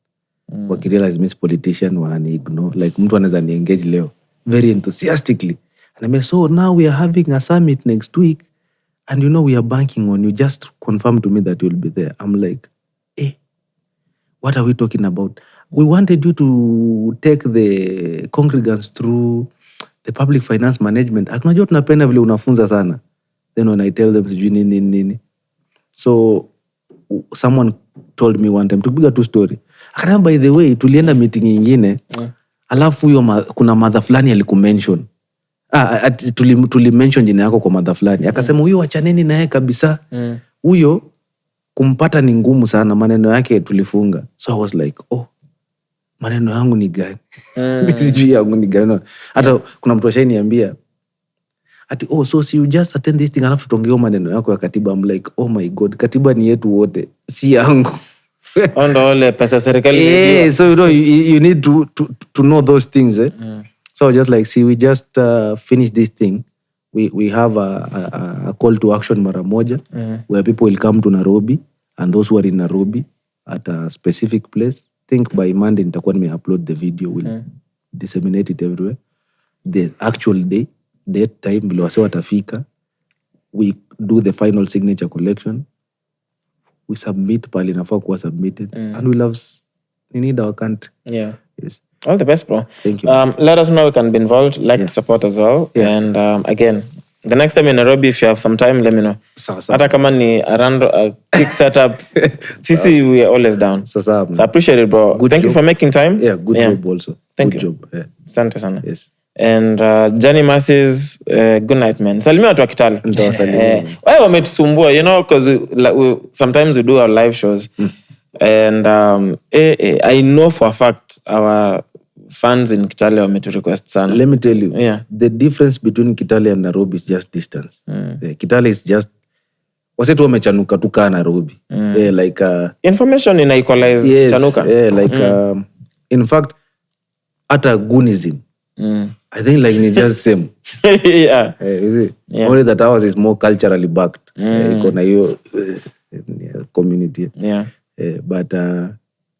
Wakirealize me as politician, wanani ignore. Like mtu anaweza ni engage leo very enthusiastically. And I mean, so now we are having a summit next week and we are banking on you. Just confirm to me that you'll be there. I'm like, what are we talking about? We wanted you to take the congregants through the public finance management. Akunajua tunapenda vile unafunza sana. Then when I tell them sijui nini. So someone told me one time, tukipiga tu story. Akana, by the way, tulienda meeting nyingine. Alafu huyo kuna mother fulani alikumention. Tulimention jina yako kwa mother fulani. Akasema huyo achaneni naye kabisa. Huyo kumpata ni ngumu sana, maneno yake tulifunga. So I was like, maneno yangu ni gani? Sijui yangu ni gani. Hata kuna mtu ashaniambia ati so you just attend this thing alafu tuongee maneno yako ya katiba. I'm like, oh my god, katiba ni yetu wote, si yangu. Ondo ole pesa serikali. Yeah, so you need to know those things. So just like, see, we just finish this thing. We have a call to action mara moja where people will come to Nairobi, and those who are in Nairobi at a specific place, think by Monday nitakuwa nime-upload the video, we'll disseminate it everywhere. The actual date time, vile wase watafika, we do the final signature collection, we submit pale inafaa kuwa submitted, and we need our country. Yeah. Yes. All the best, bro. Thank you. Let us know we can be involved, to support as well. Yeah. And again, the next time in Nairobi, if you have some time, let me know. Hata kama ni around a quick setup, sisi we are always down. So I appreciate it, bro. Thank you for making time. Yeah, good job also. Thank you. Good job. Yeah. Asante sana. Yes. And Johnny Masses, good night, man. Salimia watu wa Kitale. Why wametusumbua, because sometimes we do our live shows. And I know for a fact our fans in Kitale wametu request sana. Let me tell you, the difference between Kitale and Nairobi is just distance. Kitale is just wase tu wamechanuka tu kaa Nairobi. Like information ina equalize yes, chanuka. Like in fact hata goonism. I think like it's just same. Yeah. Is it? Yeah. Only that ours is more culturally backed. Iko na hiyo community. Yeah. But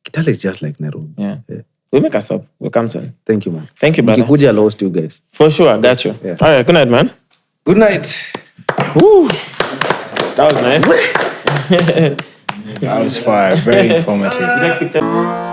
Kitale is just like Nairobi. Yeah. We make a stop. We'll come soon. Thank you, man. Thank you, brother. Kikuja, I'll host you guys. For sure, I got you. Yeah. All right, good night, man. Good night. Woo. That was nice. That was fire. Very informative. Take picture.